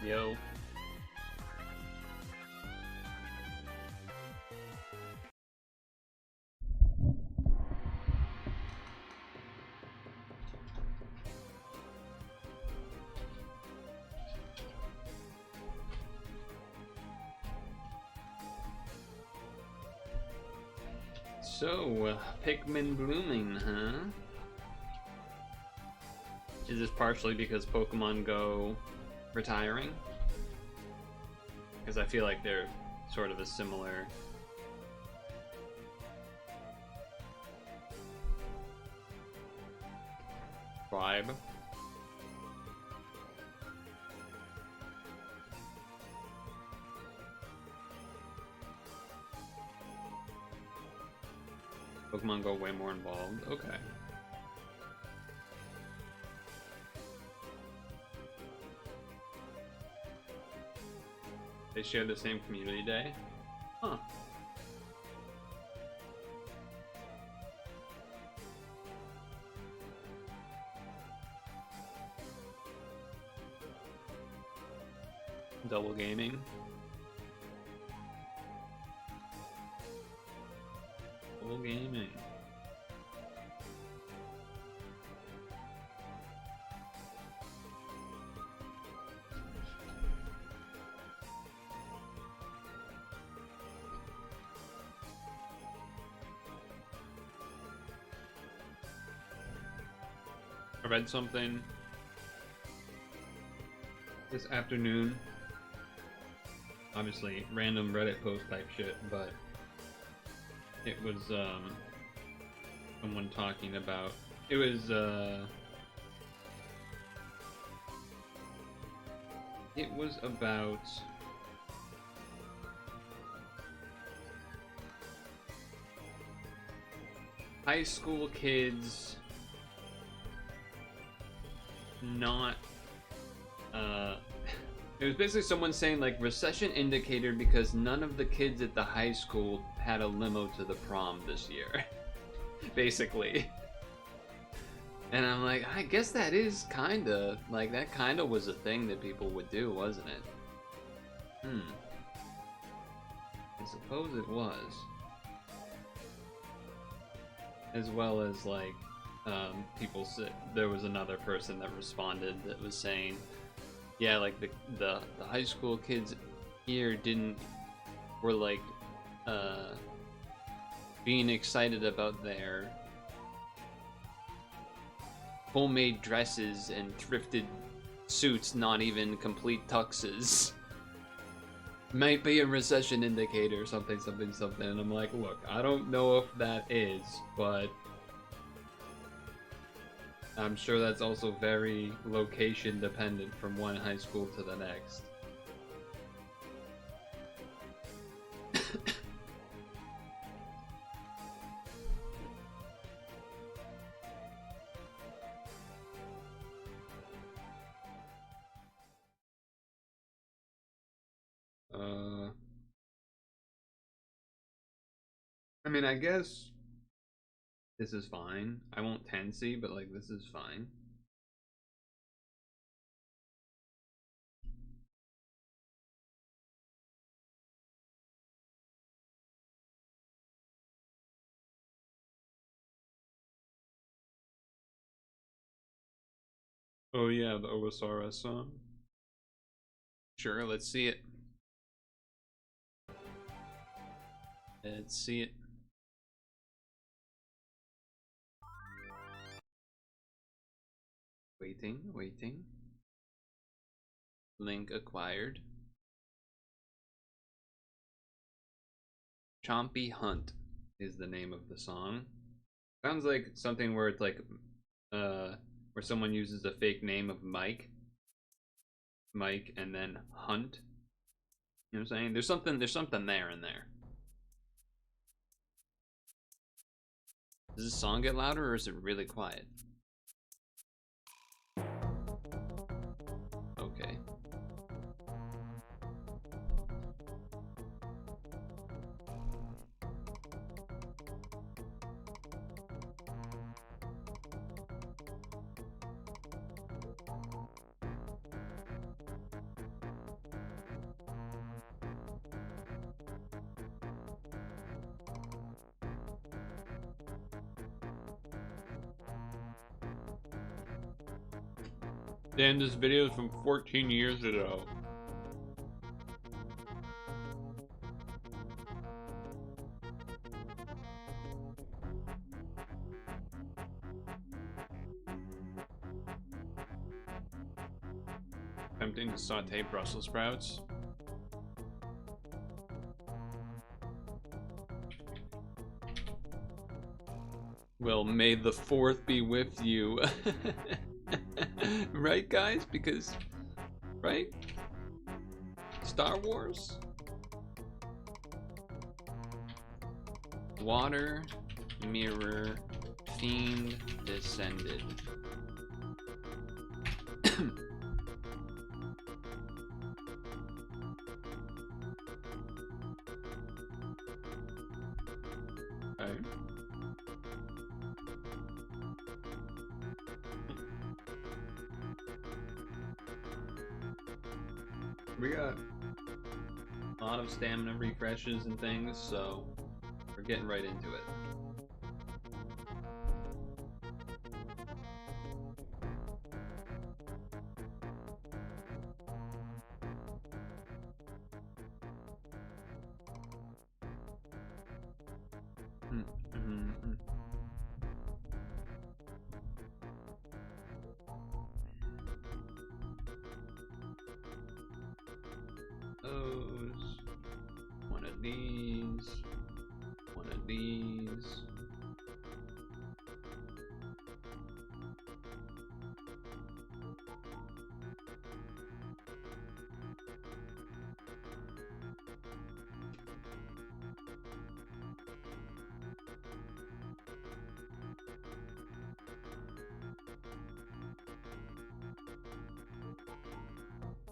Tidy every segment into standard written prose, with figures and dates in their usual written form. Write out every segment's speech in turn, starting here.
Yo. So, Pikmin blooming, huh? Is this partially because Pokemon Go retiring? Because I feel like they're sort of a similar vibe. Pokemon Go way more involved. Okay. They share the same community day? Huh. Double gaming. Double gaming. I read something this afternoon. Obviously, random Reddit post type shit, but it was someone talking about it was about high school kids not it was basically someone saying like recession indicator because none of the kids at the high school had a limo to the prom this year. Basically. And I'm like, I guess that is kinda like that kinda was a thing that people would do, wasn't it? I suppose it was. As well as like people said there was another person that responded that was saying, yeah, like the high school kids here were like being excited about their homemade dresses and thrifted suits, not even complete tuxes. Might be a recession indicator, something. And I'm like, look, I don't know if that is, but I'm sure that's also very location dependent from one high school to the next. I mean, I guess this is fine. I won't 10C, but like this is fine. Oh yeah, the OSRS song. Sure, let's see it. Let's see it. Waiting. Link acquired. Chompy Hunt is the name of the song. Sounds like something where it's like, where someone uses a fake name of Mike, and then Hunt. You know what I'm saying? There's something there in there. Does this song get louder or is it really quiet? Okay. Damn, this video is from 14 years ago. Attempting to saute Brussels sprouts. Well, may the 4th be with you. Right, guys? Because, right? Star Wars? Water, mirror, fiend, descended. Okay. We got a lot of stamina refreshes and things, so we're getting right into it. Those, one of these, one of these.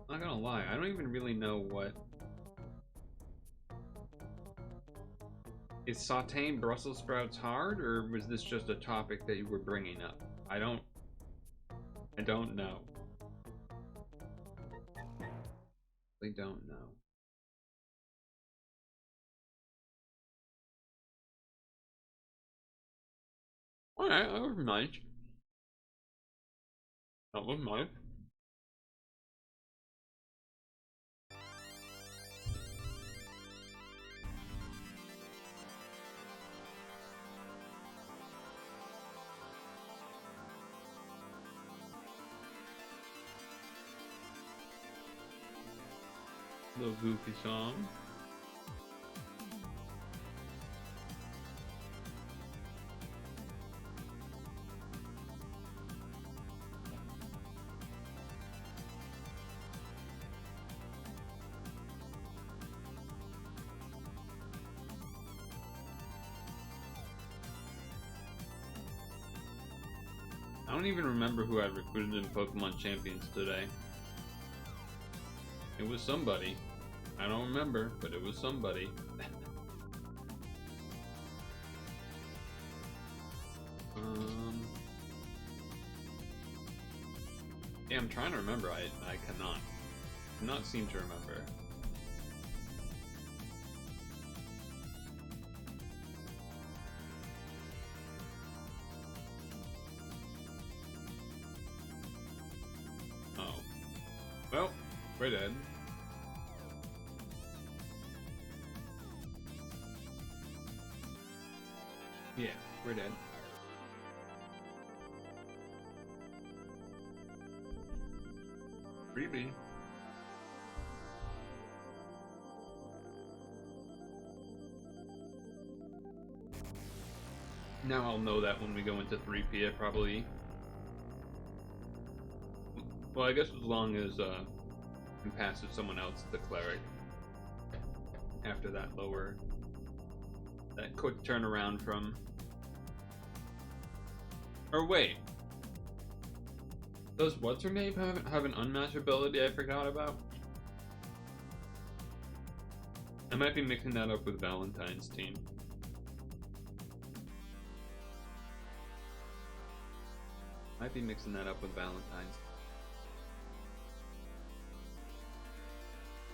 I'm not gonna lie, I don't even really know what... Is sauteing Brussels sprouts hard, or was this just a topic that you were bringing up? I don't know. I don't know. Alright, that was nice. That was nice. Little goofy song. I don't even remember who I recruited in Pokemon Champions today. It was somebody. I don't remember, but it was somebody. Yeah, I'm trying to remember. I cannot seem to remember. Oh. Well, we're dead. Yeah, we're dead. Creepy. Now I'll know that when we go into 3P, I probably... Well, I guess as long as can pass if someone else, the cleric. After that lower... That quick turnaround from... Or wait. Does what's-her-name have an unmatched ability I forgot about? I might be mixing that up with Valentine's team. Might be mixing that up with Valentine's.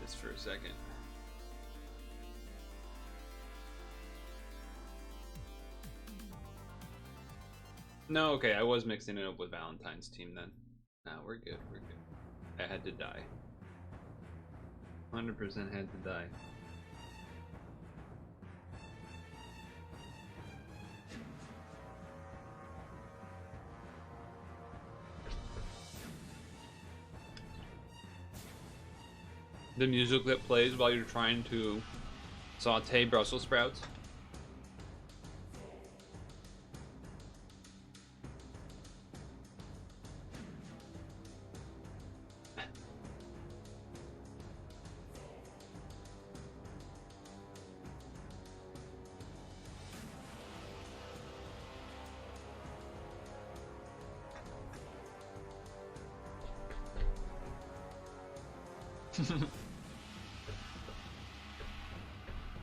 Just for a second. No, okay, I was mixing it up with Valentine's team then. Nah, we're good, we're good. I had to die. 100% had to die. The music that plays while you're trying to saute Brussels sprouts.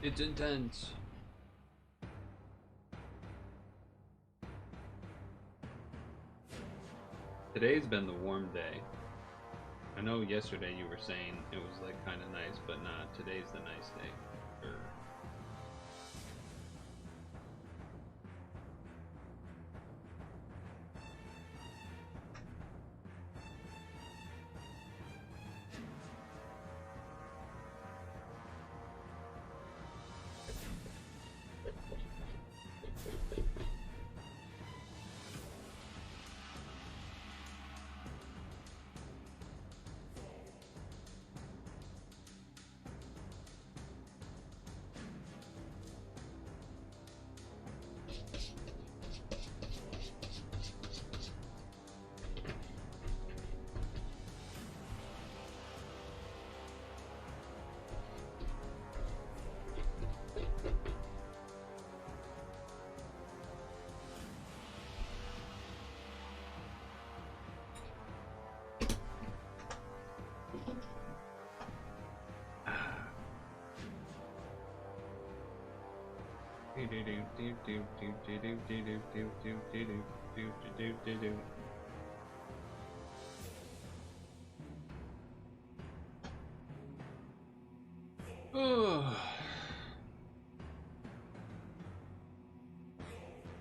It's intense. Today's been the warm day. I know yesterday you were saying it was like kind of nice, but nah, today's the nice day. Sure.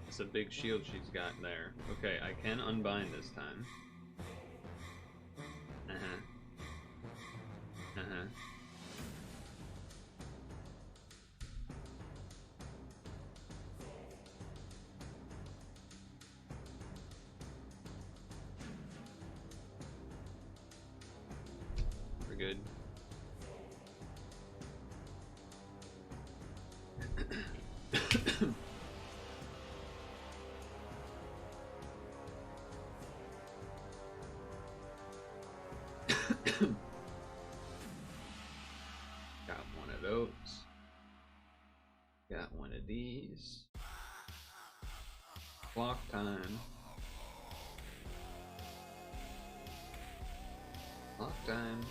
It's a big shield she's got there. Okay, I can unbind this time. We're good. Got one of those. Got one of these. Clock time. Clock time.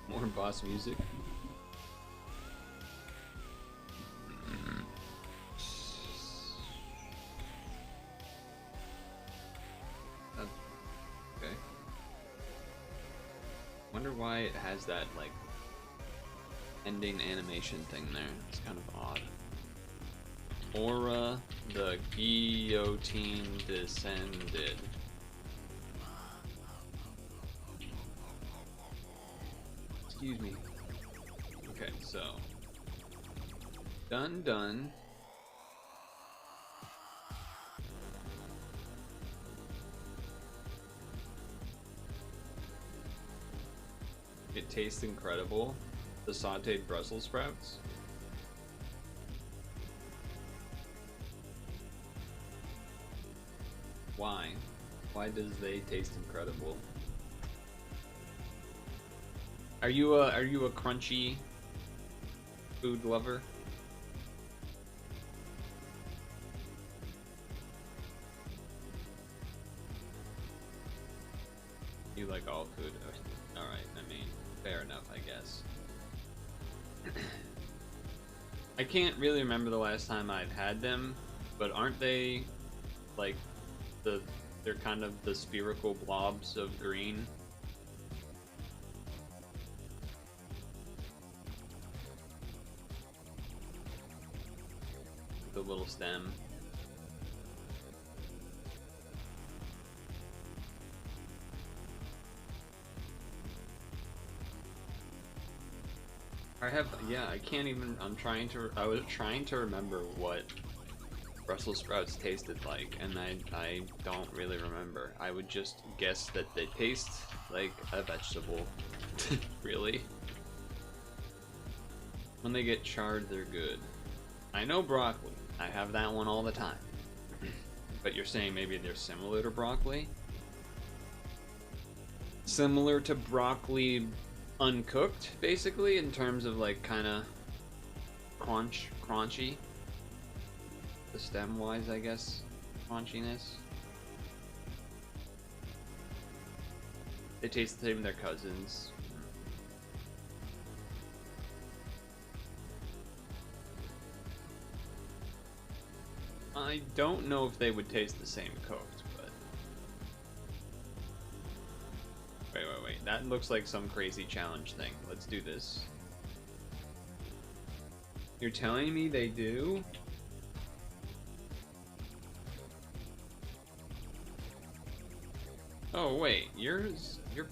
More boss music. Okay. Wonder why it has that like ending animation thing there. It's kind of odd. Aura, the guillotine descended. Excuse me. Okay, so done. It tastes incredible. The sauteed Brussels sprouts. Why? Why does they taste incredible? Are you a crunchy food lover? You like all food? All right. I mean, fair enough, I guess. I can't really remember the last time I'd had them, but aren't they like they're kind of the spherical blobs of green? The little stem. Yeah, I can't even, I was trying to remember what Brussels sprouts tasted like, and I don't really remember. I would just guess that they taste like a vegetable. Really? When they get charred, they're good. I know broccoli. I have that one all the time. But you're saying maybe they're similar to broccoli? Similar to broccoli uncooked, basically, in terms of like kind of crunchy. The stem-wise, I guess, crunchiness. They taste the same as their cousins. I don't know if they would taste the same cooked, but... Wait. That looks like some crazy challenge thing. Let's do this. You're telling me they do? Oh wait,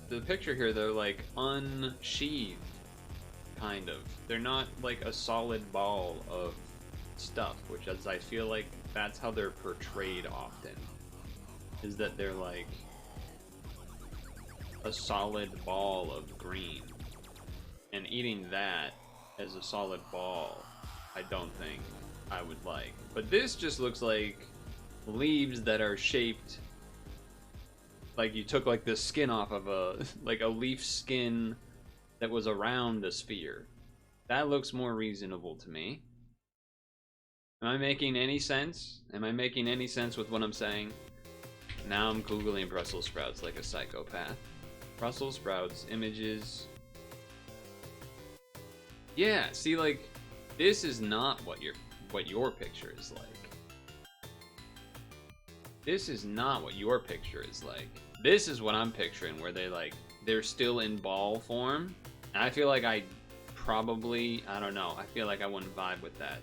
the picture here, they're like unsheathed, kind of. They're not like a solid ball of stuff, which is, I feel like that's how they're portrayed often, is that they're like a solid ball of green, and eating that as a solid ball, I don't think I would like. But this just looks like leaves that are shaped like you took like the skin off of a like a leaf skin that was around a sphere. That looks more reasonable to me. Am I making any sense? Am I making any sense with what I'm saying? Now I'm googling Brussels sprouts like a psychopath. Brussels sprouts images. Yeah, see, like this is not what your picture is like. This is not what your picture is like. This is what I'm picturing, where they're still in ball form. And I feel like I don't know, I feel like I wouldn't vibe with that.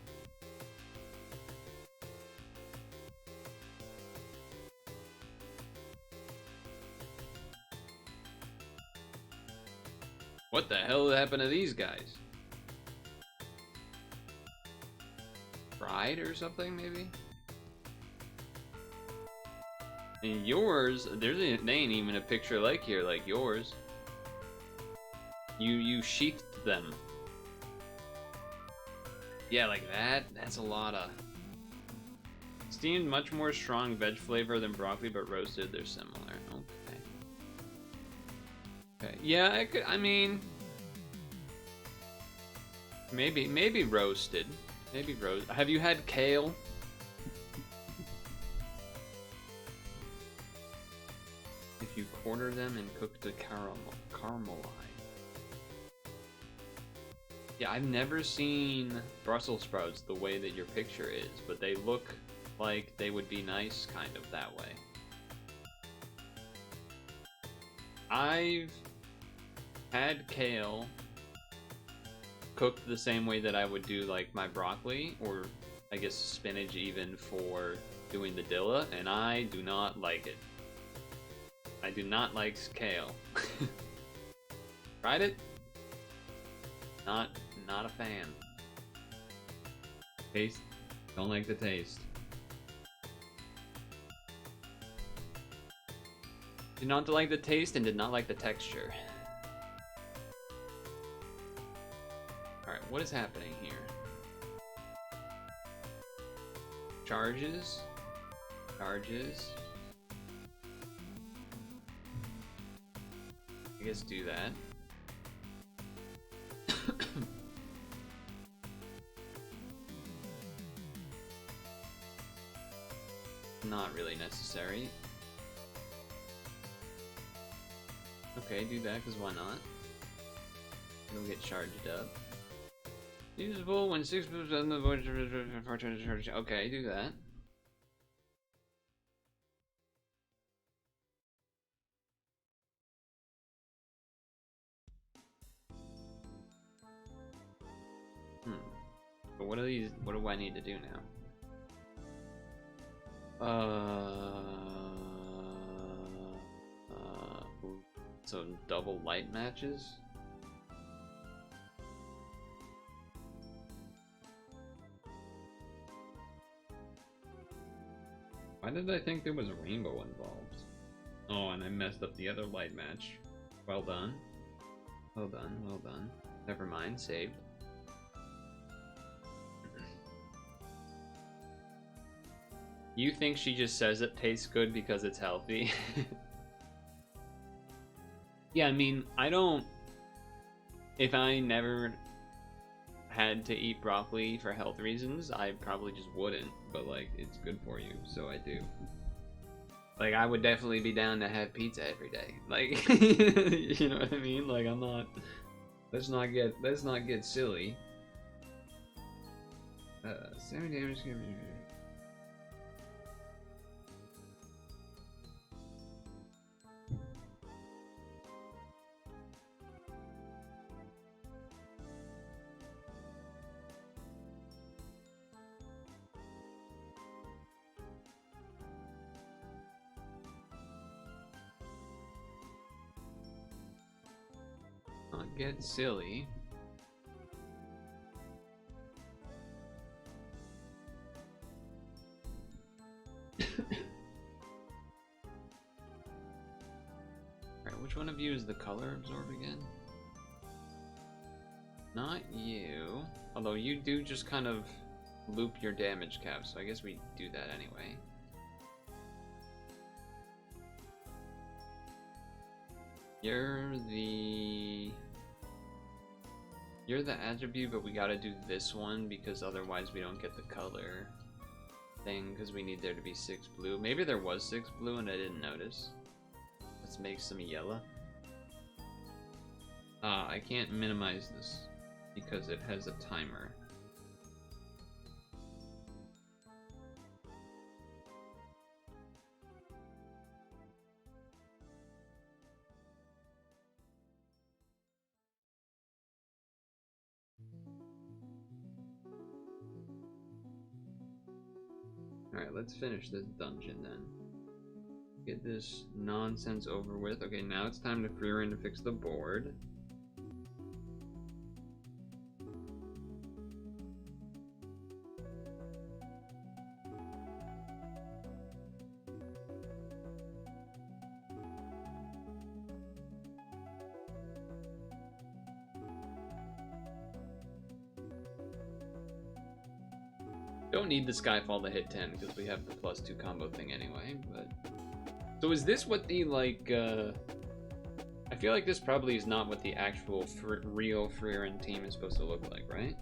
What the hell happened to these guys? Fried or something, maybe? And yours, there ain't even a picture like here, like yours. You sheathed them. Yeah, like that. That's a lot of... Steamed, much more strong veg flavor than broccoli, but roasted, they're similar. Okay. Okay. Yeah, I mean... Maybe roasted. Maybe roast. Have you had kale? If you quarter them and cook to caramelize. Yeah, I've never seen Brussels sprouts the way that your picture is, but they look like they would be nice kind of that way. I've had kale cooked the same way that I would do like my broccoli, or I guess spinach even, for doing the dilla, and I do not like it. I do not like kale. Tried it? Not a fan. Taste? Don't like the taste. Did not like the taste and did not like the texture. Alright, what is happening here? Charges? Charges? I guess do that. Not really necessary. Okay, do that, because why not? It'll get charged up. Usable when 6% of the voice. Okay, do that. But what are these? What do I need to do now? So double light matches? Why did I think there was a rainbow involved? Oh, and I messed up the other light match. Well done. Well done, well done. Never mind, saved. You think she just says it tastes good because it's healthy? Yeah, I mean, I don't... If I never had to eat broccoli for health reasons, I probably just wouldn't. But, like, it's good for you, so I do. Like, I would definitely be down to have pizza every day. Like, you know what I mean? Like, I'm not... Let's not get silly. 7 damage... Not get silly. Alright, which one of you is the color absorb again? Not you. Although you do just kind of loop your damage cap, so I guess we do that anyway. You're the attribute, but we gotta do this one because otherwise we don't get the color thing because we need there to be 6 blue. Maybe there was 6 blue and I didn't notice. Let's make some yellow. I can't minimize this because it has a timer. Alright, let's finish this dungeon then. Get this nonsense over with. Okay, now it's time to Frieren to fix the board. Don't need the Skyfall to hit 10 because we have the +2 combo thing anyway, but... So is this what the, like, I feel like this probably is not what the actual real Frieren team is supposed to look like, right?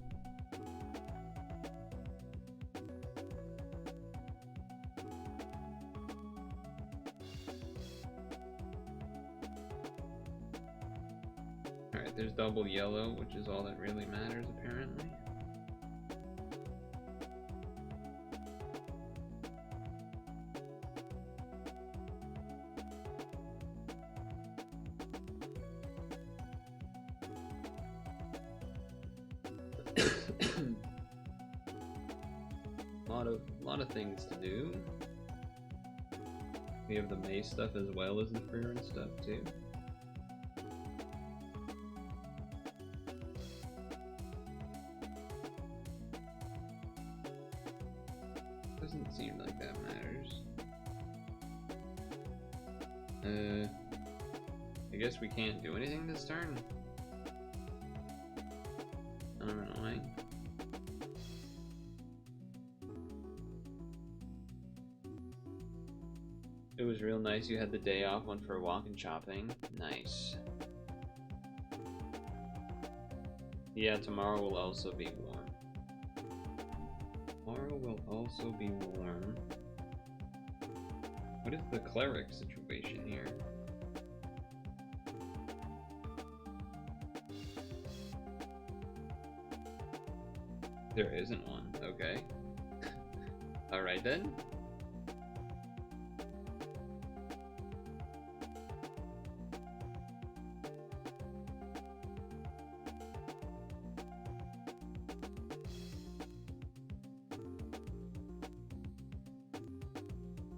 Alright, there's double yellow, which is all that really matters, apparently. lot of things to do. We have the maze stuff as well as the Frieren stuff too. Doesn't seem like that matters. I guess we can't do anything this turn. I'm annoying. It was real nice you had the day off, went for a walk and shopping. Nice. Yeah, tomorrow will also be warm. Tomorrow will also be warm. What is the cleric situation here? There isn't one. Okay. Alright then.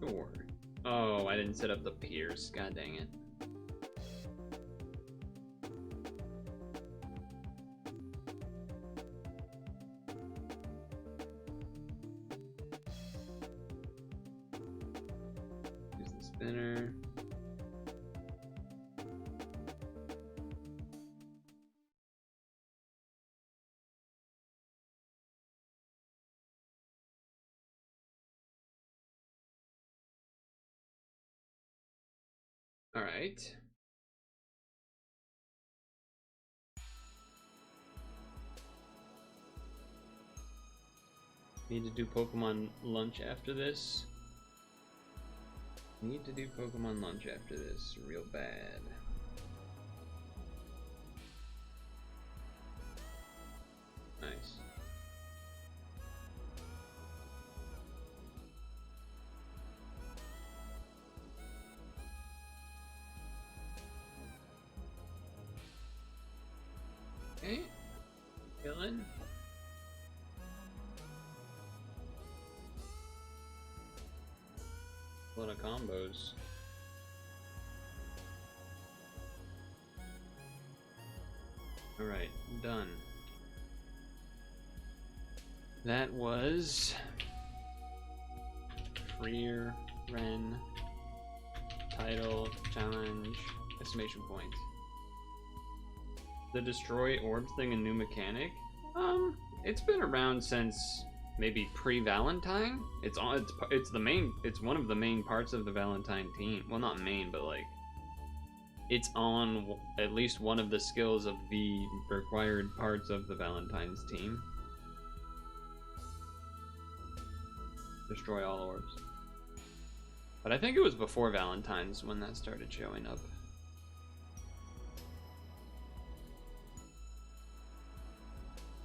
Sure. Oh, I didn't set up the piers. God dang it. Spinner. All right. Need to do Pokemon lunch after this. Need to do Pokemon lunch after this, real bad. Nice. Okay. Killing. A lot of combos. Alright, done. That was Frieren title challenge exclamation point. The destroy orbs thing a new mechanic? It's been around since maybe pre-Valentine. It's one of the main parts of the Valentine team. Well, not main, but like it's on at least one of the skills of the required parts of the Valentine's team. Destroy all orbs. But I think it was before Valentine's when that started showing up.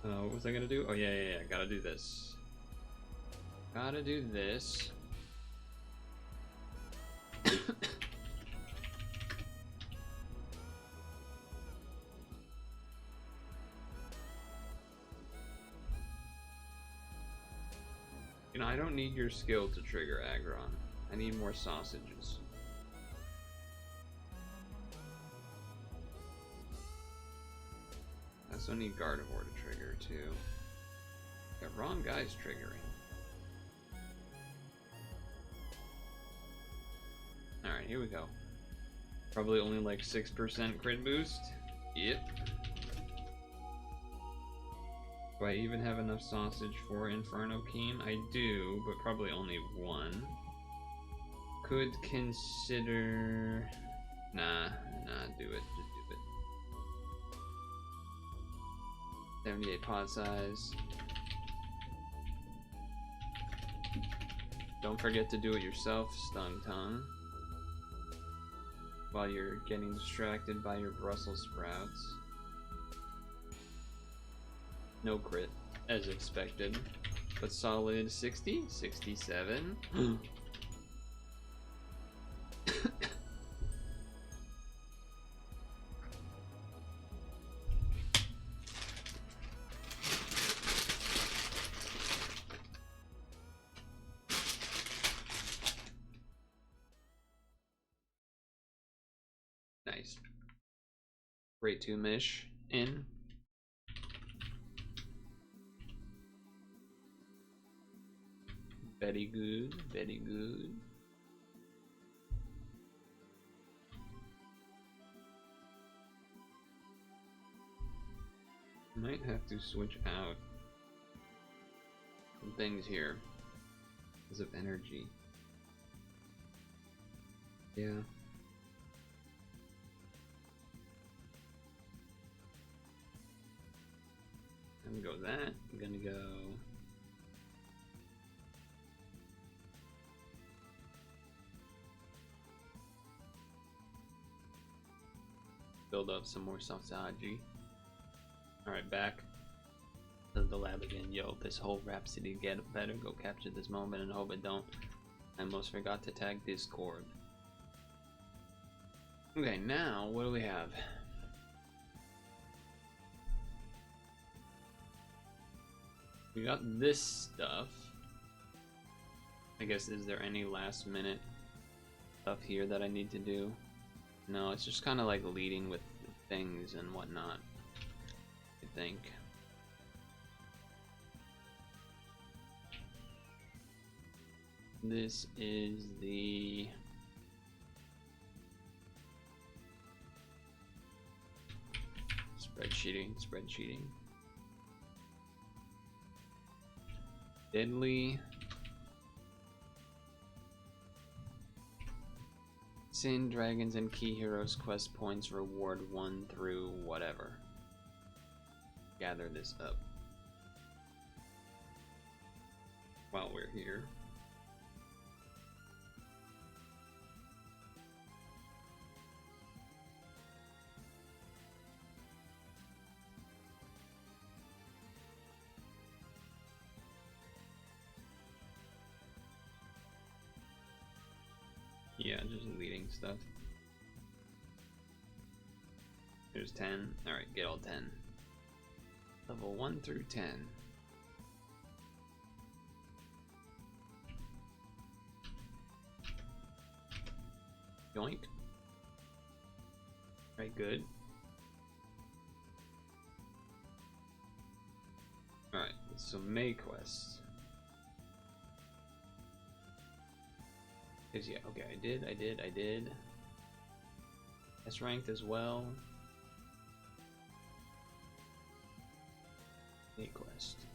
What was I gonna do? Oh yeah, gotta do this. Gotta do this. You know, I don't need your skill to trigger Aggron. I need more sausages. I also need Gardevoir to trigger too. The wrong guy's triggering. Alright, here we go. Probably only like 6% crit boost. Yep. Do I even have enough sausage for Inferno Keen? I do, but probably only one. Could consider... Nah, do it. Just do it. 78 pod size. Don't forget to do it yourself, Stung Tongue. While you're getting distracted by your Brussels sprouts. No crit, as expected. But solid 60? 67? Nice. Grade 2 Mish in. Very good, very good. Might have to switch out some things here because of energy. Yeah. I'm gonna go that. I'm gonna go. Build up some more sausage. Alright, back to the lab again. Yo, this whole Rhapsody get better. Go capture this moment and hope it don't. I almost forgot to tag Discord. Okay, now what do we have? We got this stuff. I guess, is there any last minute stuff here that I need to do? No, it's just kind of like leading with things and whatnot, I think. This is the Spreadsheeting. Deadly. Sin, dragons, and key heroes quest points reward 1 through whatever. Gather this up while we're here. Yeah, just leading stuff. There's 10. Alright, get all 10. Level 1 through 10. Yoink. Right, good. Alright, so May quest. Yeah, okay, I did. S ranked as well. May quest.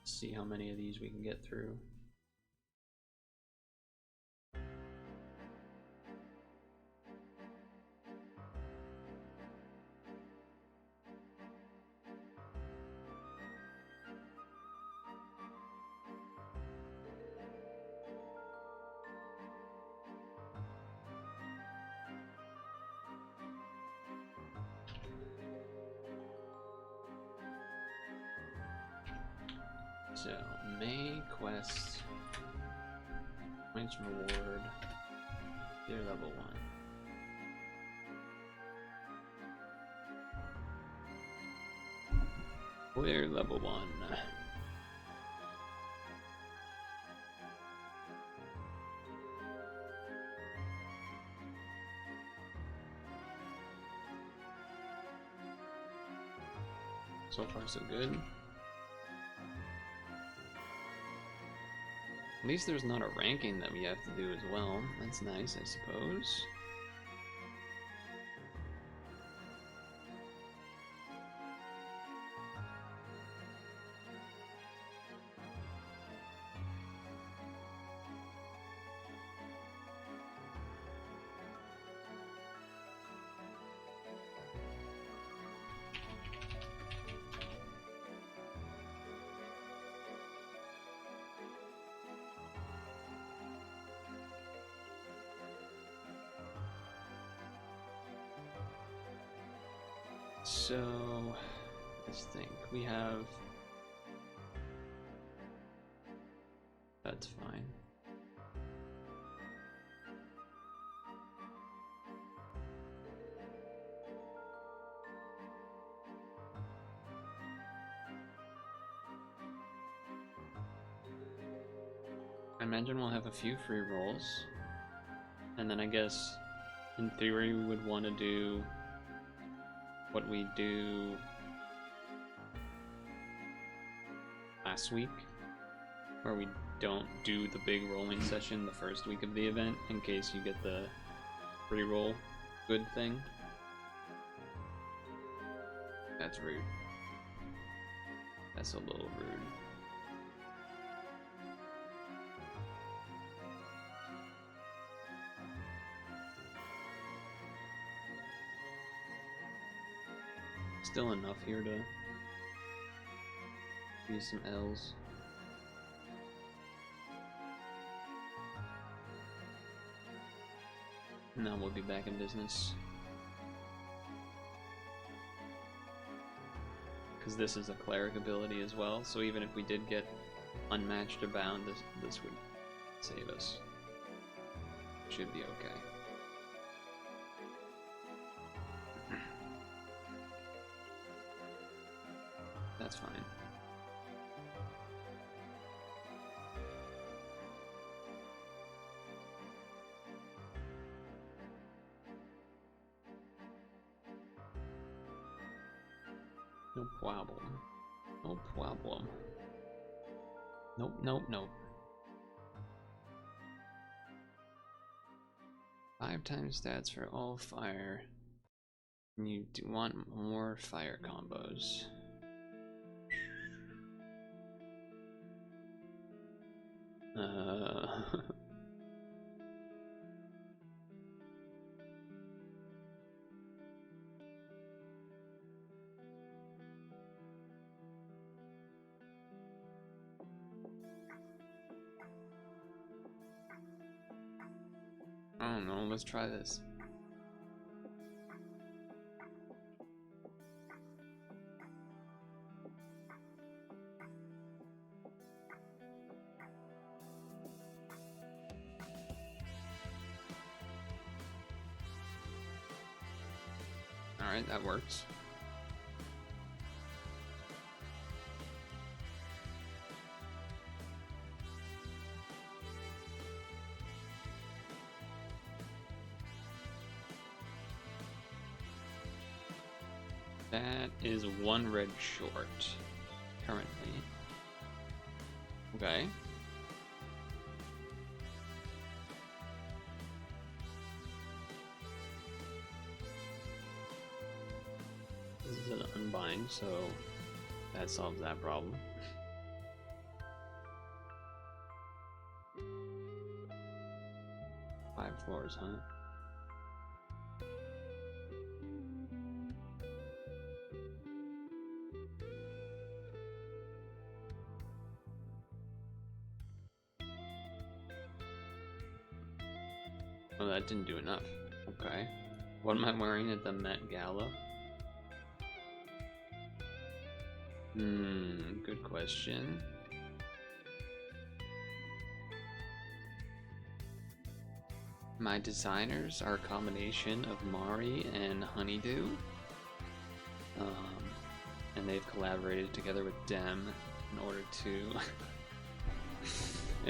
See how many of these we can get through. So, May quest, points reward, they're level 1. We're level 1. So far so good. At least there's not a ranking that we have to do as well. That's nice, I suppose. So, let's think. We have... That's fine. I imagine we'll have a few free rolls. And then I guess, in theory, we would want to do what we do last week, where we don't do the big rolling session the first week of the event in case you get the pre-roll good thing. That's rude. That's a little rude. Still enough here to use some L's. Now we'll be back in business. Because this is a cleric ability as well, so even if we did get unmatched or bound, this would save us. Should be okay. That's fine. No problem. No problem. Nope, nope, nope. 5 times stats for all fire. And you do want more fire combos. I don't know, let's try this. Alright, that works. That is 1 red short, currently. Okay. This is an unbind, so that solves that problem. Five floors, huh? Oh, that didn't do enough. Okay. What am I wearing at the Met Gala? Good question. My designers are a combination of Mari and Honeydew. And they've collaborated together with Dem in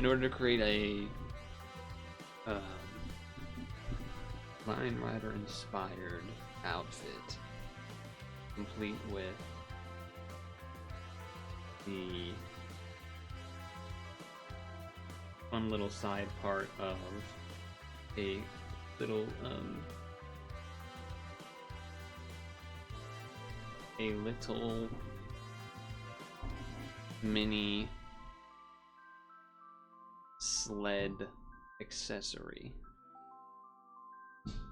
order to create a Lion Rider inspired outfit, complete with the fun little side part of a little mini sled accessory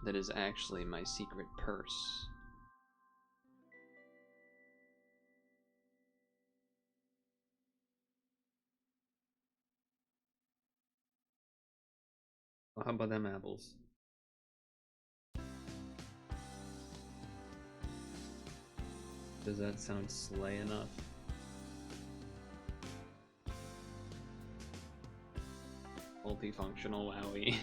that is actually my secret purse. Well, how about them apples? Does that sound slay enough? Multifunctional wowie.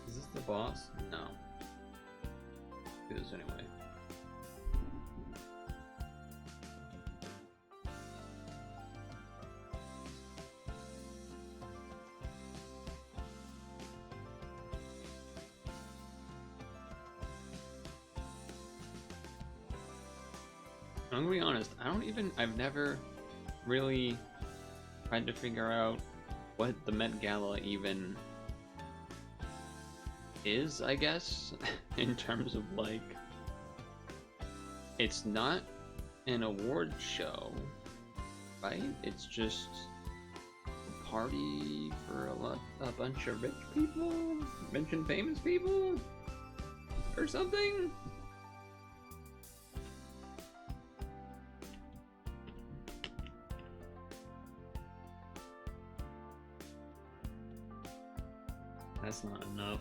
Is this the boss? No. Do this anyway. I'm gonna be honest, I've never really tried to figure out what the Met Gala even is, I guess, in terms of like, it's not an award show, right? It's just a party for a bunch of rich people, rich and famous people, or something? That's not enough.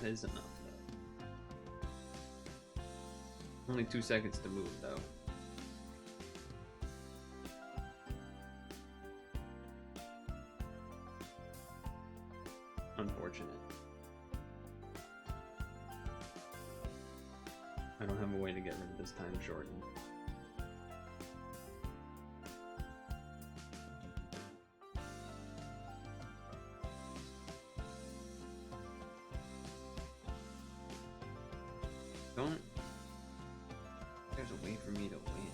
That is enough, though. Only 2 seconds to move, though. Unfortunate. I don't have a way to get rid of this time shortened. Don't... There's a way for me to win.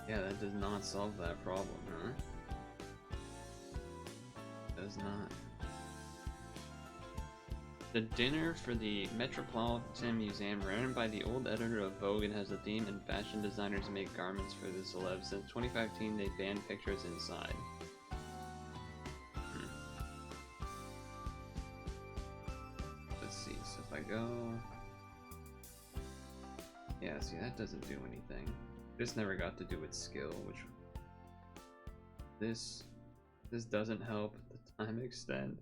Yeah, that does not solve that problem, huh? Does not. The dinner for the Metropolitan Museum, ran by the old editor of Vogue, and has a theme, and fashion designers make garments for the celebs. Since 2015, they banned pictures inside. Let's see, so if I go... Yeah, see, that doesn't do anything. This never got to do with skill, which... This doesn't help the time extend.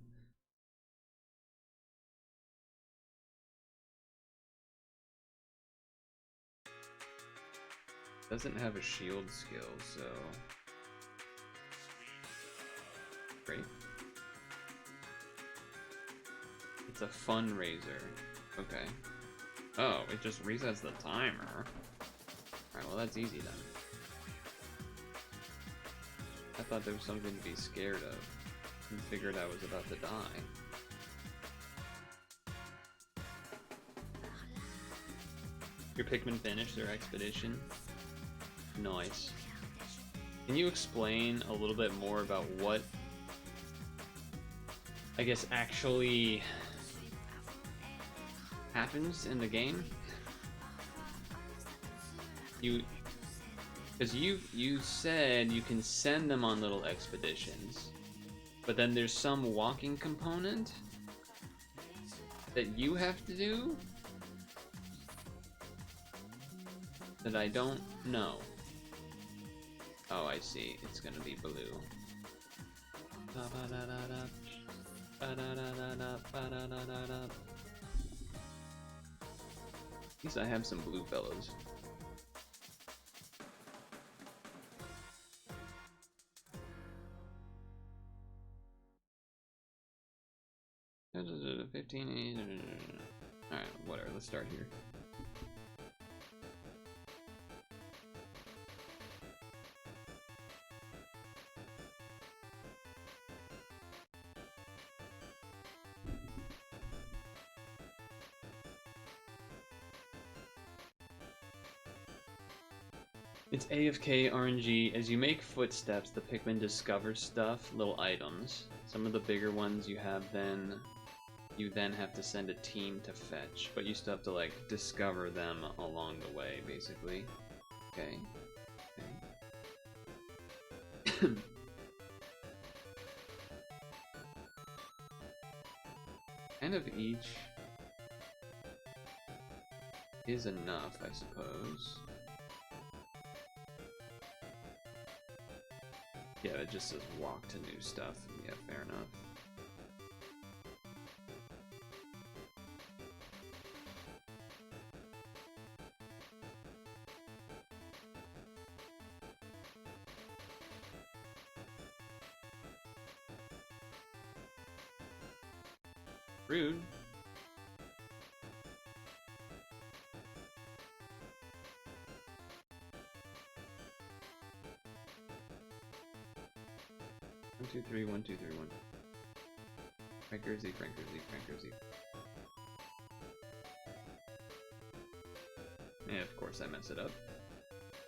Doesn't have a shield skill, so... Great. It's a fundraiser. Okay. Oh, it just resets the timer. Alright, well that's easy then. I thought there was something to be scared of. And figured I was about to die. Your Pikmin finished their expedition? Nice. Can you explain a little bit more about what, I guess, actually happens in the game? Because you said you can send them on little expeditions, but then there's some walking component that you have to do that I don't know. Oh, I see. It's gonna be blue. At least I have some blue fellows. Alright, whatever, let's start here. It's AFK RNG. As you make footsteps, the Pikmin discover stuff, little items. Some of the bigger ones you then have to send a team to fetch, but you still have to like discover them along the way, basically. Okay. Okay. Kind of each is enough, I suppose. Yeah, it just says walk to new stuff. Yeah, fair enough. Rude. One, two, three, 1, 2, 3, 1. Franker Z, Franker Z, Franker Z. Yeah, of course I mess it up.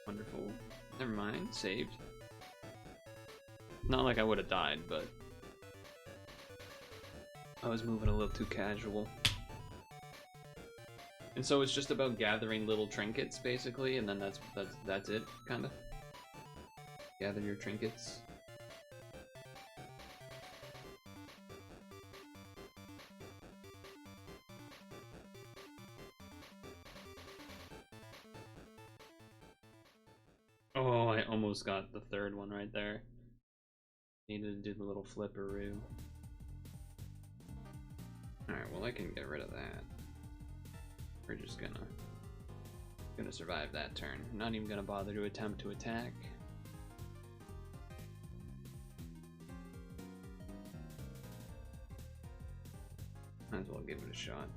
Wonderful. Never mind, saved. Not like I would have died, but I was moving a little too casual. And so it's just about gathering little trinkets, basically, and then that's it, kinda. Gather your trinkets. Oh, I almost got the third one right there. Needed to do the little flipperoo. Alright, well I can get rid of that. We're just gonna survive that turn. Not even gonna bother to attempt to attack. Might as well give it a shot.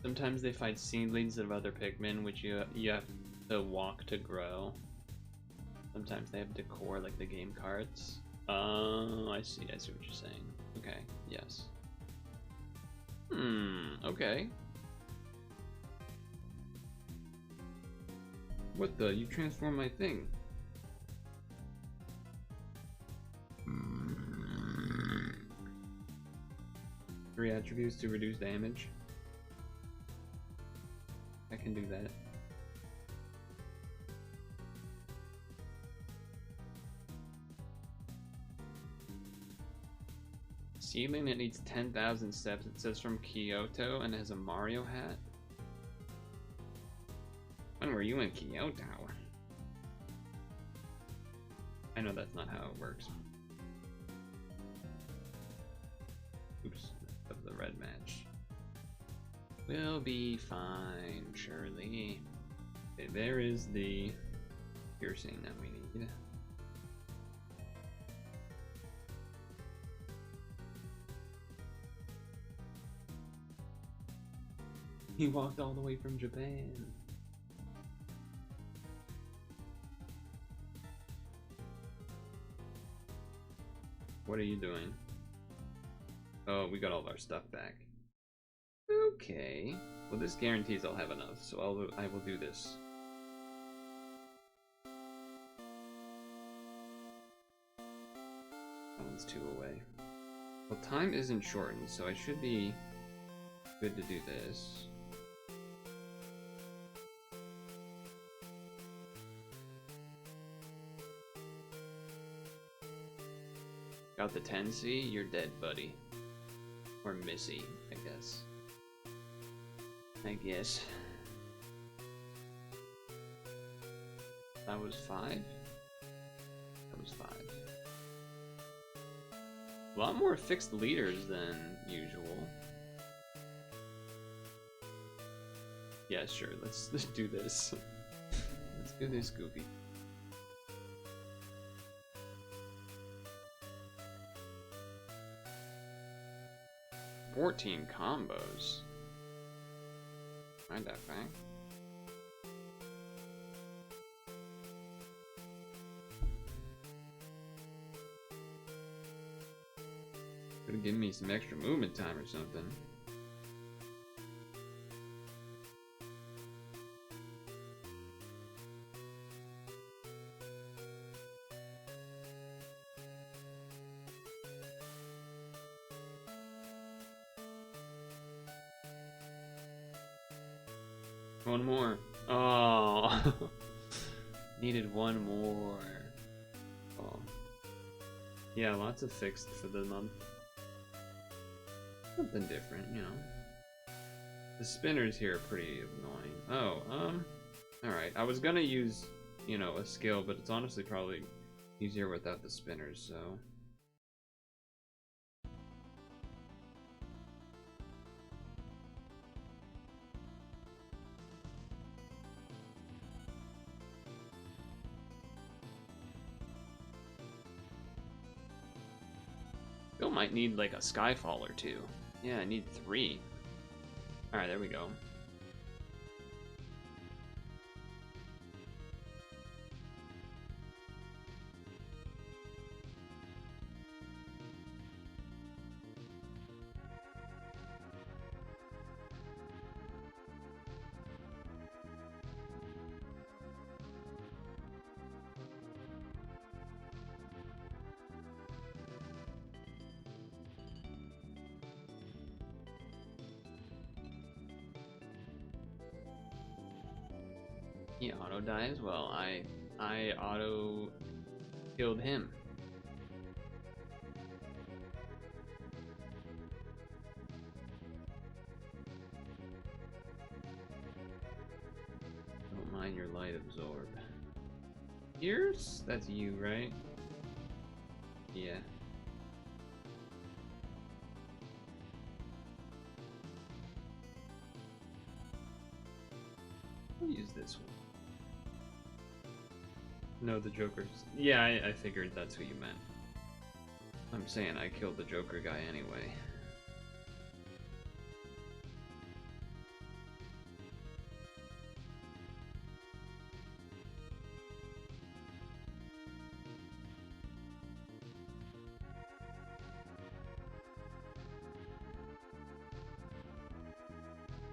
Sometimes they find seedlings of other Pikmin, which you have to walk to grow. Sometimes they have decor, like the game cards. Oh, I see what you're saying. Okay, yes. Okay. What the? You transformed my thing. 3 attributes to reduce damage. I can do that. Seedling that needs 10,000 steps. It says from Kyoto and has a Mario hat. When were you in Kyoto? I know that's not how it works. Oops, that was the red match. We'll be fine, surely. Okay, there is the piercing that we need. He walked all the way from Japan. What are you doing? Oh, we got all of our stuff back. Okay. Well, this guarantees I'll have enough, so I will do this. That one's 2 away. Well, time isn't shortened, so I should be good to do this. Got the 10C? You're dead, buddy. Or Missy, I guess. That was 5? That was 5. A lot more fixed leaders than usual. Yeah, sure, let's do this. Let's do this, Goofy. "14 combos. Find that fact. Could have given me some extra movement time or something. One more. Oh, needed one more. Oh, yeah, lots of fixed for the month. Something different, you know. The spinners here are pretty annoying. Oh, alright. I was gonna use, you know, a skill, but it's honestly probably easier without the spinners, so. Still might need like a Skyfall or 2. Yeah, I need 3. Alright, there we go. He auto dies? Well, I auto killed him. and your light absorb. Pierce? That's you, right? Yeah. I'll use this one. No, the Joker's... Yeah, I figured that's who you meant. I'm saying I killed the Joker guy anyway.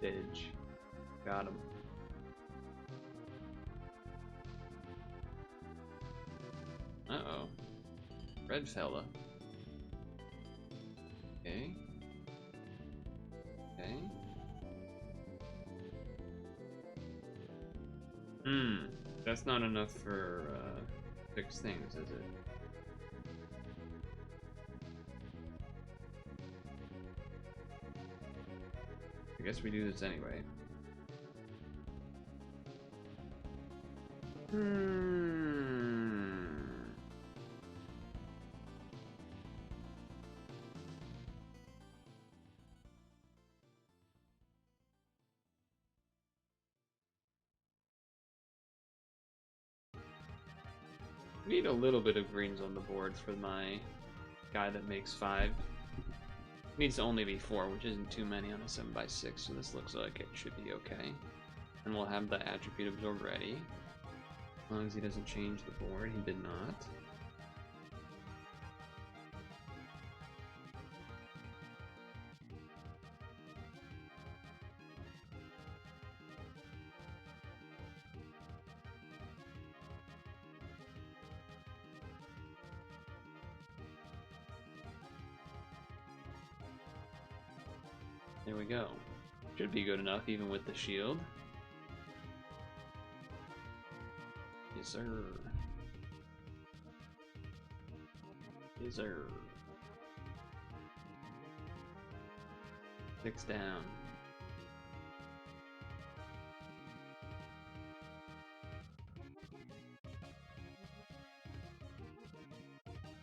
Edge. Got him. Uh-oh. Red fella. Okay. Okay. That's not enough for, fix things, is it? I guess we do this anyway. Need a little bit of greens on the board for my guy that makes 5. Needs to only be 4, which isn't too many on a 7x6, so this looks like it should be okay. And we'll have the attribute absorb ready. As long as he doesn't change the board. He did not. There we go. Should be good enough even with the shield. Yes, sir. Yes, sir. 6 down.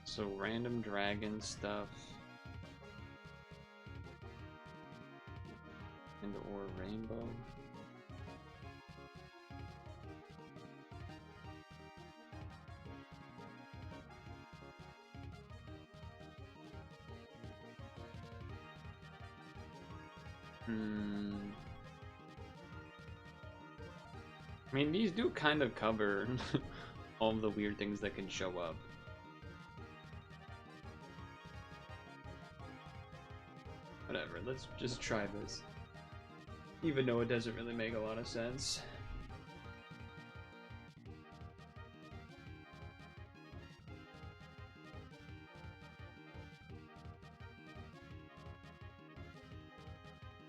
So random dragon stuff. And or rainbow. I mean, these do kind of cover all of the weird things that can show up. Whatever, let's just try this. Even though it doesn't really make a lot of sense.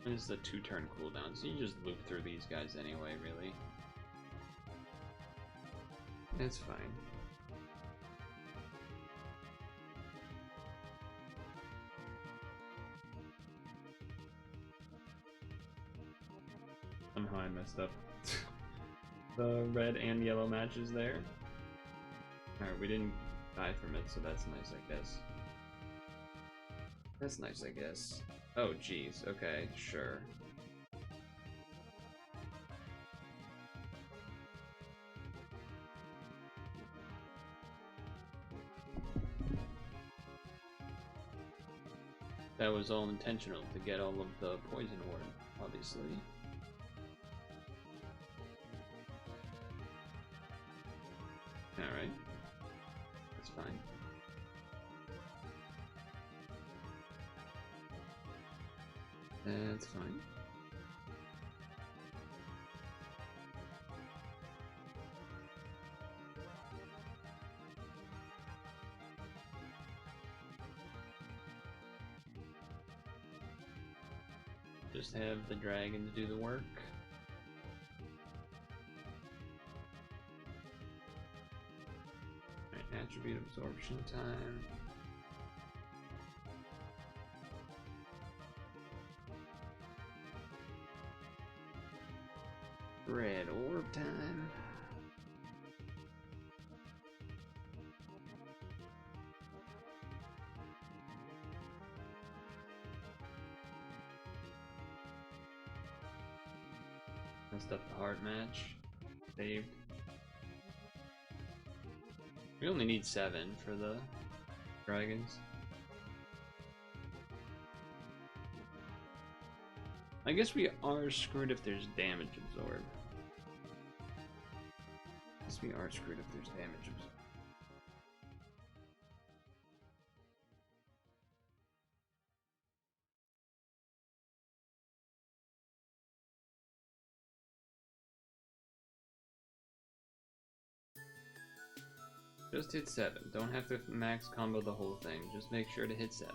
This is a 2-turn cooldown, so you just loop through these guys anyway, really. That's fine. Somehow I messed up the red and yellow matches there. Alright, we didn't die from it, so that's nice, I guess. That's nice, I guess. Oh, geez. Okay, sure. That was all intentional to get all of the poison ward, obviously. Alright. That's fine. That's fine. Just have the dragons do the work. Alright, attribute absorption time. Red orb time. Messed up the heart match. Saved. We only need 7 for the dragons. I guess we are screwed if there's damage absorbed. I guess we are screwed if there's damage absorbed. Just hit 7. Don't have to max combo the whole thing. Just make sure to hit 7.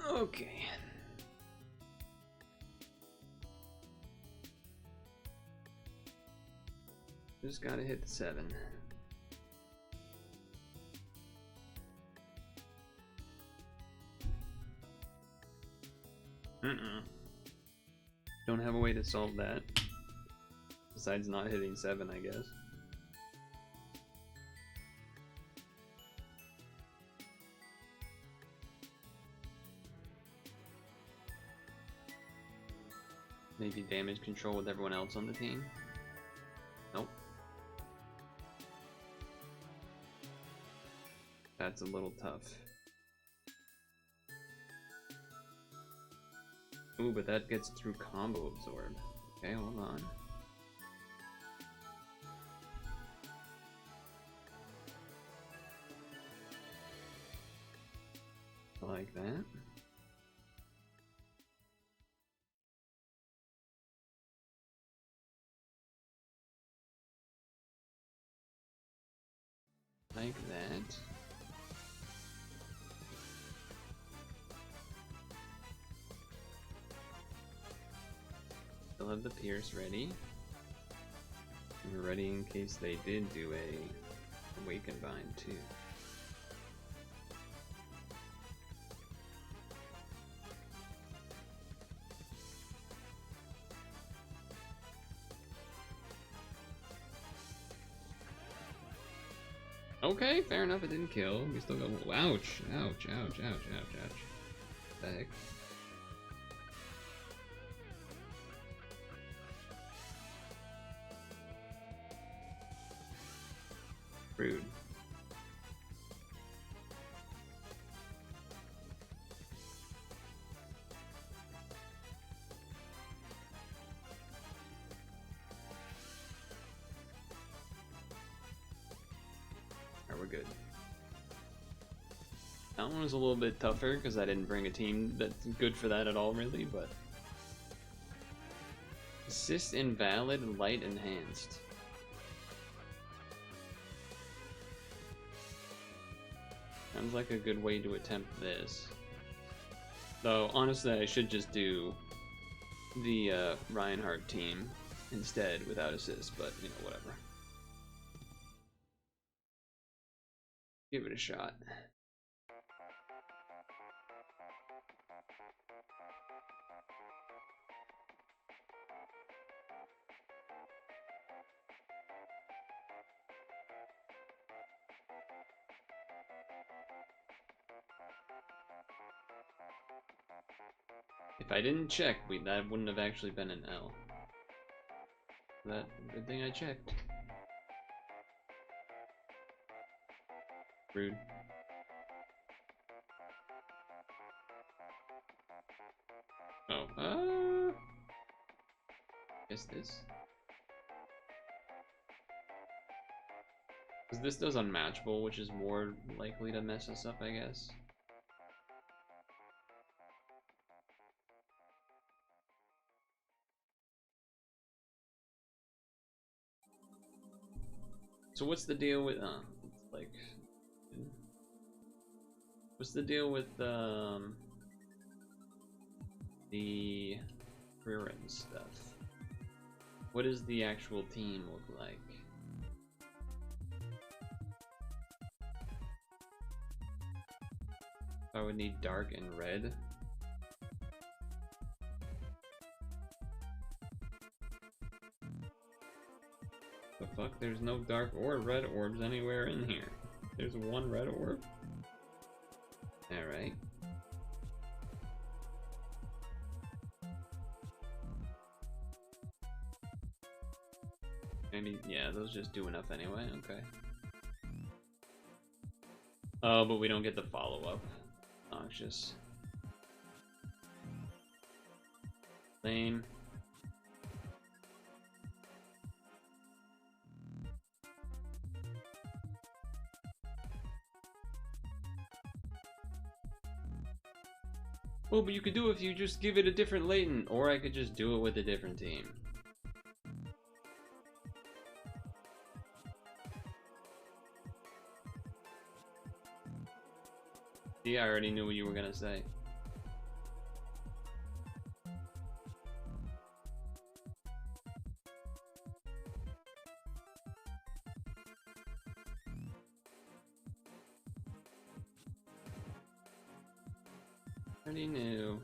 Okay. Just gotta hit the 7. Don't have a way to solve that. Besides not hitting 7, I guess. Maybe damage control with everyone else on the team? Nope. That's a little tough. Ooh, but that gets through combo absorb. Okay, hold on. Like that. Like that. Still have the Pierce ready. And we're ready in case they did do a Awaken Bind too. Okay, fair enough, it didn't kill. We still go. Ouch, ouch, ouch, ouch, ouch, ouch. What the heck? Rude. Alright, we're good. That one was a little bit tougher because I didn't bring a team that's good for that at all, really, but... Assist invalid, light enhanced. Sounds like a good way to attempt this. Though, honestly, I should just do the Reinhardt team instead without assist, but, you know, whatever. Give it a shot. If I didn't check, that wouldn't have actually been an L. Good thing I checked. Rude. Oh, guess this. Because this does unmatchable, which is more likely to mess us up, I guess. So what's the deal with like what's the deal with the Frieren stuff? What does the actual team look like? I would need dark and red. The fuck? There's no dark or red orbs anywhere in here. There's one red orb? Alright. Maybe, yeah, those just do enough anyway, okay. Oh, but we don't get the follow-up. Noxious. Lame. Oh, but you could do it if you just give it a different latent, or I could just do it with a different team. See, I already knew what you were gonna say. Already knew.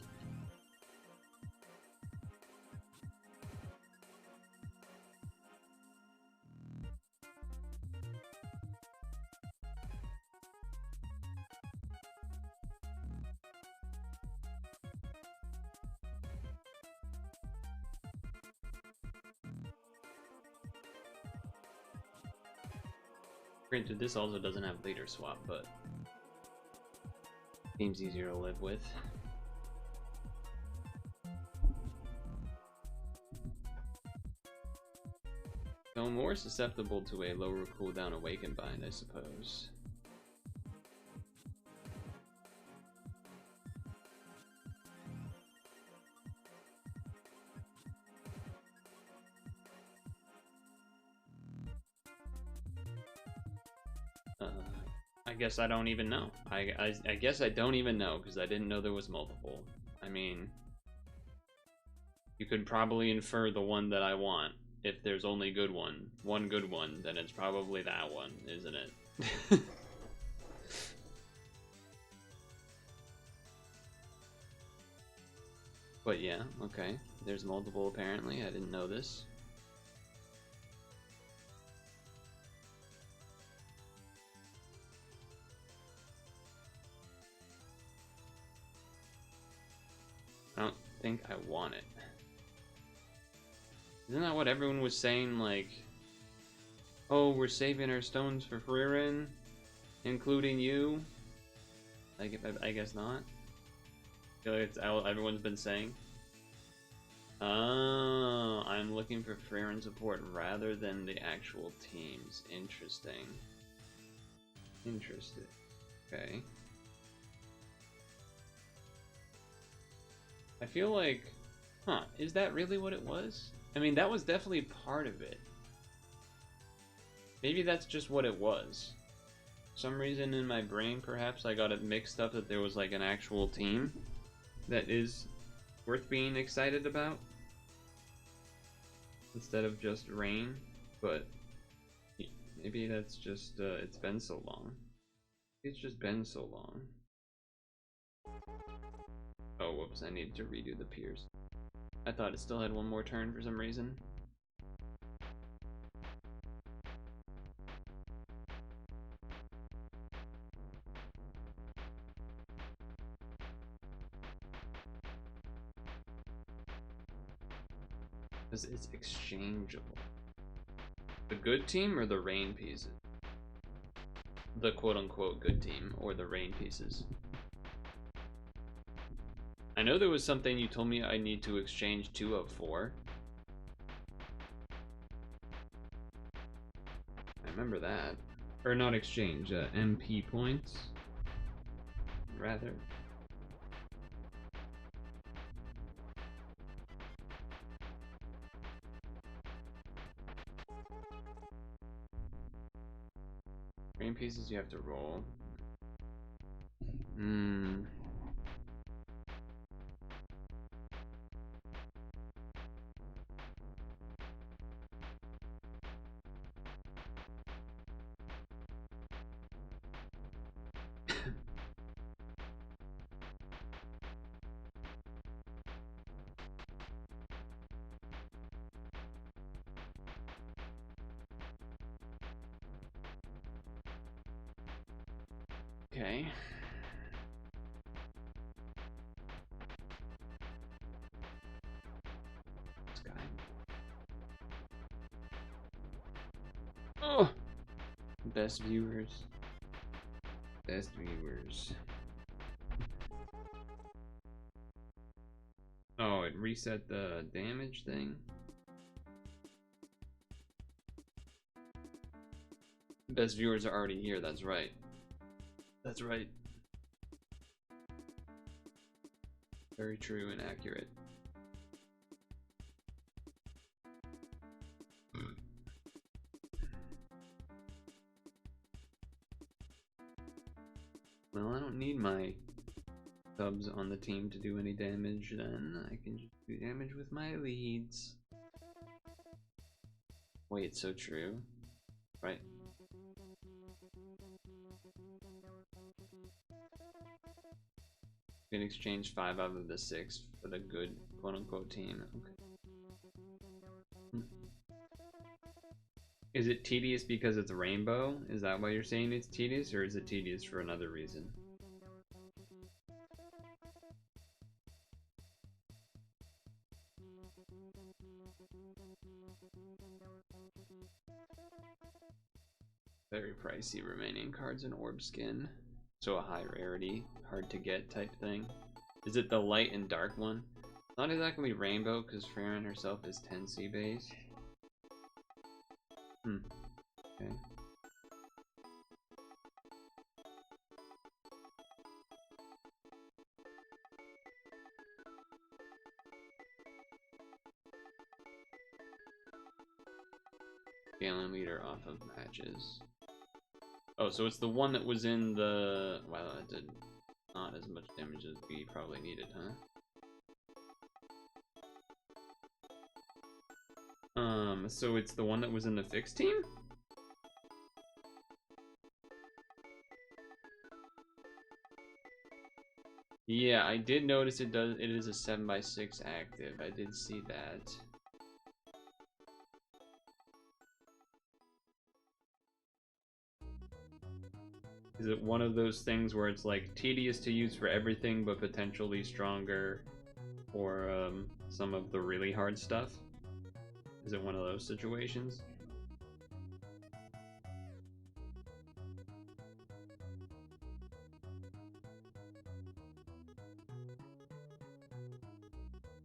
Granted, this also doesn't have leader swap, but seems easier to live with. So more susceptible to a lower cooldown awaken bind, I suppose. I guess I don't even know. I guess I don't even know, because I didn't know there was multiple. I mean, you could probably infer the one that I want. If there's only one good one, then it's probably that one, isn't it? But yeah, okay. There's multiple apparently. I didn't know this. I don't think I want it. Isn't that what everyone was saying, like, oh, we're saving our stones for Frieren, including you? Like, I guess not. I feel like it's all everyone's been saying. Oh, I'm looking for Frieren support rather than the actual teams. Interesting. Interesting. Okay. I feel like, huh, is that really what it was? I mean, that was definitely part of it. Maybe that's just what it was. For some reason in my brain, perhaps, I got it mixed up that there was like an actual team that is worth being excited about instead of just rain, but maybe that's just, it's been so long. It's just been so long. Oh, whoops, I needed to redo the piers. I thought it still had one more turn for some reason. Because it's exchangeable. The good team or the rain pieces? The quote-unquote good team or the rain pieces? I know there was something you told me I need to exchange 2 of 4. I remember that. Or not exchange, MP points. Rather. Green pieces you have to roll. Hmm. Okay. This guy. Oh! Best viewers. Best viewers. Oh, it reset the damage thing? Best viewers are already here, that's right. That's right. Very true and accurate. Well, I don't need my subs on the team to do any damage then. I can just do damage with my leads. Wait, so true. Right. You can exchange 5 out of the 6 for the good quote-unquote team. Okay. Is it tedious because it's rainbow? Is that why you're saying it's tedious, or is it tedious for another reason? Very pricey remaining cards in orb skin. So a high rarity, hard to get type thing. Is it the light and dark one? Not exactly rainbow, because Frieren herself is 10C base. Okay. Gallon leader off of matches. Oh, so it's the one that was in the... Wow, that did not as much damage as we probably needed, huh? So it's the one that was in the fixed team? Yeah, I did notice it is a 7x6 active. I did see that. Is it one of those things where it's like tedious to use for everything but potentially stronger for some of the really hard stuff? Is it one of those situations?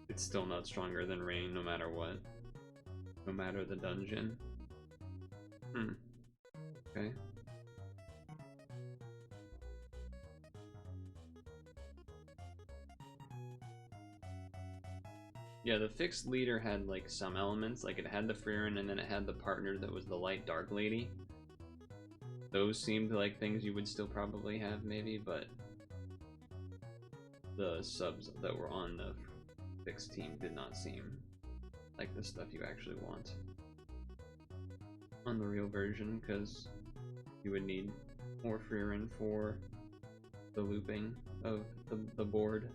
It's still not stronger than rain no matter what. No matter the dungeon. Okay. Yeah, the fixed leader had like some elements, like it had the Frieren and then it had the partner that was the light dark lady. Those seemed like things you would still probably have maybe, but the subs that were on the fixed team did not seem like the stuff you actually want on the real version, because you would need more Frieren for the looping of the board.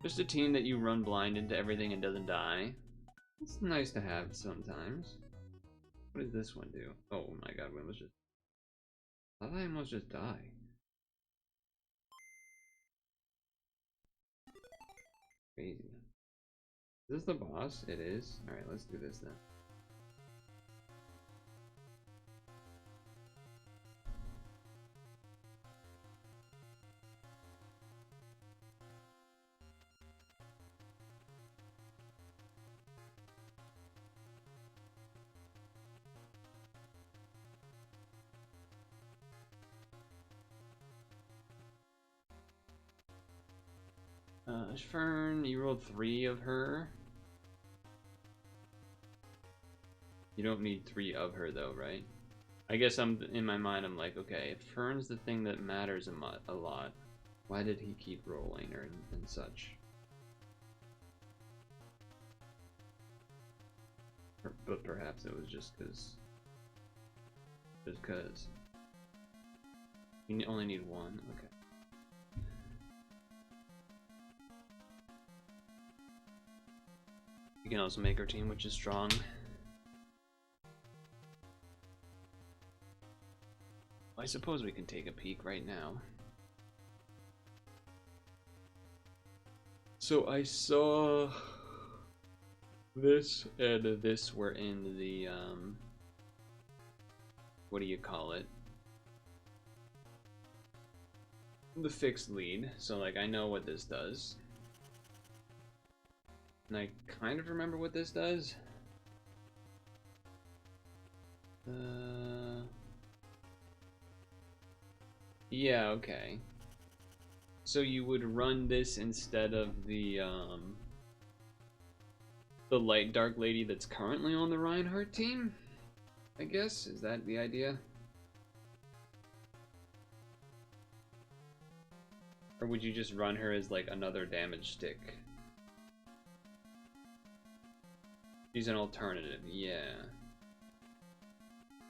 Just a team that you run blind into everything and doesn't die. It's nice to have sometimes. What did this one do? Oh my god, we almost just... How did I almost just die? Crazy. Is this the boss? It is. Alright, let's do this then. Fern, you rolled 3 of her. You don't need 3 of her though, right? I guess in my mind, I'm like, okay, if Fern's the thing that matters a lot, why did he keep rolling her and such? But perhaps it was just because. You only need 1, okay. You can also make our team, which is strong. I suppose we can take a peek right now. So I saw this and this were in the what do you call it? The fixed lead. So like I know what this does. And I kind of remember what this does. Yeah, okay. So you would run this instead of the light dark lady that's currently on the Reinhardt team? I guess? Is that the idea? Or would you just run her as like another damage stick? She's an alternative, yeah.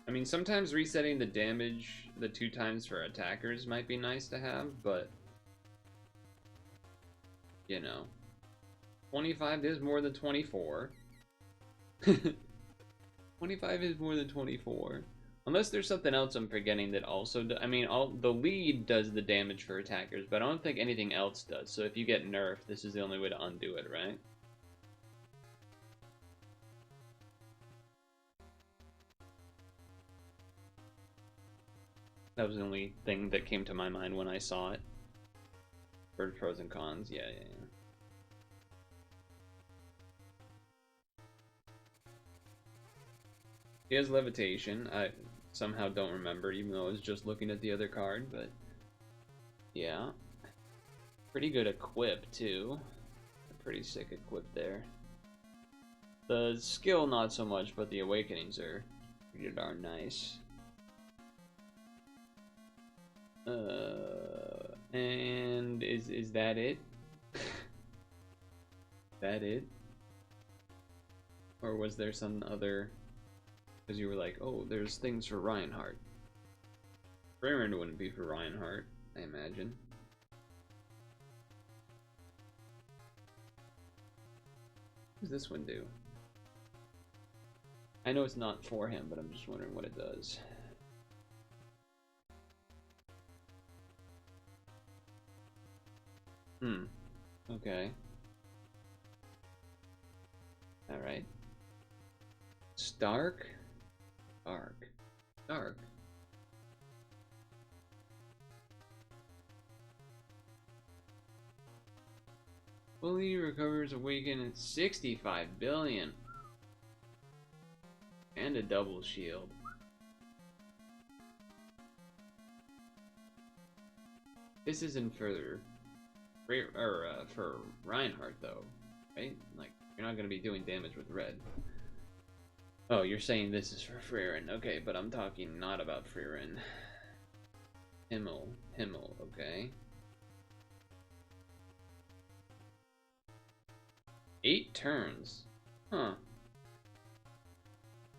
I mean, sometimes resetting the damage the 2 times for attackers might be nice to have, but you know, 25 is more than 24. 25 is more than 24. Unless there's something else I'm forgetting that also I mean, the lead does the damage for attackers, but I don't think anything else does. So if you get nerfed, this is the only way to undo it, right? That was the only thing that came to my mind when I saw it. For pros and cons, yeah. He has levitation. I somehow don't remember, even though I was just looking at the other card, but yeah. Pretty good equip, too. A pretty sick equip there. The skill, not so much, but the awakenings are pretty darn nice. And is that it? That it? Or was there some other? Because you were like, oh, there's things for Reinhardt. Frieren wouldn't be for Reinhardt, I imagine. What does this one do? I know it's not for him, but I'm just wondering what it does. Okay. Alright. Stark? Dark. Fully recovers awaken at 65 billion. And a double shield. This isn't for Reinhardt though, right? Like, you're not gonna be doing damage with red. Oh, you're saying this is for Frieren. Okay, but I'm talking not about Frieren. Himmel, okay. 8 turns. Huh.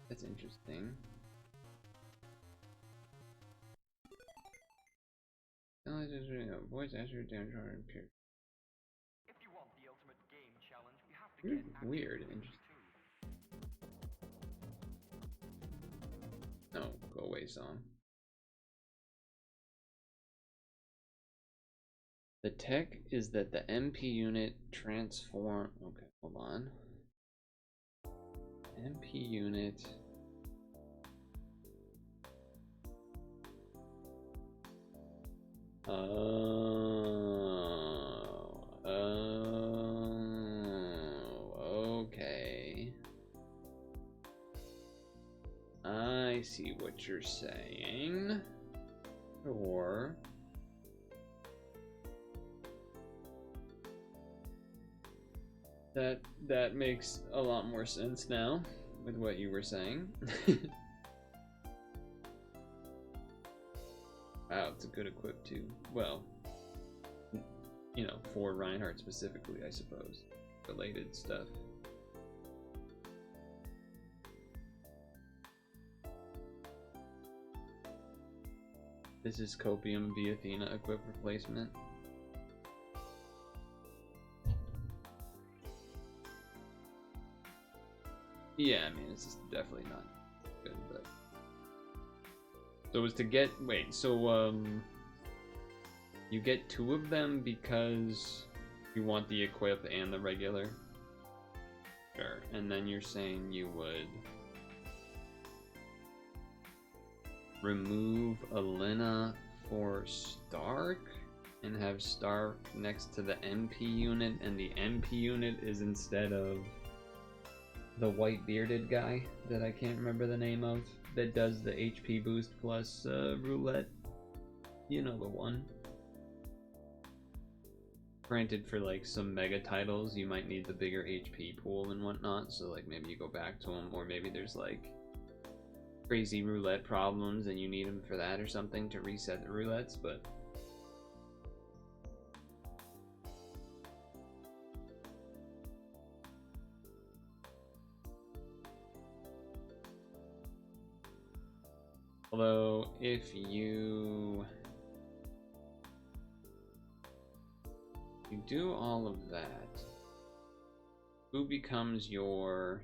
That's interesting. Voice answer damage on appear. If you want the ultimate game challenge, we have to get Weird. Interesting. No, go away, song. The tech is that the MP unit transform. Okay, hold on. MP unit. Okay. I see what you're saying. Or That makes a lot more sense now with what you were saying. Wow, it's a good equip too. Well, you know, for Reinhardt specifically, I suppose. Related stuff. This is Copium v Athena equip replacement. Yeah, I mean, this is definitely not good, but... So as to get... Wait, so, you get 2 of them because you want the equip and the regular? Sure, and then you're saying you would... remove Alina for Stark? And have Stark next to the MP unit, and the MP unit is instead of... the white bearded guy that I can't remember the name of, that does the HP boost plus roulette. You know the one. Granted, for like some mega titles, you might need the bigger HP pool and whatnot, so like maybe you go back to them, or maybe there's like crazy roulette problems and you need them for that or something to reset the roulettes, but... Although, if you do all of that, who becomes your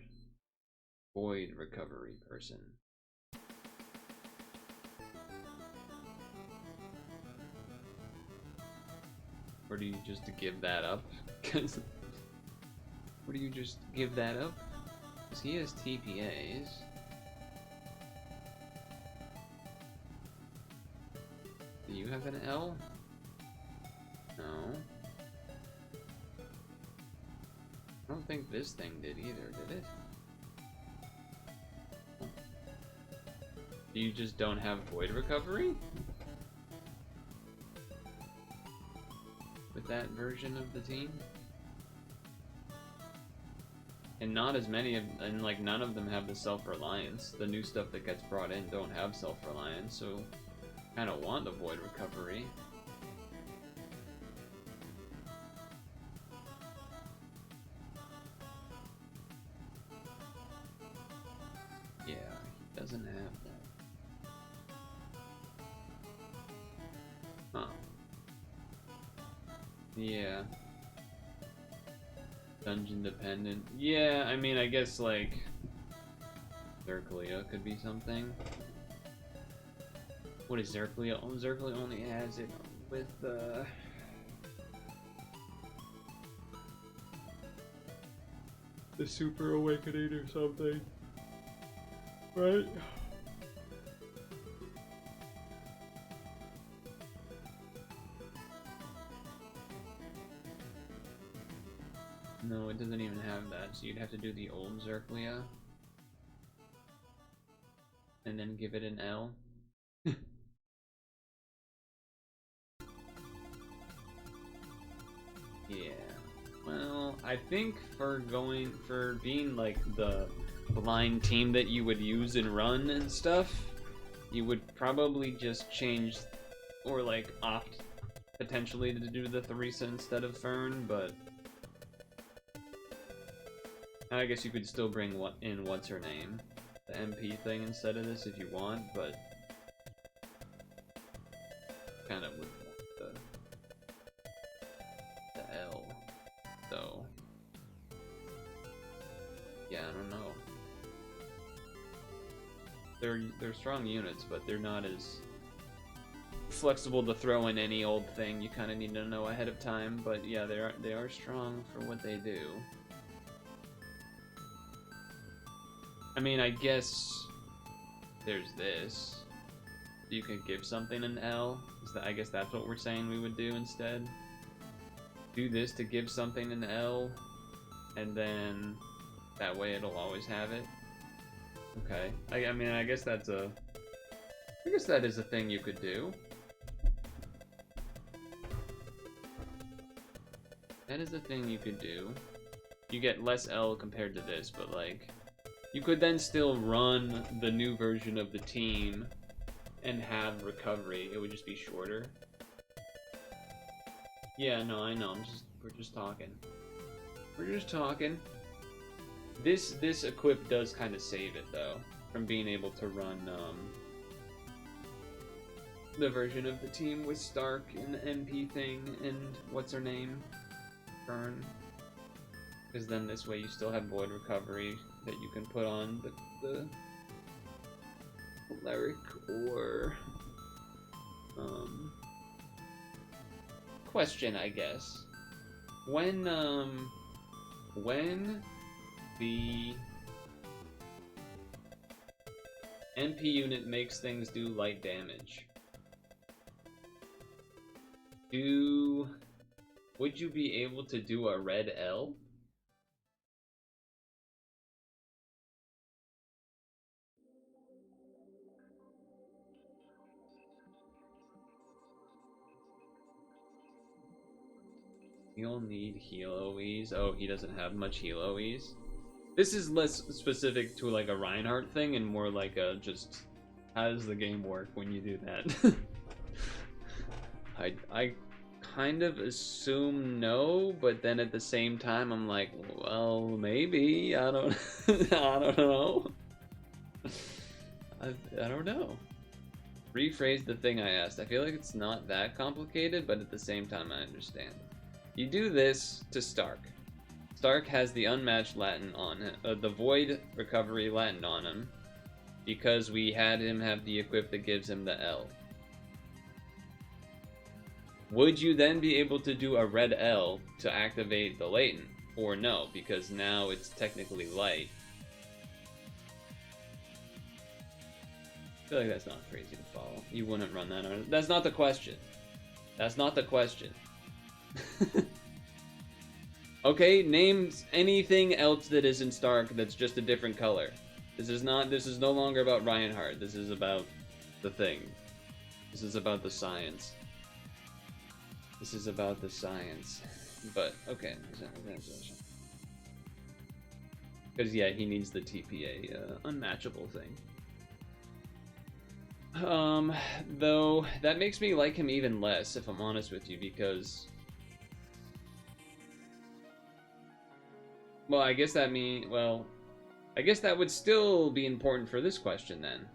void recovery person? Or do you just give that up? Or do you just give that up? Because he has TPAs. Do you have an L? No. I don't think this thing did either, did it? You just don't have void recovery? With that version of the team? And not as many of, and like none of them have the self-reliance. The new stuff that gets brought in don't have self-reliance, so kind of want the void recovery. Yeah, he doesn't have that. Huh. Yeah. Dungeon dependent. Yeah, I mean, I guess like Zerclia could be something. What is Zerclia? Oh, Zerclia only has it with the Super Awakening or something, right? No, it doesn't even have that, so you'd have to do the old Zerclia and then give it an L. Yeah. Well, I think for being like the blind team that you would use and run and stuff, you would probably just change or like opt potentially to do the Theresa instead of Fern, but I guess you could still bring what's her name, the MP thing instead of this if you want, but kind of would want the L. So yeah, I don't know. They're strong units, but they're not as flexible to throw in any old thing. You kind of need to know ahead of time, but yeah, they are strong for what they do. I mean, I guess there's this. You could give something an L. I guess that's what we're saying we would do instead. Do this to give something an L, and then that way it'll always have it. Okay. I mean, I guess that is a thing you could do. That is a thing you could do. You get less L compared to this, but like, you could then still run the new version of the team and have recovery. It would just be shorter. Yeah, no, I know. We're just talking. We're just talking. This equip does kind of save it though, from being able to run the version of the team with Stark and the MP thing and what's her name, Fern. Because then this way you still have Void Recovery that you can put on the Cleric or question, I guess. When the MP unit makes things do light damage, would you be able to do a red L? You'll need heal OEs. Oh, he doesn't have much heal OEs. This is less specific to like a Reinhardt thing and more like a just how does the game work when you do that? I kind of assume no, but then at the same time I'm like, well, maybe. I don't I don't know. I don't know. Rephrase the thing I asked. I feel like it's not that complicated, but at the same time I understand. You do this to Stark. Stark has the unmatched Latin on him, the Void Recovery Latin on him, because we had him have the equip that gives him the L. Would you then be able to do a red L to activate the latent? Or no, because now it's technically light. I feel like that's not crazy to follow. You wouldn't run that on. That's not the question. That's not the question. Okay, name anything else that is in Stark that's just a different color. This is no longer about Reinhardt. This is about the thing. This is about the science. This is about the science. But, okay. Because, yeah, he needs the TPA unmatchable thing. Though, that makes me like him even less, if I'm honest with you, because... Well, I guess that I guess that would still be important for this question, then.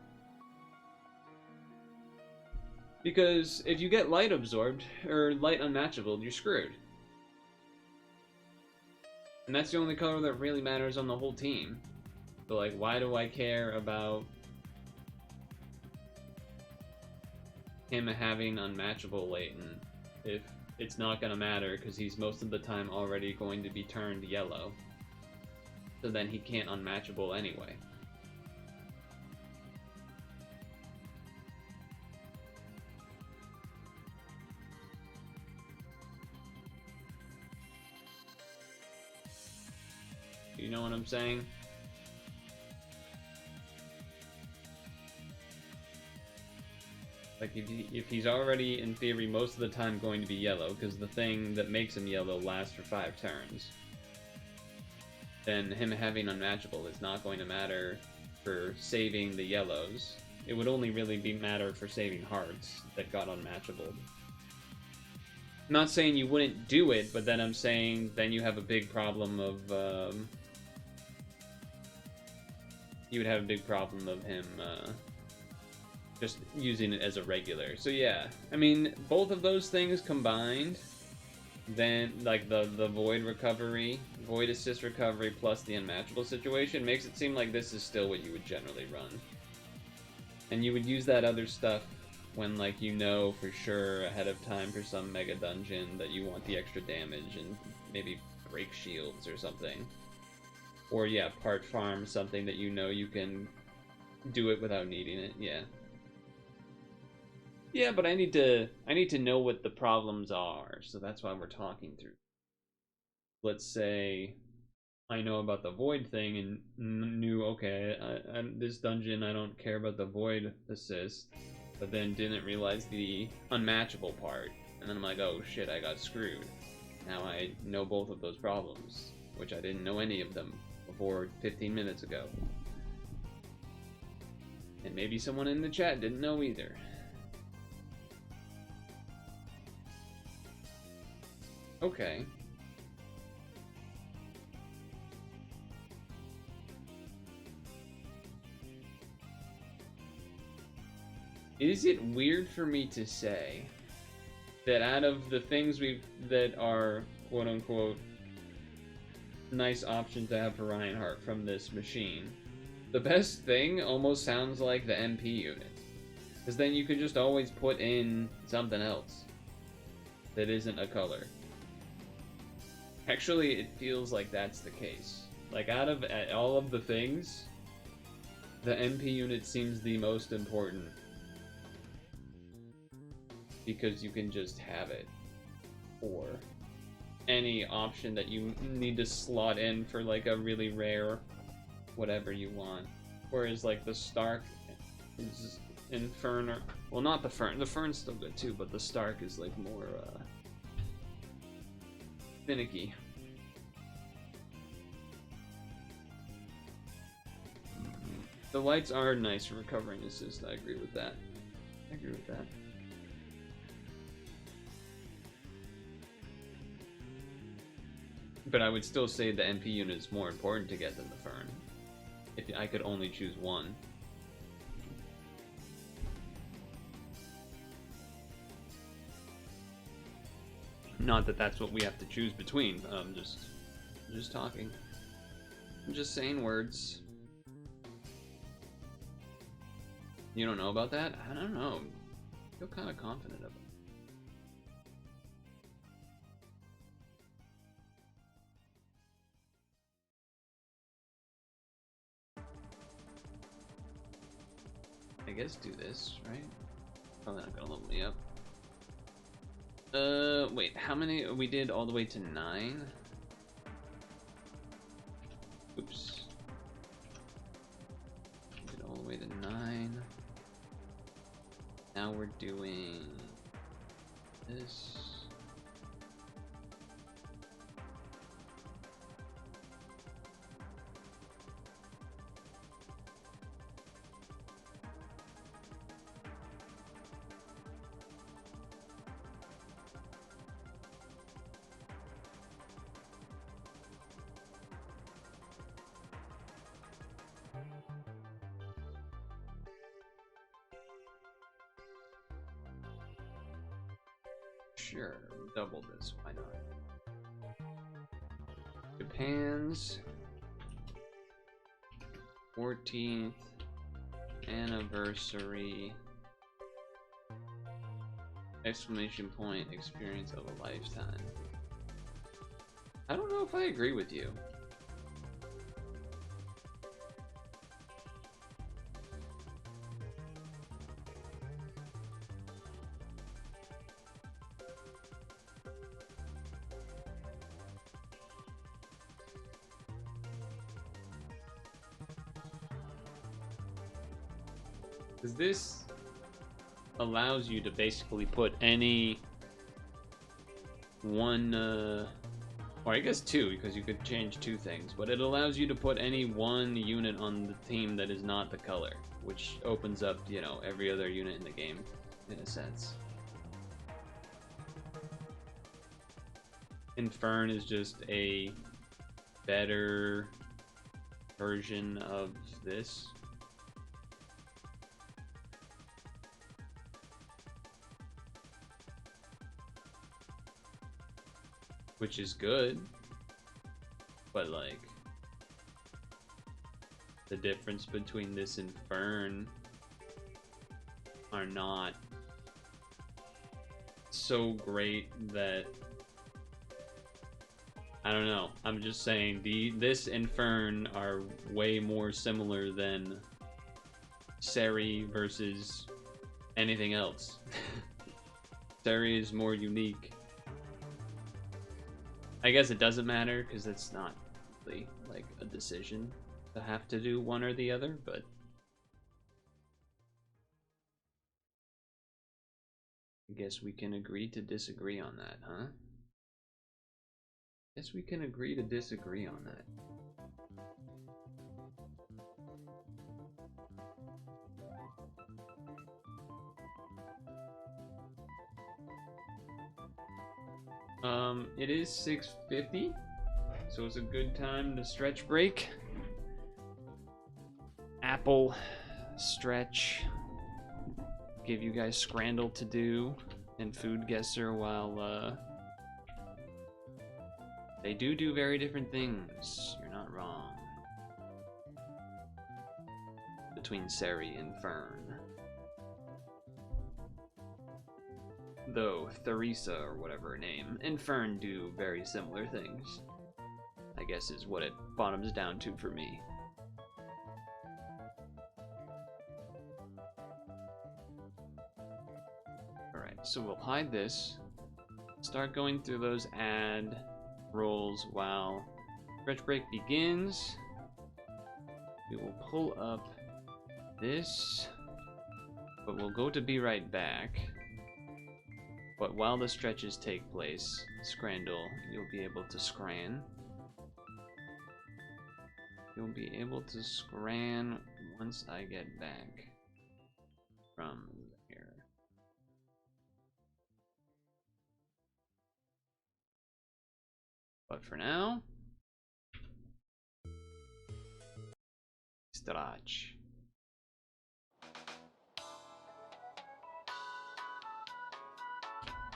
Because if you get light absorbed, or light unmatchable, you're screwed. And that's the only color that really matters on the whole team. So, like, why do I care about him having unmatchable latent if it's not going to matter because he's most of the time already going to be turned yellow? So then he can't unmatchable anyway. You know what I'm saying? Like, if he's already, in theory, most of the time going to be yellow, because the thing that makes him yellow lasts for 5 turns, then him having unmatchable is not going to matter for saving the yellows. It would only really be matter for saving hearts that got unmatchable. I'm not saying you wouldn't do it, but then I'm saying then you have a big problem of, you would have a big problem of him, just using it as a regular. So yeah, I mean, both of those things combined, then, like, the Void Recovery, Void Assist Recovery plus the unmatchable situation makes it seem like this is still what you would generally run. And you would use that other stuff when, like, you know for sure ahead of time for some mega dungeon that you want the extra damage and maybe break shields or something. Or, yeah, part farm something that you know you can do it without needing it, yeah. Yeah, but I need to know what the problems are, so that's why we're talking through. Let's say I know about the Void thing and knew, okay, this dungeon I don't care about the Void assist, but then didn't realize the unmatchable part, and then I'm like, oh shit, I got screwed. Now I know both of those problems. which I didn't know any of them before 15 minutes ago. And maybe someone in the chat didn't know either. Okay. Is it weird for me to say that out of the things that are quote unquote nice options to have for Reinhardt from this machine, the best thing almost sounds like the MP unit? Because then you could just always put in something else that isn't a color. Actually, it feels like that's the case. Like, out of all of the things, the MP unit seems the most important. Because you can just have it. Or any option that you need to slot in for, like, a really rare whatever you want. Whereas, like, the Stark is Infern, well, not the Fern. The Fern's still good, too, but the Stark is, like, more, finicky. The lights are nice for recovering assist. I agree with that. I agree with that. But I would still say the MP unit is more important to get than the Fern. If I could only choose one. Not that that's what we have to choose between. Just talking. I'm just saying words. You don't know about that? I don't know. I feel kind of confident of it. I guess do this, right? Probably not gonna level me up. Wait, how many? We did all the way to 9? Oops. We did all the way to 9. Now we're doing this. Sure, double this, why not? Japan's 14th anniversary exclamation point experience of a lifetime. I don't know if I agree with you. Because this allows you to basically put any one, or I guess 2, because you could change 2 things, but it allows you to put any one unit on the team that is not the color, which opens up, you know, every other unit in the game, in a sense. Infern is just a better version of this. Which is good, but like the difference between this and Fern are not so great that I don't know. I'm just saying this and Fern are way more similar than Seri versus anything else. Seri is more unique. I guess it doesn't matter because it's not really like a decision to have to do one or the other, but I guess we can agree to disagree on that, huh? Guess we can agree to disagree on that. It is 6:50, so it's a good time to stretch break. Apple stretch. Give you guys Scrandle to do and Food Guesser while they do very different things. You're not wrong. Between Sari and Fern. Though Theresa, or whatever her name, and Fern do very similar things, I guess is what it bottoms down to for me. Alright, so we'll hide this. Start going through those ad rolls while stretch break begins. We will pull up this, but we'll go to be right back. But while the stretches take place, Scrandle, you'll be able to scran. You'll be able to scran once I get back from here. But for now, stretch.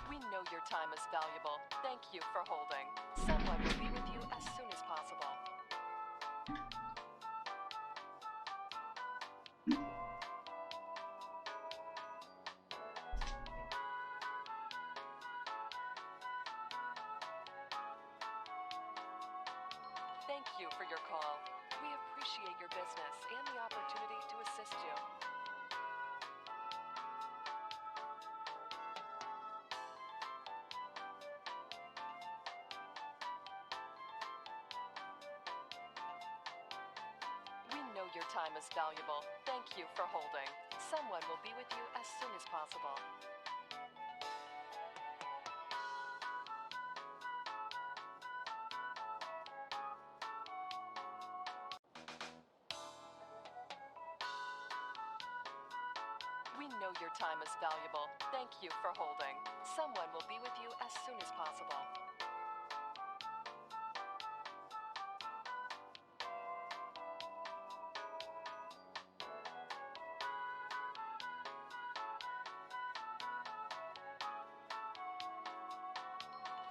We know your time is valuable. Thank you for holding. Someone will be with you as soon as possible. Thank you for your call. We appreciate your business and the opportunity to assist you. We know your time is valuable. Thank you for holding. Someone will be with you as soon as possible. We know your time is valuable. Thank you for holding. Someone will be with you as soon as possible.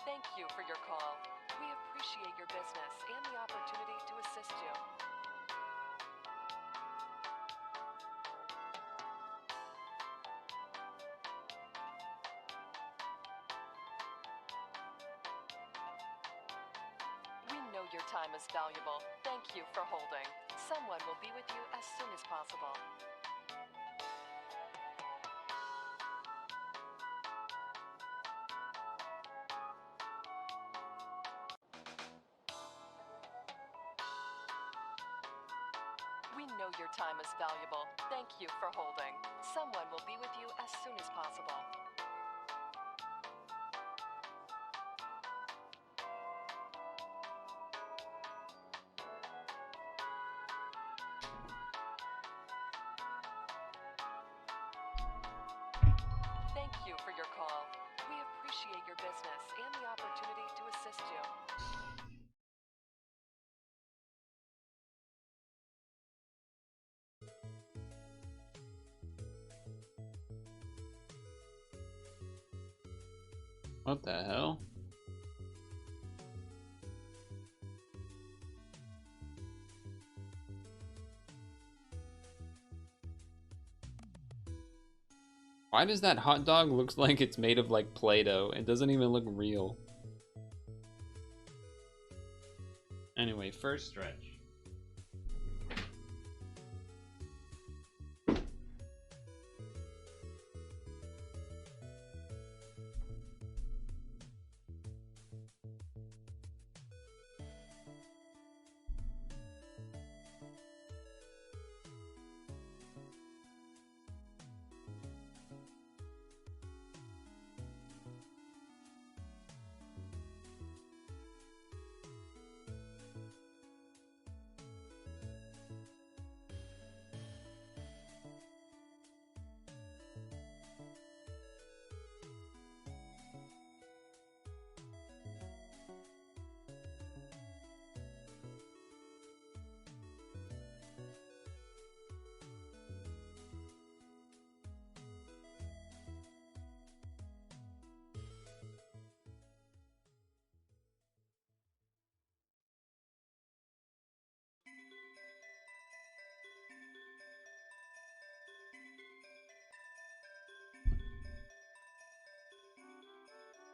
Thank you for your call. We appreciate your business and the opportunity to assist you. We know your time is valuable. Thank you for holding. Someone will be with you as soon as possible. We know your time is valuable. Thank you for holding. Someone will be with you as soon as possible. Thank you for your call. We appreciate your business and the opportunity to assist you. What the hell? Why does that hot dog look like it's made of like Play-Doh? It doesn't even look real. Anyway, first stretch.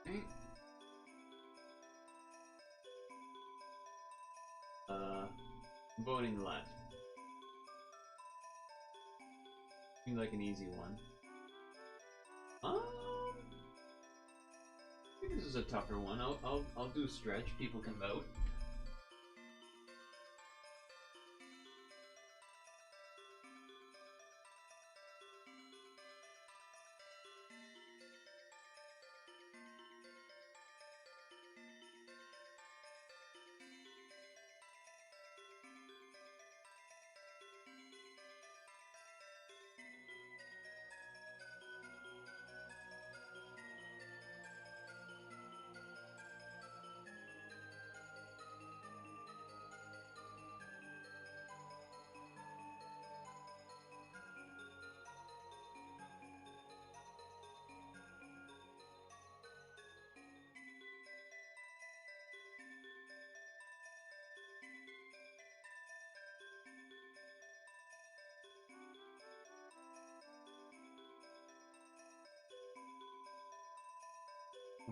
Okay. Voting left. Seems like an easy one. I think this is a tougher one. I'll do stretch. People can vote.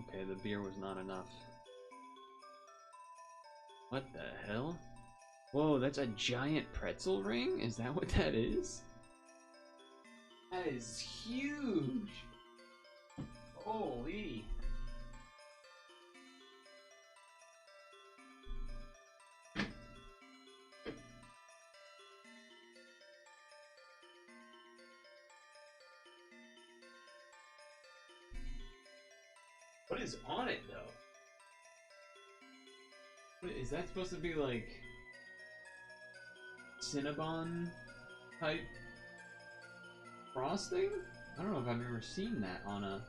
Okay, the beer was not enough. What the hell? Whoa, that's a giant pretzel ring? Is that what that is? That is huge! Holy! What is on it, though? What, is that supposed to be like Cinnabon type frosting? I don't know if I've ever seen that on a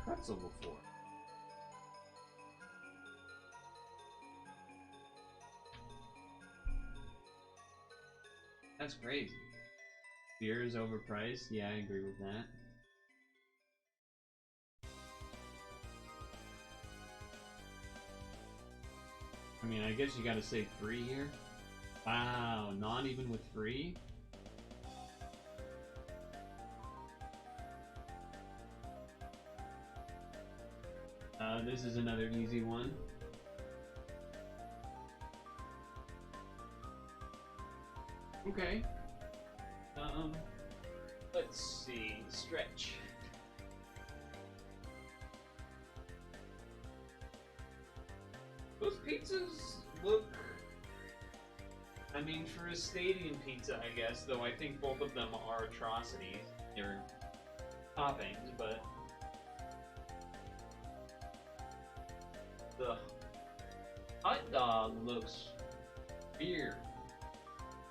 pretzel before. That's crazy. Beer is overpriced. Yeah, I agree with that. I mean, I guess you gotta say free here. Wow, not even with free? This is another easy one. Okay. Let's see. Stretch. Those pizzas look... I mean, for a stadium pizza, I guess, though I think both of them are atrocities. They're toppings, but... The hot dog looks weird.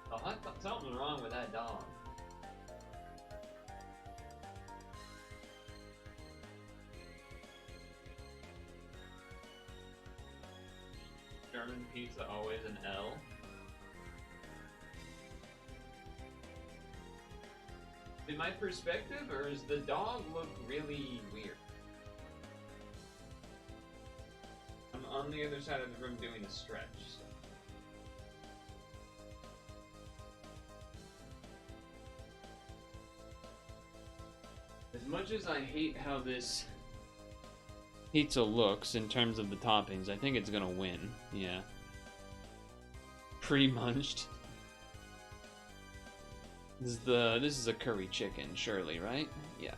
The hot dog, something's wrong with that dog. German pizza always an L. In my perspective, or does the dog look really weird? I'm on the other side of the room doing a stretch. So. As much as I hate how this pizza looks in terms of the toppings, I think it's gonna win. Yeah. Pre-munched. This is a curry chicken, surely, right? Yeah.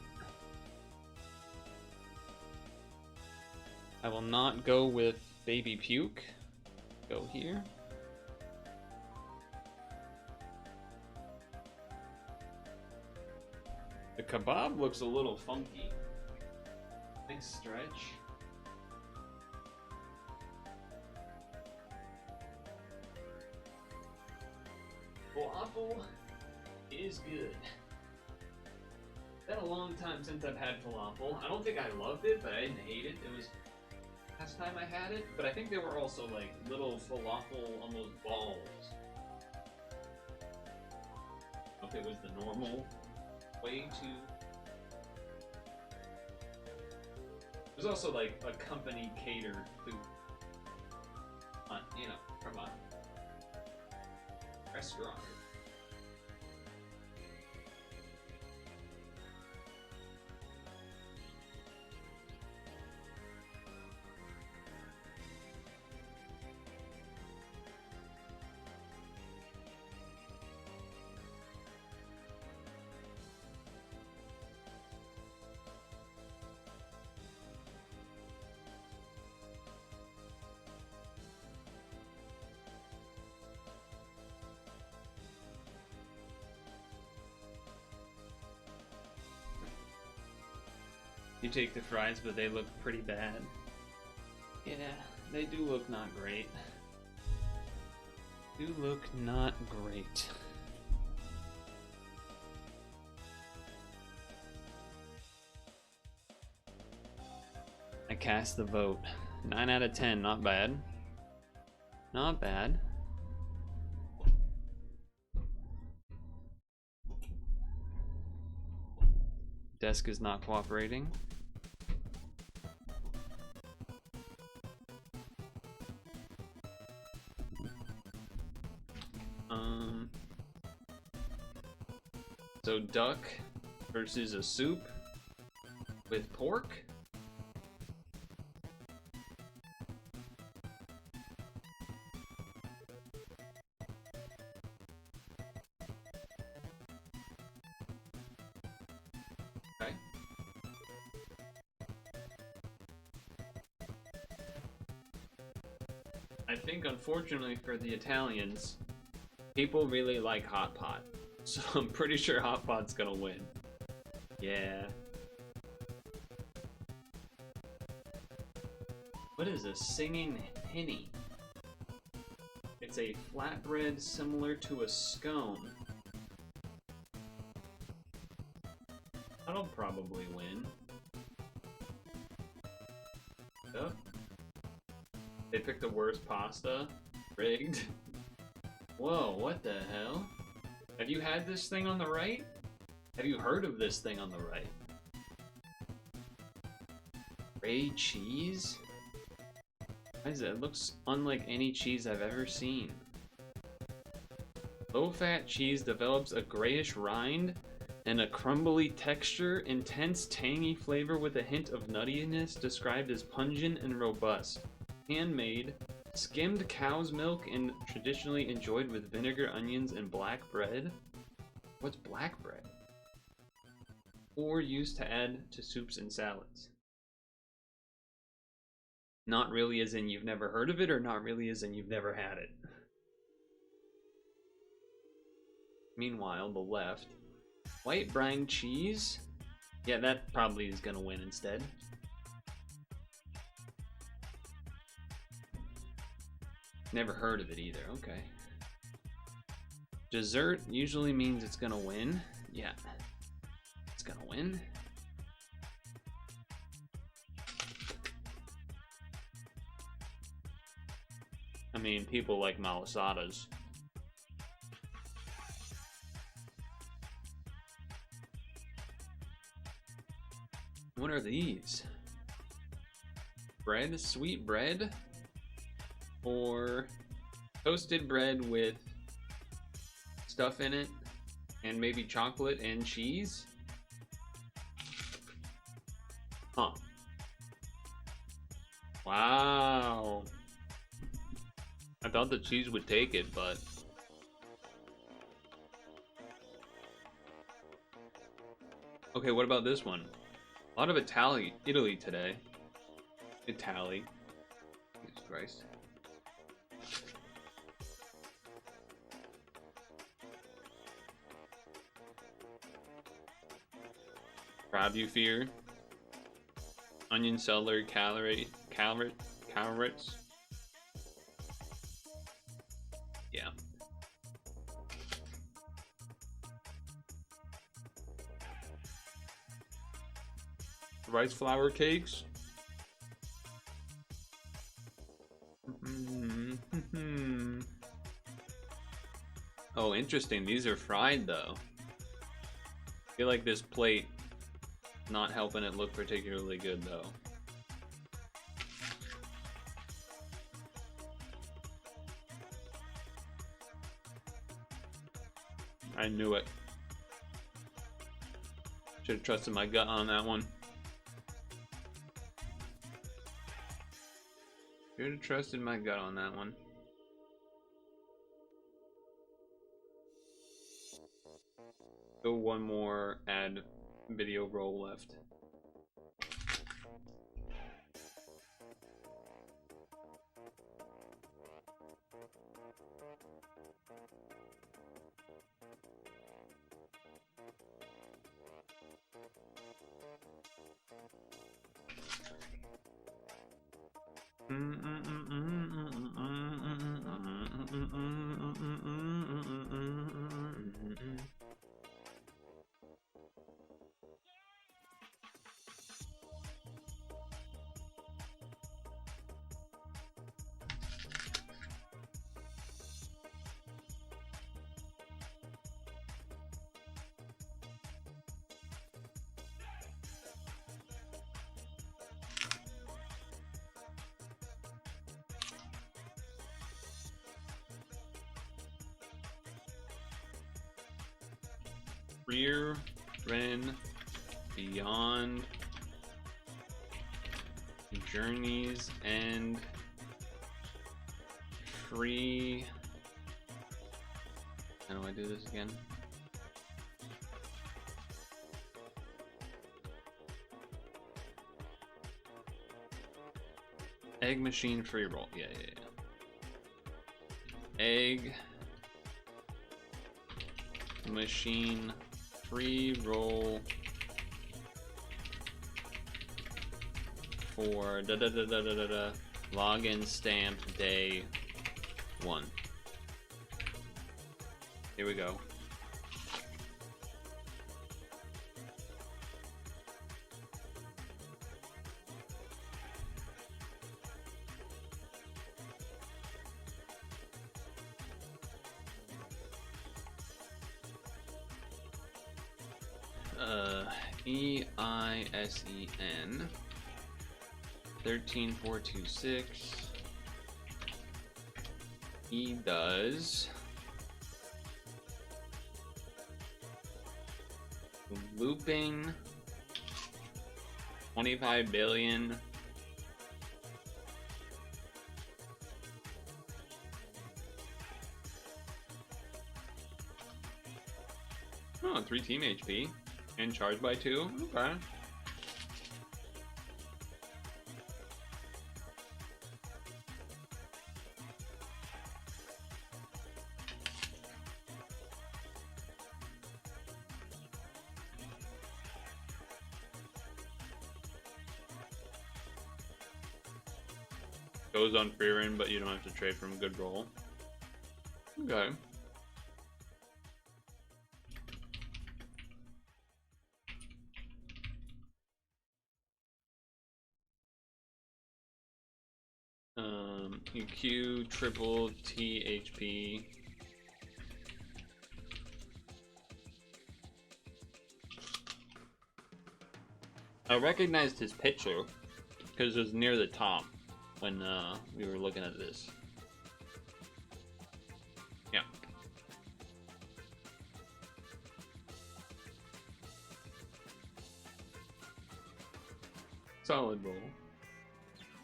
I will not go with baby puke. Go here. The kebab looks a little funky. Nice stretch. Falafel is good. It's been a long time since I've had falafel. I don't think I loved it, but I didn't hate it. It was last time I had it, but I think there were also like little falafel almost balls. I don't know if it was the normal way to. There's also like a company catered food, you know, from a restaurant. You take the fries, but they look pretty bad. Yeah, they do look not great. Do look not great. I cast the vote. 9 out of 10, not bad. Not bad. Desk is not cooperating. So duck versus a soup with pork. Okay. I think unfortunately for the Italians, people really like hot pot. So I'm pretty sure hot pot's gonna win. Yeah. What is a singing henny? It's a flatbread similar to a scone. That'll probably win. Yep. They picked the worst pasta. Rigged. Whoa, what the hell? Have you had this thing on the right? Have you heard of this thing on the right? Gray cheese? Why is it? It looks unlike any cheese I've ever seen. Low-fat cheese develops a grayish rind and a crumbly texture, intense tangy flavor with a hint of nuttiness, described as pungent and robust. Handmade, skimmed cow's milk and traditionally enjoyed with vinegar, onions, and black bread. What's black bread? Or used to add to soups and salads. Not really as in you've never heard of it, or not really as in you've never had it. Meanwhile, the left. White brine cheese? Yeah, that probably is gonna win instead. Never heard of it either, okay. Dessert usually means it's gonna win. Yeah, it's gonna win. I mean, people like malasadas. What are these? Bread? Sweet bread? Or toasted bread with stuff in it and maybe chocolate and cheese? Huh. Wow. I thought the cheese would take it, but okay, what about this one? A lot of Italy today. Italy. Jesus Christ. Crab you fear. Onion, celery, carrots. Yeah. Rice flour cakes. Oh, interesting. These are fried though. I feel like this plate not helping it look particularly good though. I knew it. Should have trusted my gut on that one. Should have trusted my gut on that one. Go one more ad video roll left. Frieren Beyond Journeys and Free. How do I do this again? Egg machine free roll. Yeah. Egg machine free roll for login stamp day 1. Here we go. EISEN 13426. He does looping 25 billion. Oh, 3 team HP. And charged by 2? Okay. Goes on Frieren, but you don't have to trade from a good roll. Okay. EQ triple THP. I recognized his picture because it was near the top when we were looking at this. Yeah. Solid roll.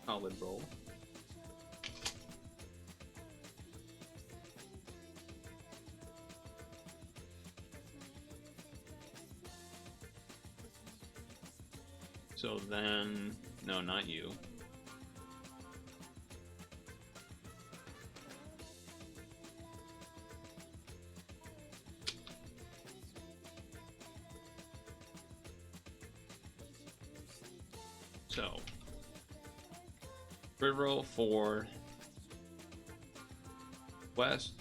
Solid roll. So then, no, not you. So, river for west.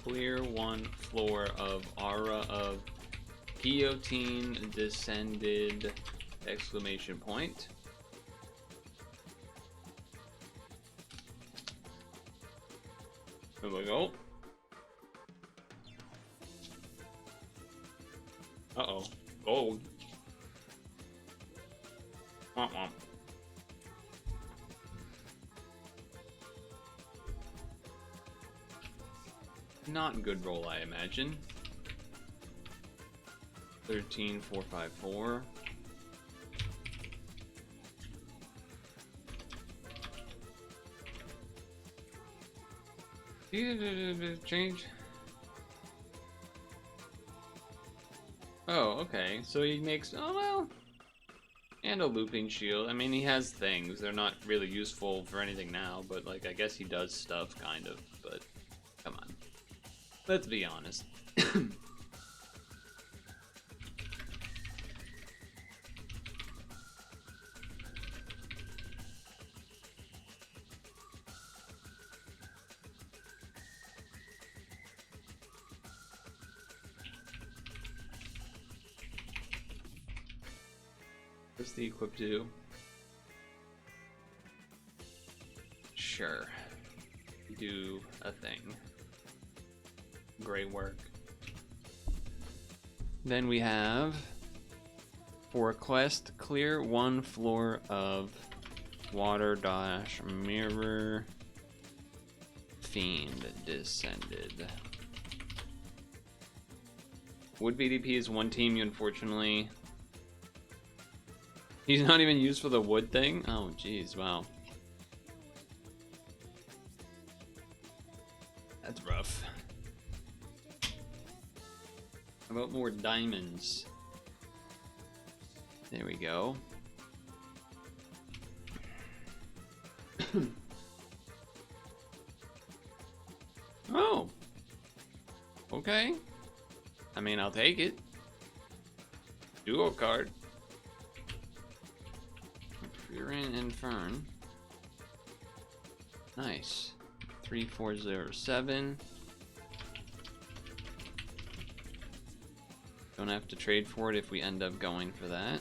Clear 1 floor of aura of guillotine descended exclamation point. There we go. Uh-oh. Gold. Womp womp. Not good roll, I imagine. 13454. Change. Oh, okay. So he makes, oh well, and a looping shield. I mean, he has things. They're not really useful for anything now, but like, I guess he does stuff, kind of. But come on, let's be honest. What's the equip do? Sure. Do a thing. Great work. Then we have, for a quest, clear 1 floor of water dash mirror fiend descended. Wood VDP is 1 team, you unfortunately. He's not even used for the wood thing? Oh jeez, wow. That's rough. How about more diamonds? There we go. Oh. Okay. I mean, I'll take it. Duo card. Frieren and Fern. Nice. 3407. Don't have to trade for it if we end up going for that.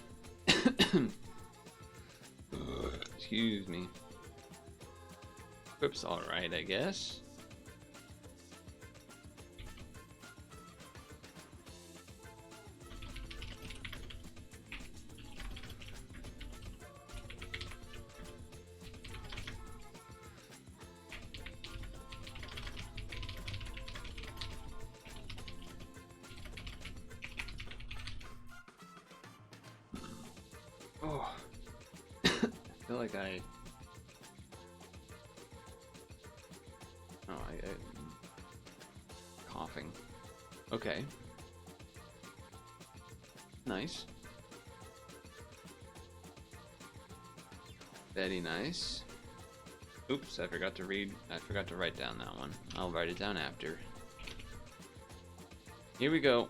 Excuse me. Equip's alright, I guess. Oh, I feel like coughing. Okay. Nice. Very nice. Oops, I forgot to write down that one. I'll write it down after. Here we go.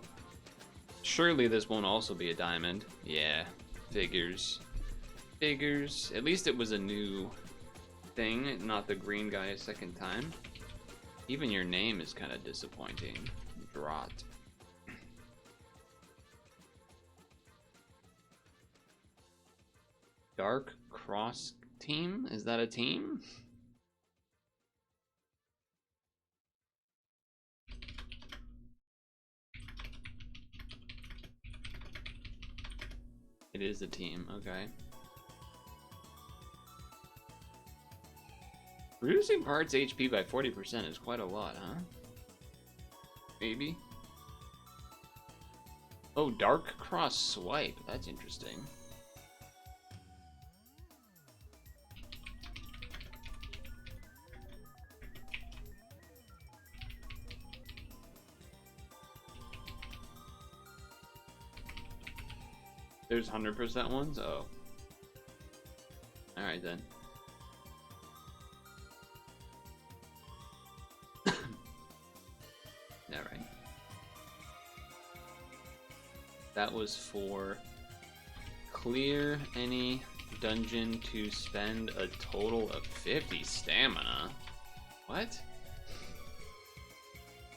Surely this won't also be a diamond. Yeah. Figures. Figures. At least it was a new thing, not the green guy a second time. Even your name is kind of disappointing. Drot. Dark Cross Team? Is that a team? It is a team, okay. Reducing parts HP by 40% is quite a lot, huh? Maybe. Oh, Dark Cross Swipe. That's interesting. There's 100% ones? Oh. Alright then. Alright. That was for clear any dungeon to spend a total of 50 stamina. What?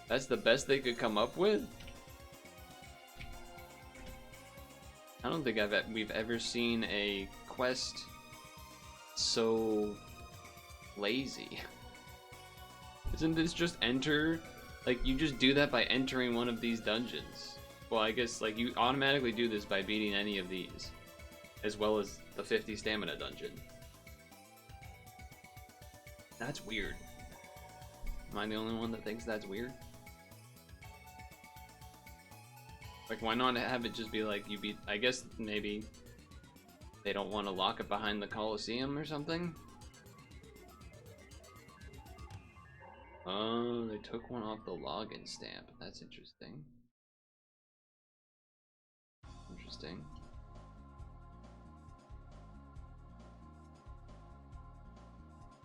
That's the best they could come up with? I don't think we've ever seen a quest so lazy. Isn't this just enter? Like, you just do that by entering one of these dungeons. Well, I guess, like, you automatically do this by beating any of these, as well as the 50 stamina dungeon. That's weird. Am I the only one that thinks that's weird? Like, why not have it just be like, you beat, I guess maybe they don't want to lock it behind the Coliseum or something? Oh, they took one off the login stamp. That's interesting. Interesting.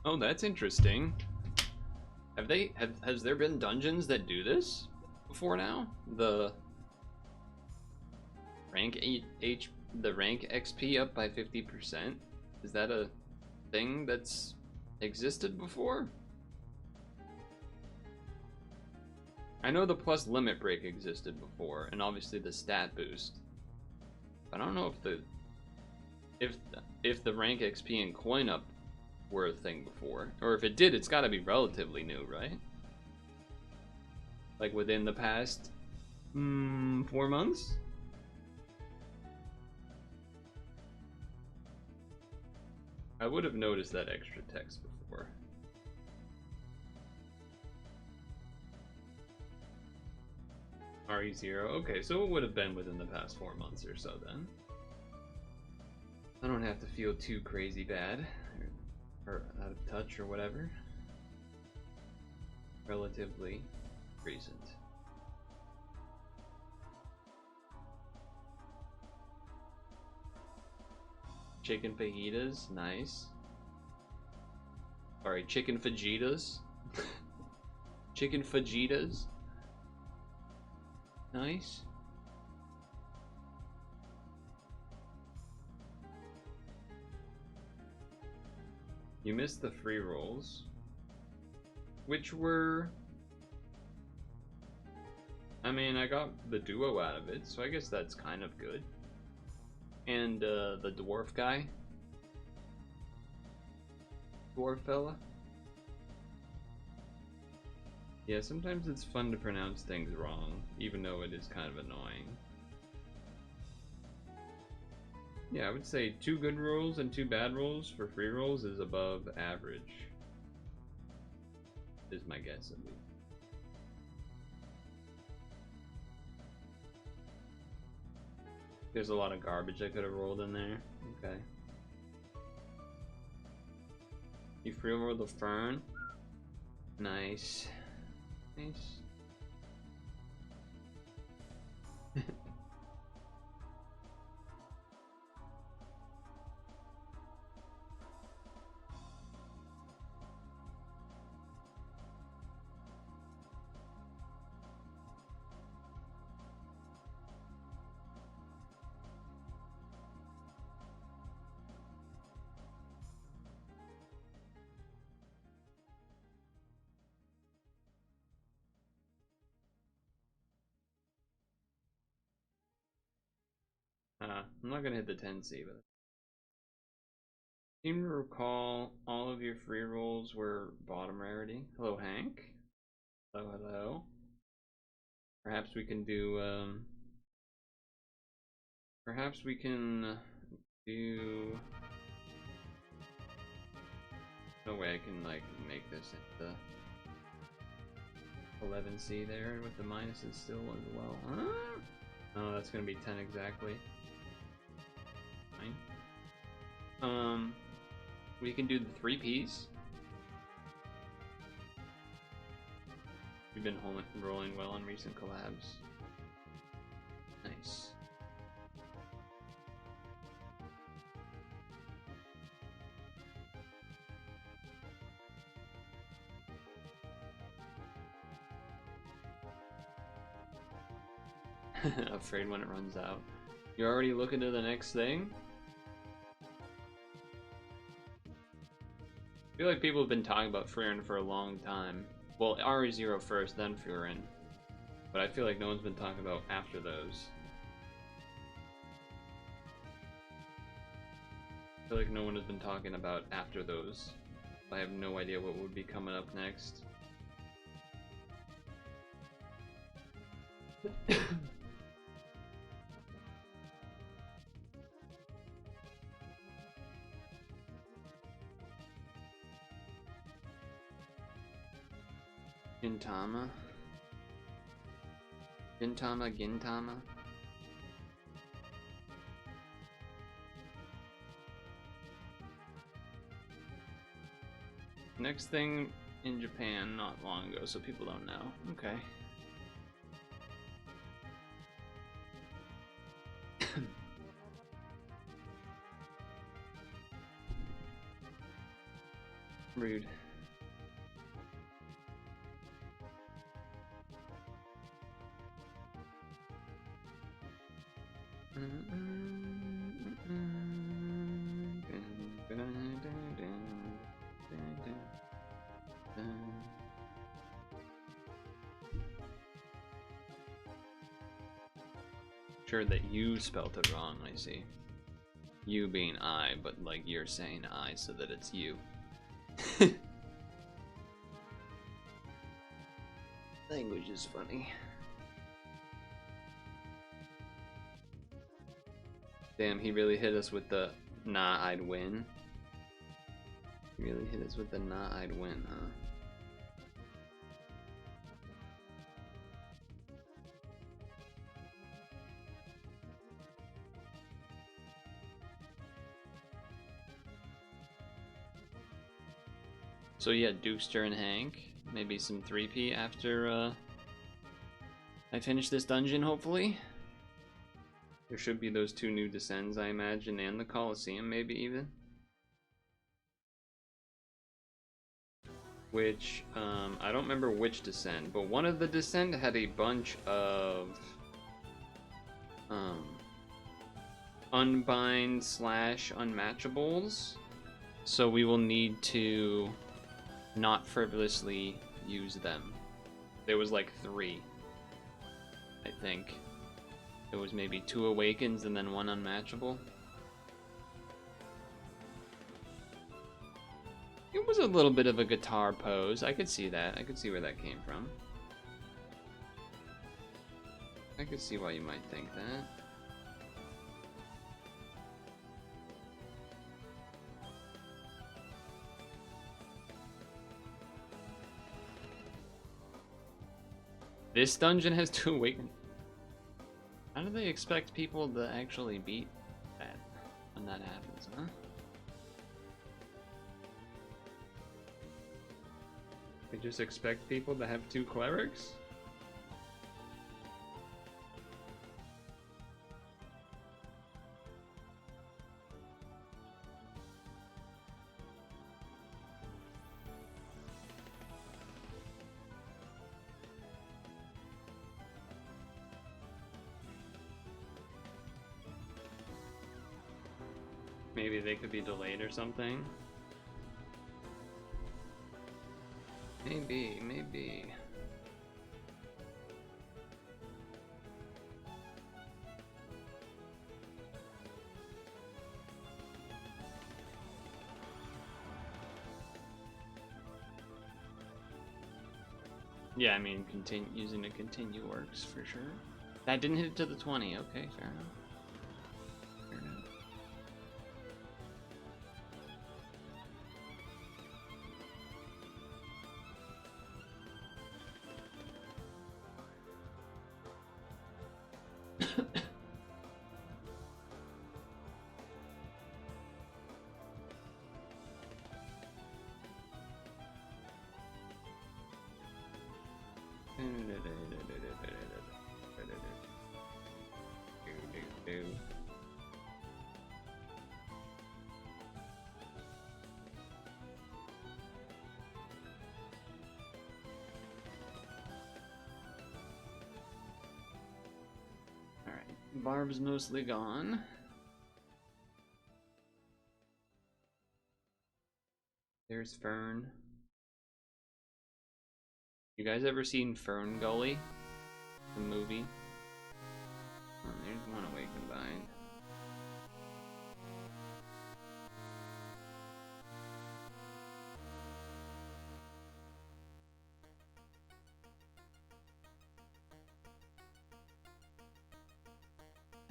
Oh, that's interesting. Has there been dungeons that do this before now? The rank the rank XP up by 50%? Is that a thing that's existed before? I know the plus limit break existed before, and obviously the stat boost. But I don't know if the if the rank XP and coin up were a thing before, or if it did, it's got to be relatively new, right? Like within the past 4 months. I would have noticed that extra text before. RE0. Okay, so it would have been within the past 4 months or so then. I don't have to feel too crazy bad or out of touch or whatever. Relatively recent. Chicken fajitas, nice. Sorry, chicken fajitas. Chicken fajitas. Nice. You missed the free rolls, which were, I mean, I got the duo out of it, so I guess that's kind of good. And the dwarf guy, dwarf fella. Yeah, sometimes it's fun to pronounce things wrong, even though it is kind of annoying. Yeah, I would say 2 good rolls and 2 bad rolls for free rolls is above average. Is my guess, at least. There's a lot of garbage I could have rolled in there. Okay. You free roll the fern. Nice. Nice. I'm not gonna hit the 10C, but seem to recall all of your free rolls were bottom rarity. Hello, Hank. Hello, hello. Perhaps we can do, perhaps we can do, no way I can, like, make this into 11C there with the minuses still as well. Huh? Oh, that's gonna be 10 exactly. Fine. We can do the 3 Ps. We've been rolling well on recent collabs. Nice. Afraid when it runs out. You're already looking to the next thing? I feel like people have been talking about Frieren for a long time. Well, RE0 first, then Frieren. But I feel like no one's been talking about after those. I feel like no one has been talking about after those. I have no idea what would be coming up next. Gintama. Gintama. Next thing in Japan not long ago, so people don't know. Okay. Rude. Sure that you spelt it wrong, I see. You being I, but like you're saying I so that it's you. Language is funny. Damn, he really hit us with the nah, I'd win. He really hit us with the nah, I'd win, huh? So yeah, Dukester and Hank. Maybe some 3P after I finish this dungeon, hopefully. There should be those 2 new descends, I imagine, and the Colosseum, maybe even. Which, I don't remember which descent, but one of the descent had a bunch of unbind / unmatchables. So we will need to not frivolously use them. There was like 3, I think. There was maybe 2 awakens and then 1 unmatchable. It was a little bit of a guitar pose. I could see that. I could see where that came from. I could see why you might think that. This dungeon has 2 awakens. How do they expect people to actually beat that when that happens, huh? They just expect people to have 2 clerics? Maybe they could be delayed or something. Maybe. Yeah, I mean, using a continue works for sure. That didn't hit it to the 20. Okay, fair enough. Fair enough. Barb's mostly gone. There's Fern. You guys ever seen Fern Gully? The movie? Oh, there's one awakened bind.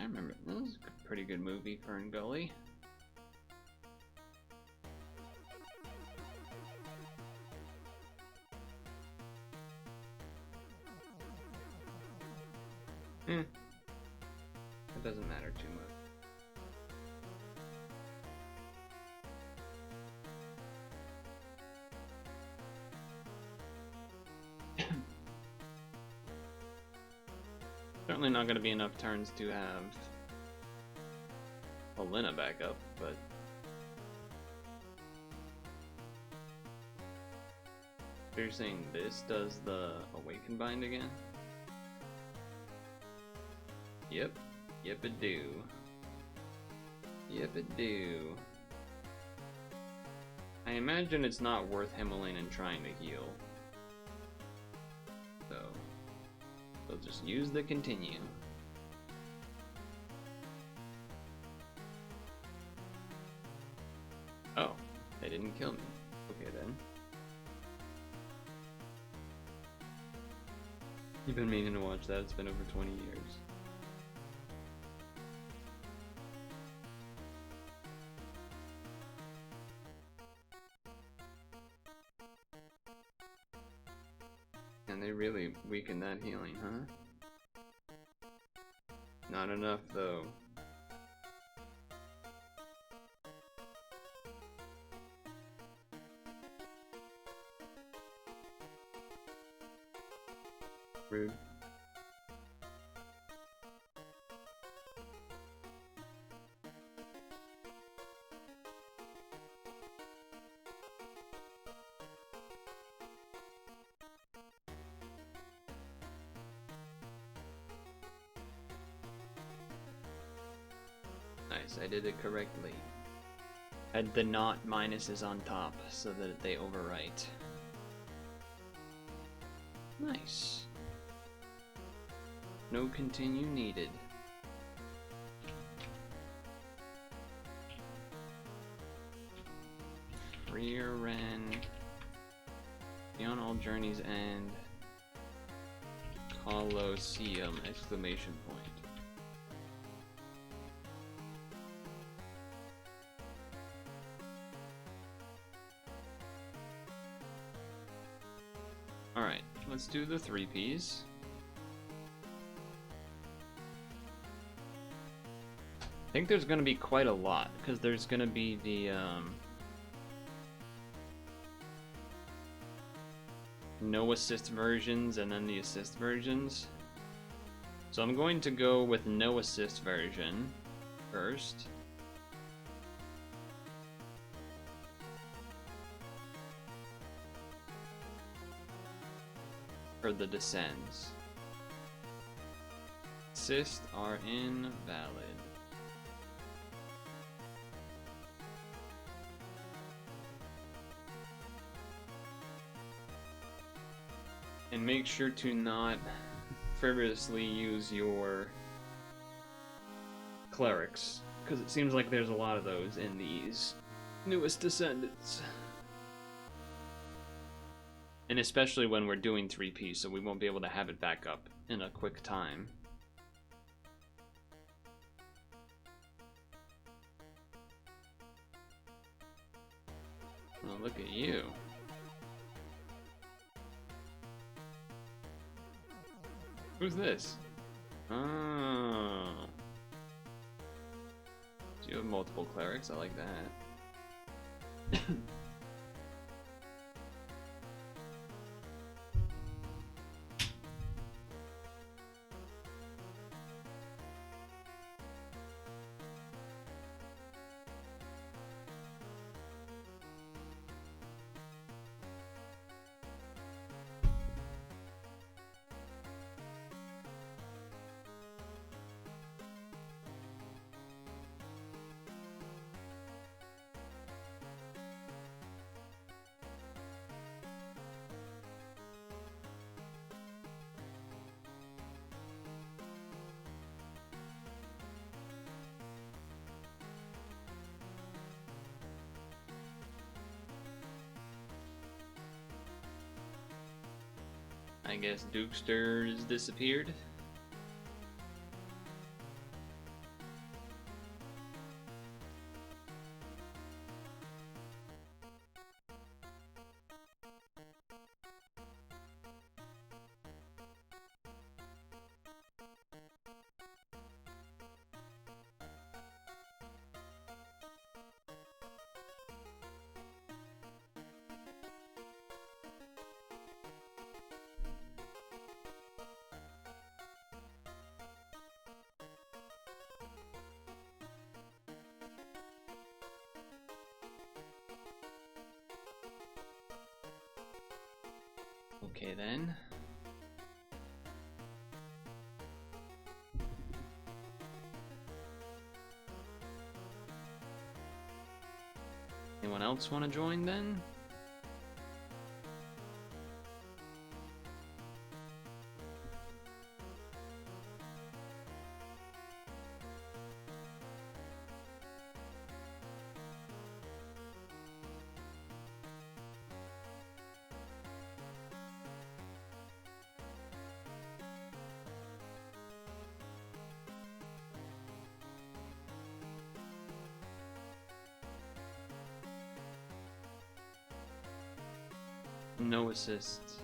I remember, that was a pretty good movie, Fern Gully. It doesn't matter too much. Certainly not going to be enough turns to have Elena back up, but you're saying this does the Awaken Bind again? Yep. Yep, it do. Yep, it do. I imagine it's not worth Himalayan trying to heal. So, they'll just use the continue. Oh, they didn't kill me. Okay then. You've been meaning to watch that, it's been over 20 years. And they really weakened that healing, huh? Not enough though. Rude. Nice, I did it correctly. Had the not minuses on top so that they overwrite. Nice. No continue needed. Frieren. Beyond all journeys end. Colosseum! Exclamation point. Alright, let's do the 3Ps. I think there's gonna be quite a lot, because there's gonna be the, no assist versions and then the assist versions. So I'm going to go with no assist version first. For the descends. Assists are invalid. And make sure to not frivolously use your clerics, because it seems like there's a lot of those in these newest descendants. And especially when we're doing 3P, so we won't be able to have it back up in a quick time. Oh, look at you. Who's this? Oh. So you have multiple clerics? I like that. I guess Dukster's disappeared. Okay then. Anyone else want to join then? no assists.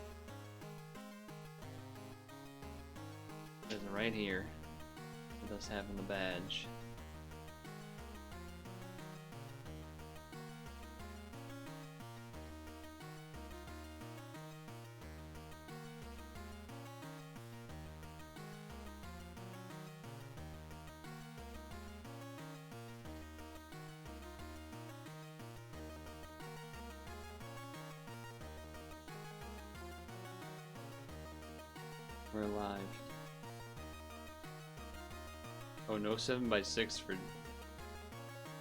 There's it right here with us having the badge. We're live. Oh, no 7x6 for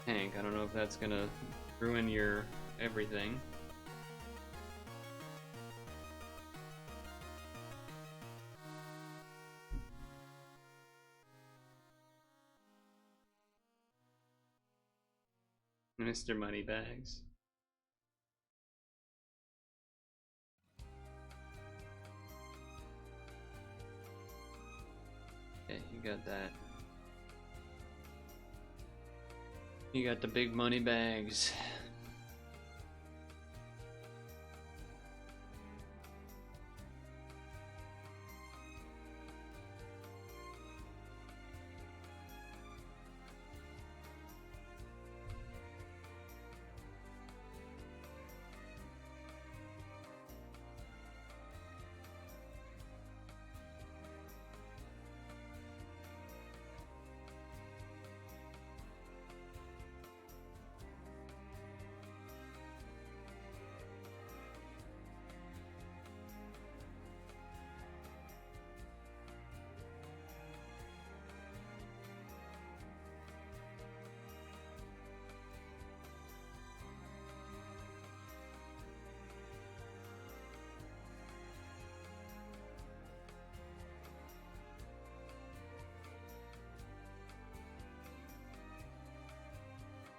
Hank. I don't know if that's gonna ruin your everything. Mr. Moneybags. Okay, you got that. You got the big money bags.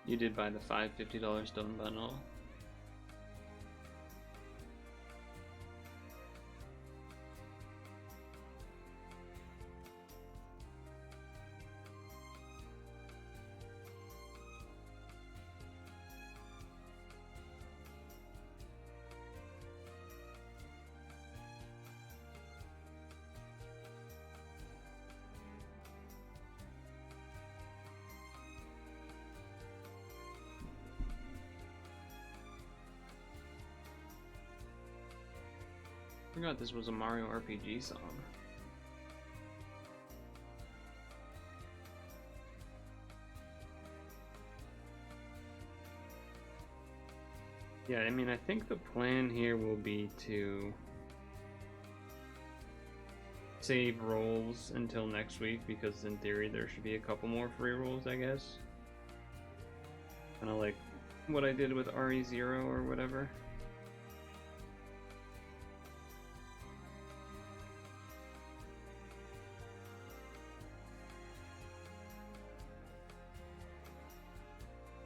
You did buy the $550 stone bundle. I forgot this was a Mario RPG song. Yeah, I mean, I think the plan here will be to save rolls until next week, because in theory there should be a couple more free rolls, I guess. Kind of like what I did with RE0 or whatever.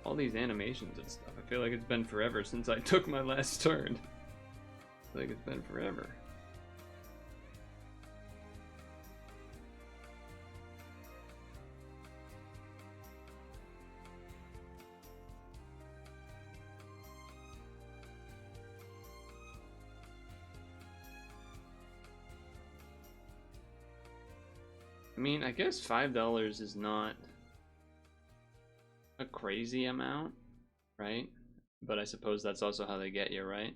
All these animations and stuff. I feel like it's been forever since I took my last turn. I feel like it's been forever. I mean, I guess $5 is not a crazy amount, right? But I suppose that's also how they get you, right?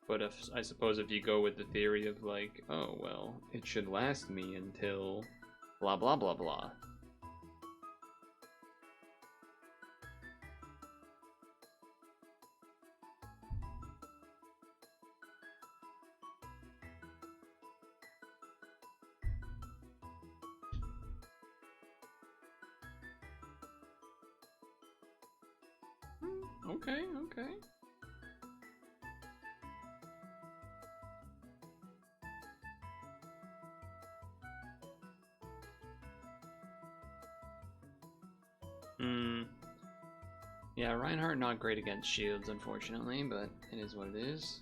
But I suppose if you go with the theory of like, oh well, it should last me until blah blah blah blah. Okay, okay. Yeah, Reinhardt not great against shields, unfortunately, but it is what it is.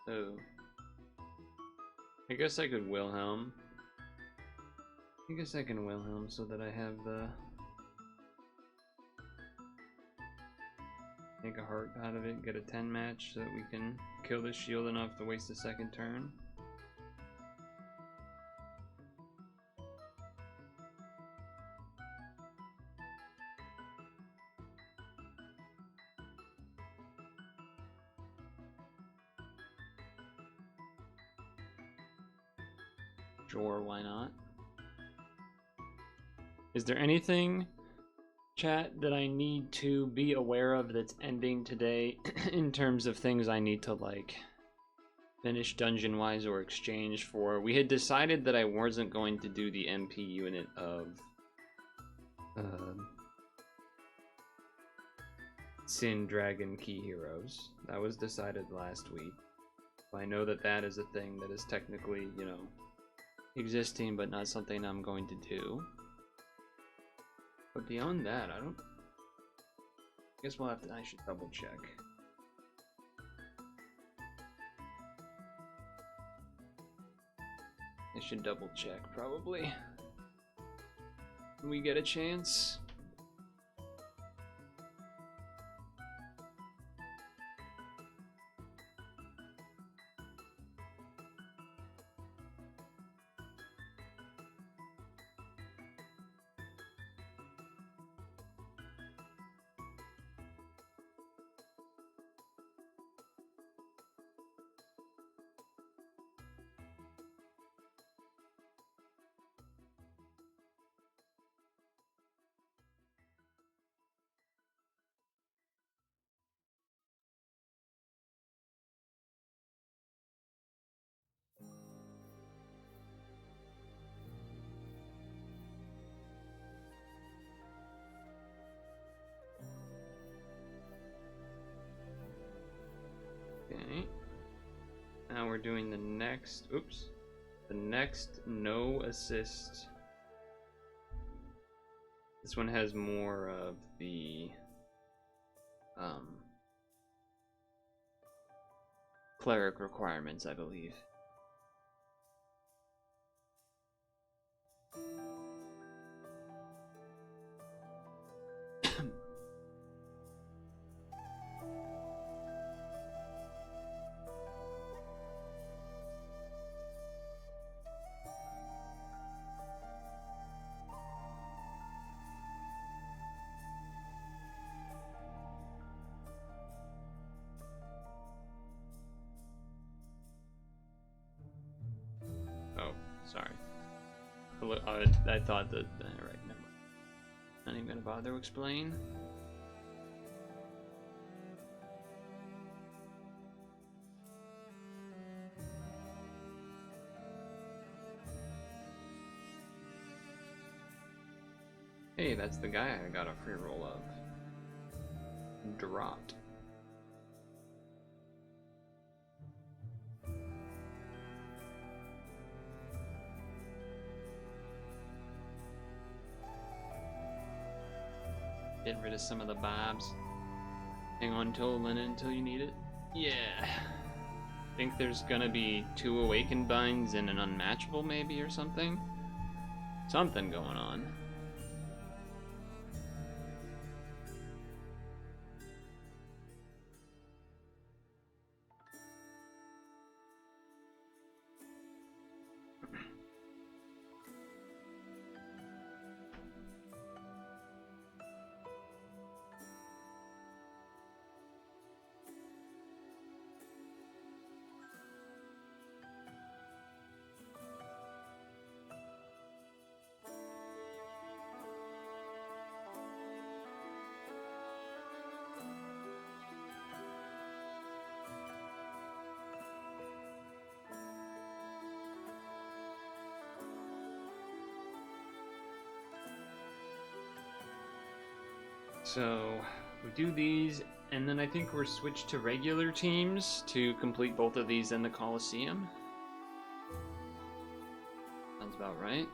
Oh. I guess I could Wilhelm. I guess I can Wilhelm so that I have the... Make a heart out of it, get a 10 match so that we can kill this shield enough to waste a second turn. Sure, why not? Is there anything, chat, that I need to be aware of that's ending today in terms of things I need to, like, finish dungeon-wise or exchange for? We had decided that I wasn't going to do the MP unit of Sin Dragon Key Heroes. That was decided last week. I know that that is a thing that is technically, you know, existing, but not something I'm going to do. But beyond that, I guess we'll have to, I should double check. I should double check, probably. When we get a chance. Okay. Now we're doing the next, the next no assist. This one has more of the cleric requirements, I believe. Sorry. I thought that. Alright, never mind. Not even gonna bother to explain. Hey, that's the guy I got a free roll of. Dropped. Get rid of some of the bobs. Hang on to linen until you need it. Yeah. I think there's gonna be 2 awakened binds and an unmatchable maybe or something. Something going on. So we do these, and then I think we're switched to regular teams to complete both of these in the Coliseum. Sounds about right.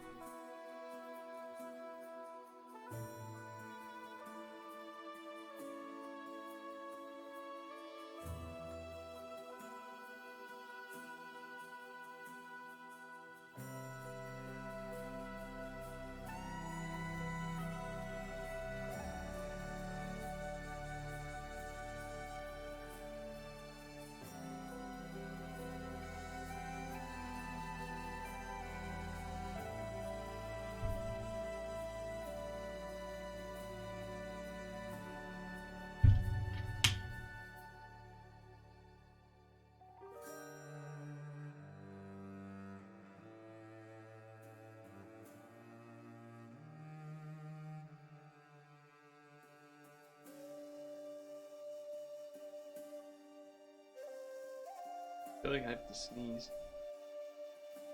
feel like I have to sneeze.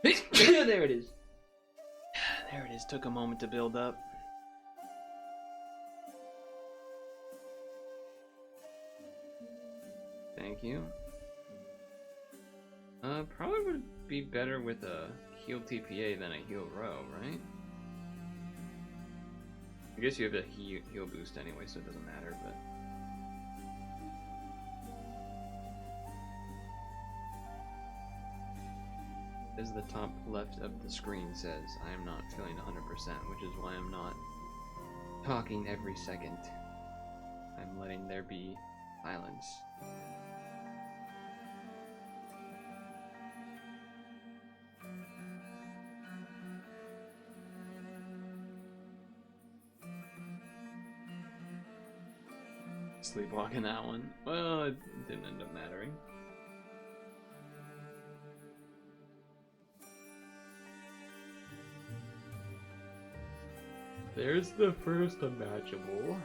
There it is. There it is. Took a moment to build up. Thank you. Probably would be better with a heal TPA than a heal row, right? I guess you have a heal boost anyway, so it doesn't matter, but... As the top left of the screen says, I am not feeling 100%, which is why I'm not talking every second. I'm letting there be silence. Sleepwalking that one. Well, it didn't end up mattering. There's the first unmatchable.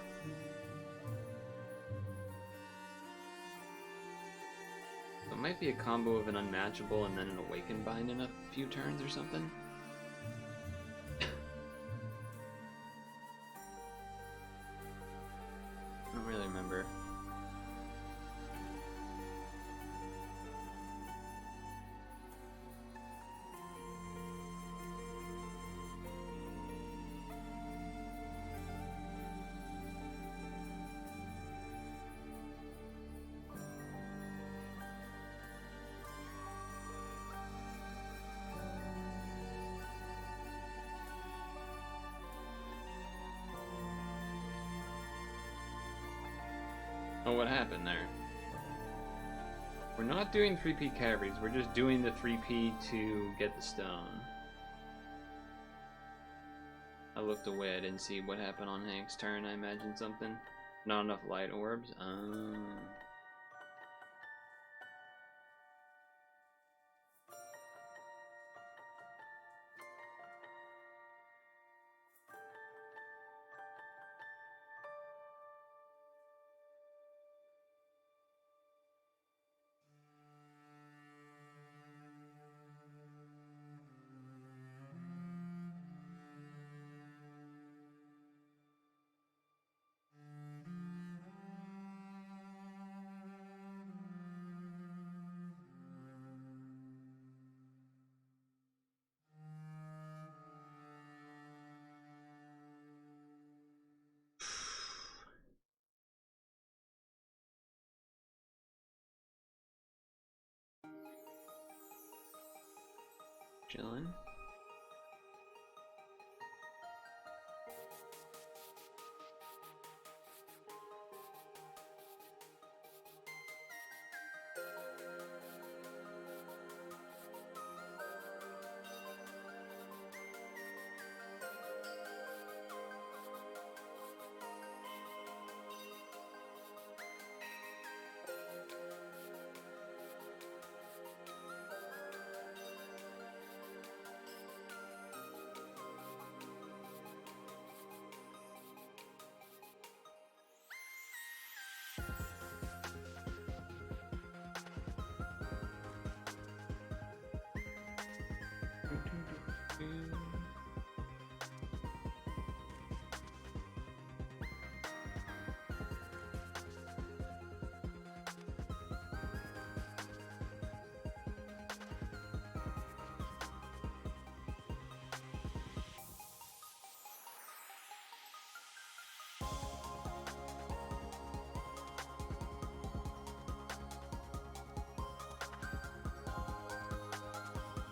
It might be a combo of an unmatchable and then an awaken bind in a few turns or something. I don't really remember. Oh, what happened there? We're not doing 3P carries, we're just doing the 3P to get the stone. I looked away, I didn't see what happened on Hank's turn, I imagine something. Not enough light orbs? Chillin'.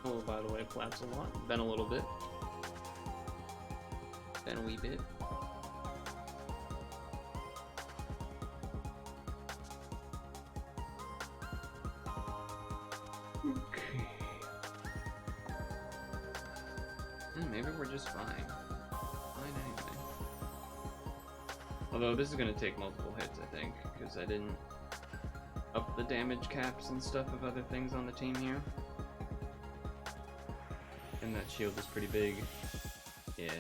Oh, by the way, flaps a lot. Been a little bit. Been a wee bit. Okay. Maybe we're just fine. Fine anyway. Although this is gonna take multiple hits, I think, because I didn't up the damage caps and stuff of other things on the team here. And that shield is pretty big. Yeah.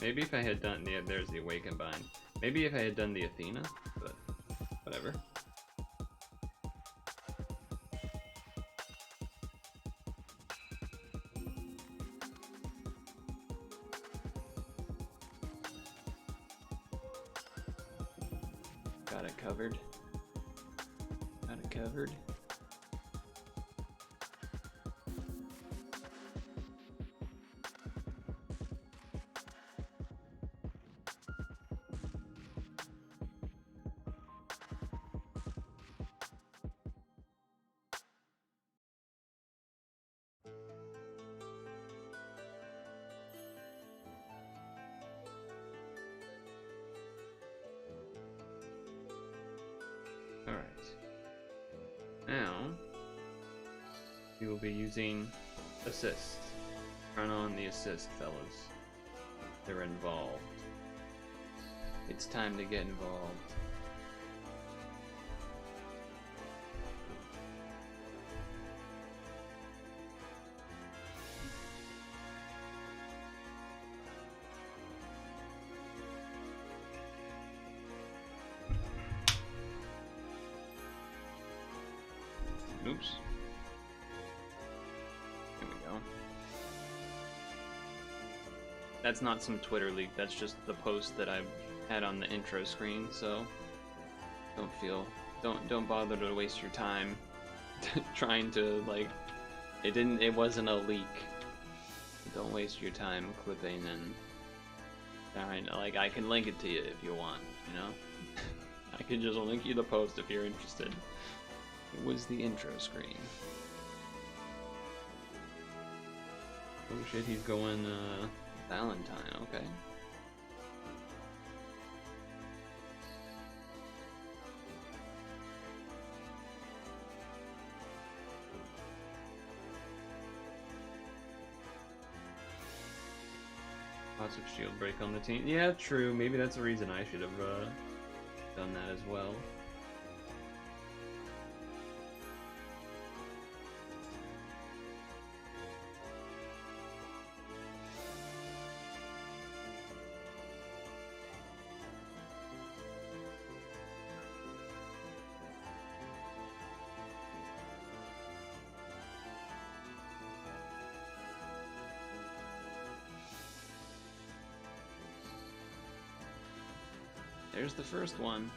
Maybe if I had done... Yeah, there's the Awaken Bind. Maybe if I had done the Athena, but whatever. Got it covered. Got it covered. We will be using assist. Turn on the assist, fellas. They're involved. It's time to get involved. Oops. There we go. That's not some Twitter leak, that's just the post that I had on the intro screen, so don't bother to waste your time trying to, like, it wasn't a leak. Don't waste your time clipping and trying to, like, I can link it to you if you want, you know? I can just link you the post if you're interested. It was the intro screen. Oh shit, he's going, Valentine, okay. Lots of shield break on the team. Yeah, true. Maybe that's the reason I should have, done that as well. There's the first one.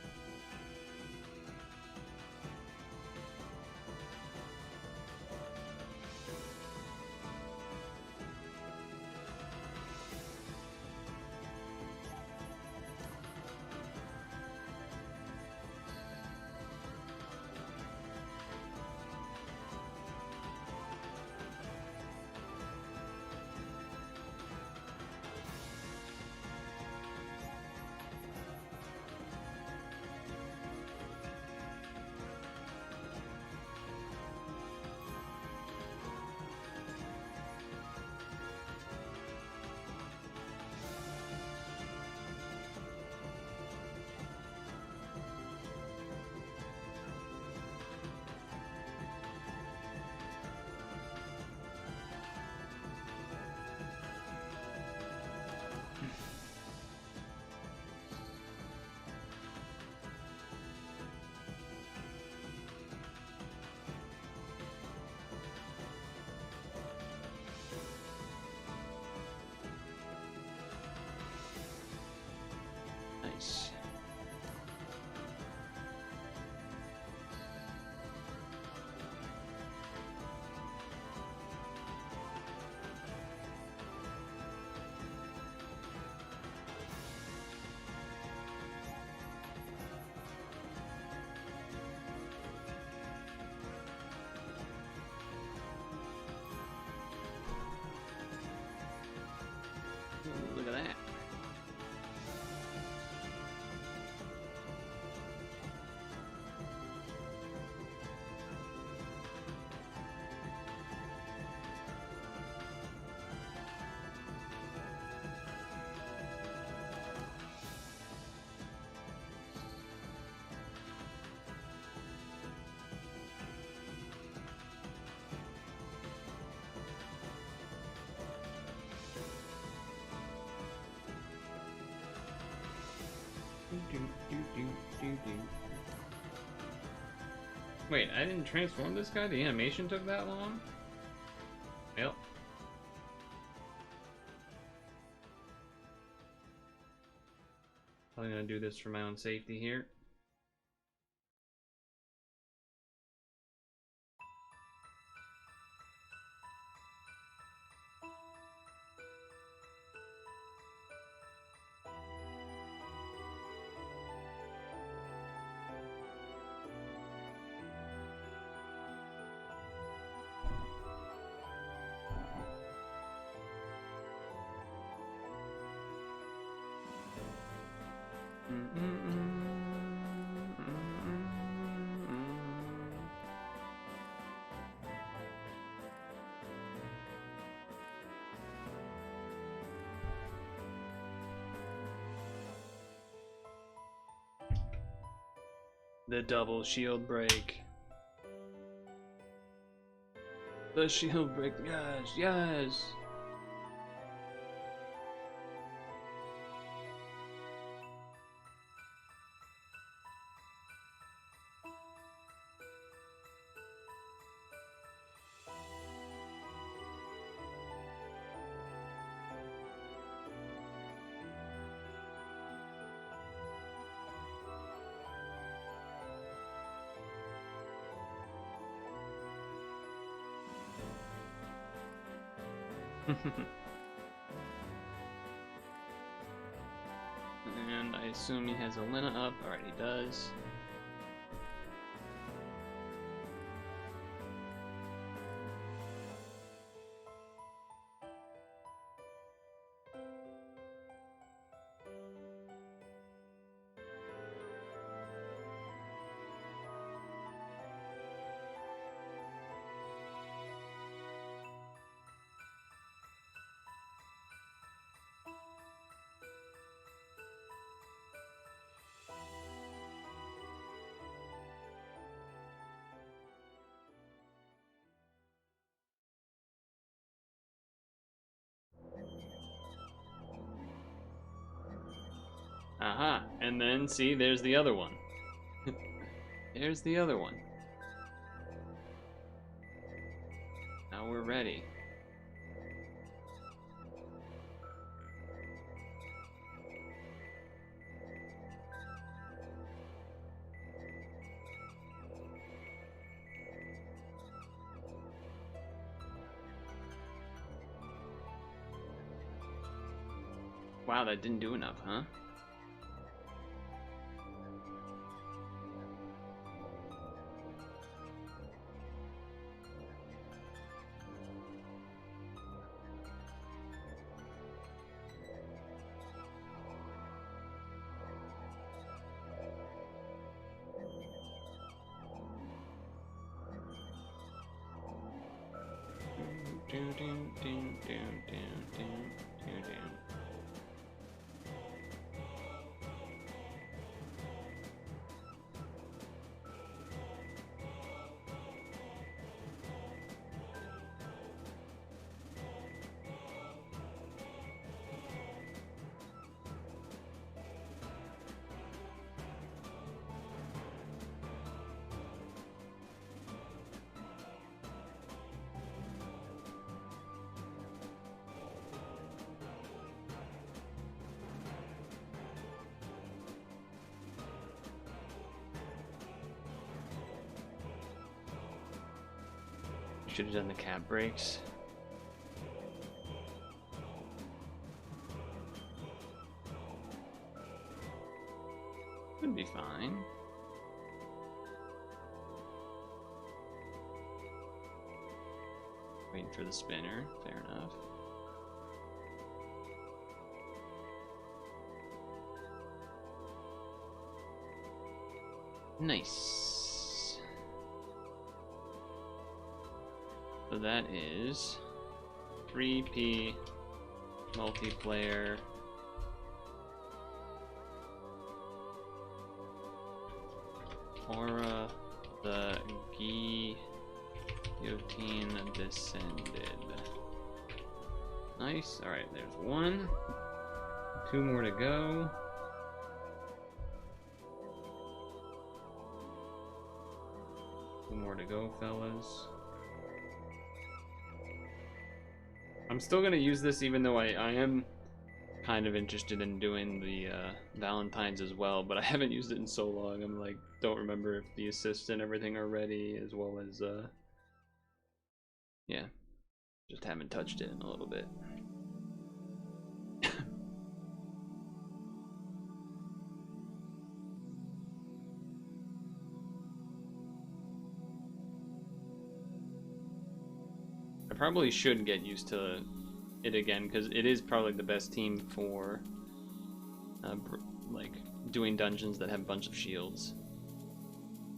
Nice. Ooh, look at that. Wait, I didn't transform this guy? The animation took that long? Yep. Probably gonna do this for my own safety here. The double shield break. The shield break. Yes, yes. And I assume he has a Lina up. Alright, he does. Aha, and then see, there's the other one. There's the other one. Now we're ready. Wow, that didn't do enough, huh? Should have done the cap breaks. Would be fine. Waiting for the spinner, fair enough. Nice. So that is 3P multiplayer. Aura the guillotine descended. Nice. Alright, there's one. 2 more to go. Two more to go, fellas. I'm still gonna use this even though I am kind of interested in doing the Valentine's as well, but I haven't used it in so long. I'm like, don't remember if the assists and everything are ready, as well as yeah, just haven't touched it in a little bit. I probably should get used to it again, because it is probably the best team for like doing dungeons that have a bunch of shields.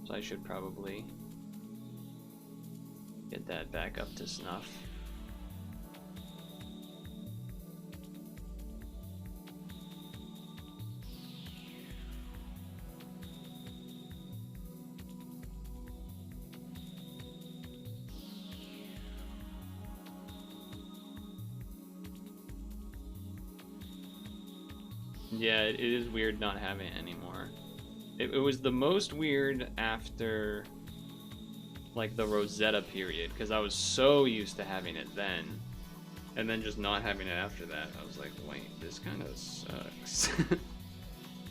So I should probably get that back up to snuff. Yeah, it is weird not having it anymore. It was the most weird after, like, the Rosetta period, because I was so used to having it then, and then just not having it after that. I was like, wait, this kind of sucks.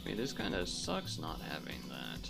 Wait, this kind of sucks not having that.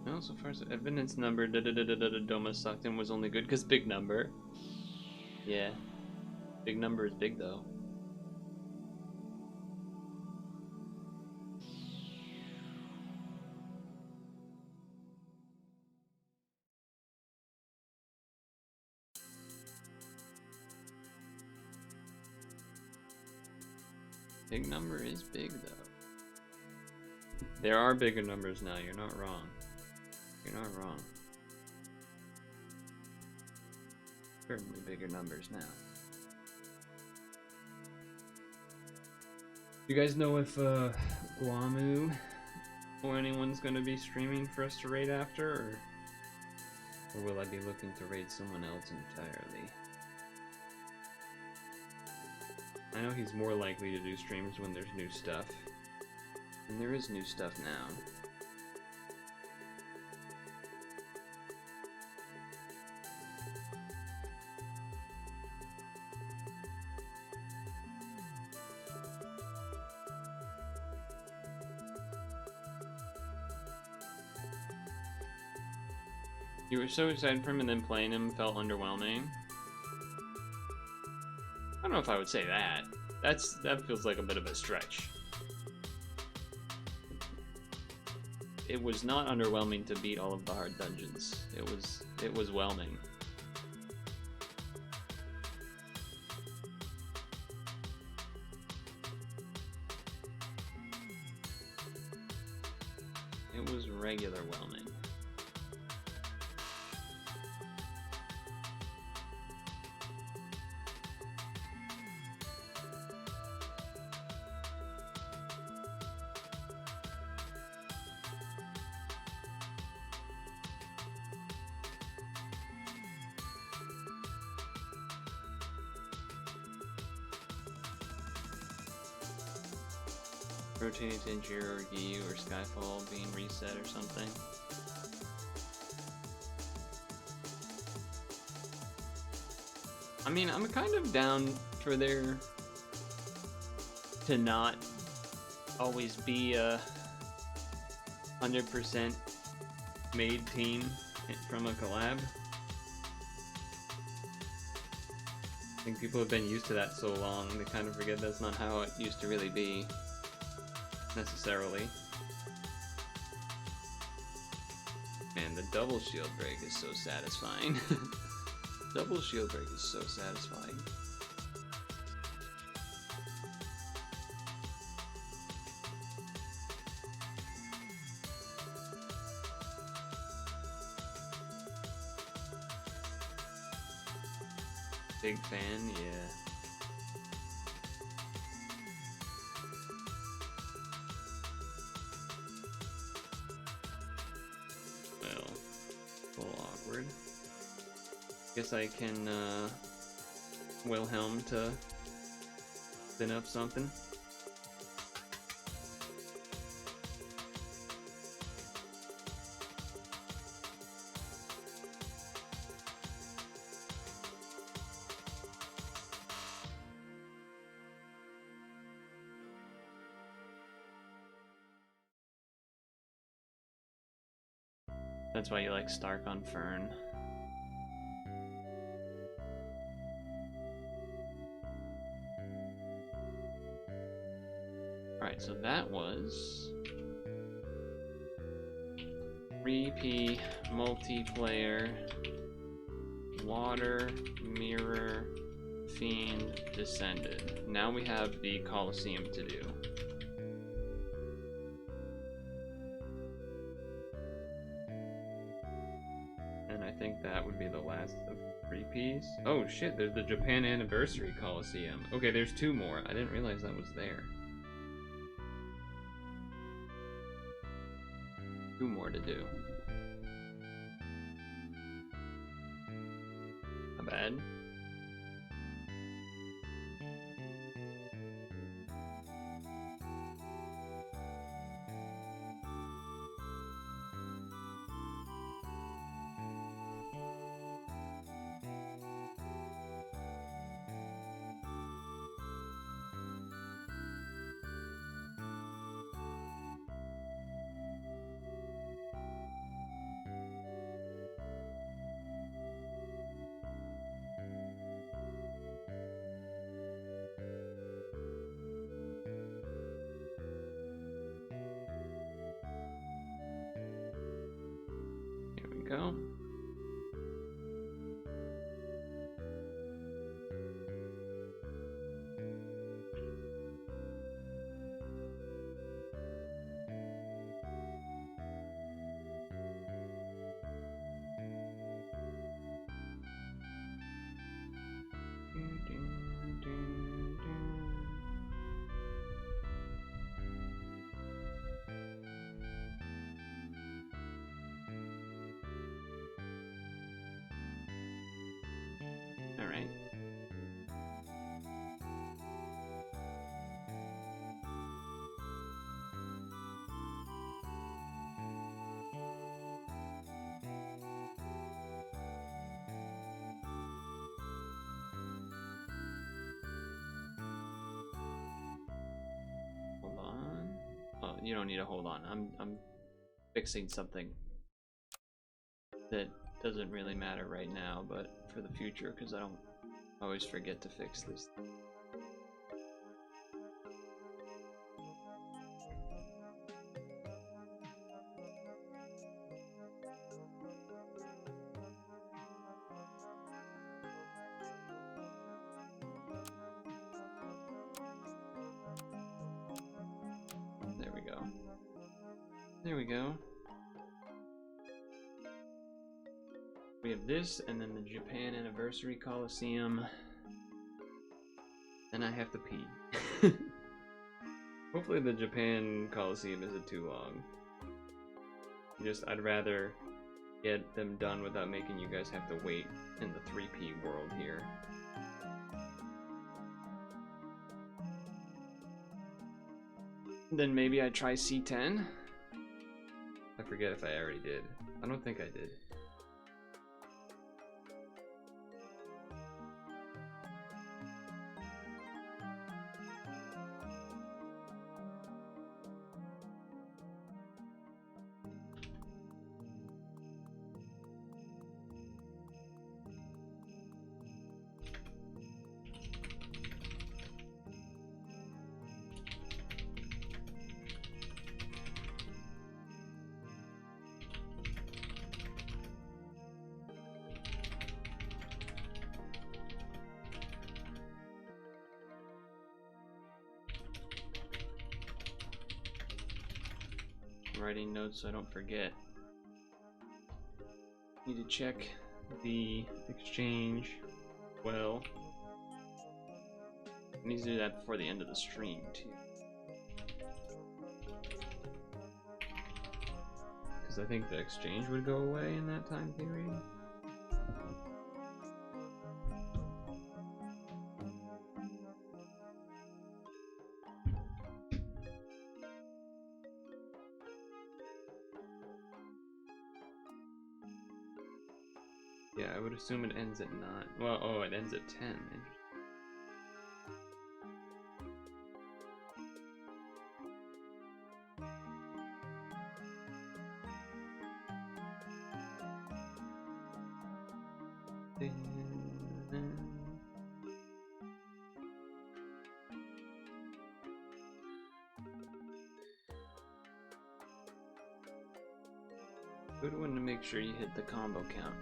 No, so far, so evidence number Doma sucked in was only good because big number. Yeah. Big number is big though. Big number is big though. There are bigger numbers now, you're not wrong. You're not wrong. Certainly bigger numbers now. You guys know if Guamu or anyone's gonna be streaming for us to raid after, or will I be looking to raid someone else entirely? I know he's more likely to do streams when there's new stuff. And there is new stuff now. You were so excited for him and then playing him felt underwhelming. I don't know if I would say that. That feels like a bit of a stretch. It was not underwhelming to beat all of the hard dungeons. It was whelming. It was regular whelming. Rotating to Injure or Giyu or Skyfall being reset or something. I mean, I'm kind of down for there to not always be a 100% made team from a collab. I think people have been used to that so long, they kind of forget that's not how it used to really be. Necessarily. Man, the double shield break is so satisfying. Double shield break is so satisfying. Big fan, yeah. Well, a little awkward. Guess I can Wilhelm to spin up something. That's why you like Stark on Fern. Alright, so that was 3P multiplayer, water, mirror, fiend, descended. Now we have the Colosseum to do. And I think that would be the last of 3Ps. Oh shit, there's the Japan Anniversary Coliseum. Okay, there's 2 more. I didn't realize that was there. 2 more to do. Not bad. Go. All right. Hold on. Oh, you don't need to hold on. I'm fixing something that doesn't really matter right now, but for the future, because I don't always forget to fix this. There we go. There we go. We have this, and then the Japan Anniversary Coliseum. Then I have to pee. Hopefully the Japan Coliseum isn't too long. I'd rather get them done without making you guys have to wait in the 3P world here. Then maybe I try C10? I forget if I already did. I don't think I did. Writing notes so I don't forget. Need to check the exchange. Well, I need to do that before the end of the stream too, because I think the exchange would go away in that time period. Yeah, I would assume it ends at 9. Well, oh, it ends at 10. Good one to make sure you hit the combo count.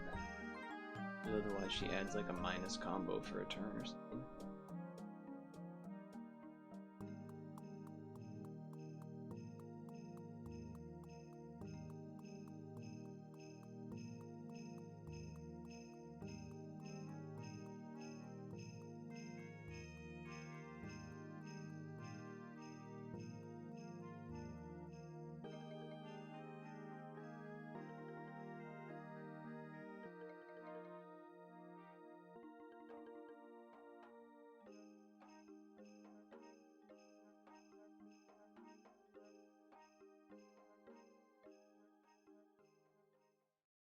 Otherwise she adds like a minus combo for a turn or something.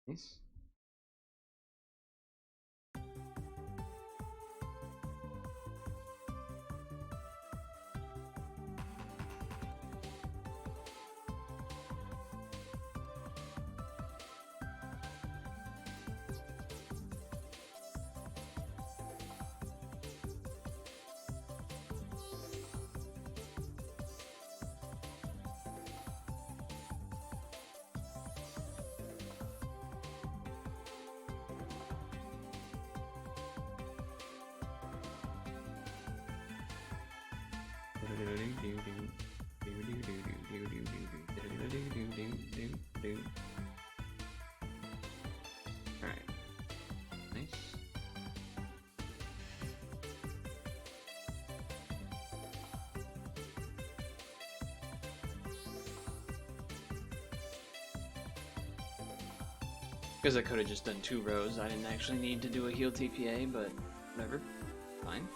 Nice. Alright. Nice. Because I could have just done 2 rows. I didn't actually need to do a heal TPA, but whatever. Fine.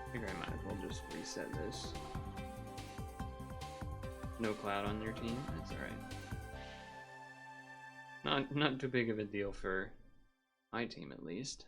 I think I might as well just reset this. No cloud on your team? That's alright. Not too big of a deal for my team at least.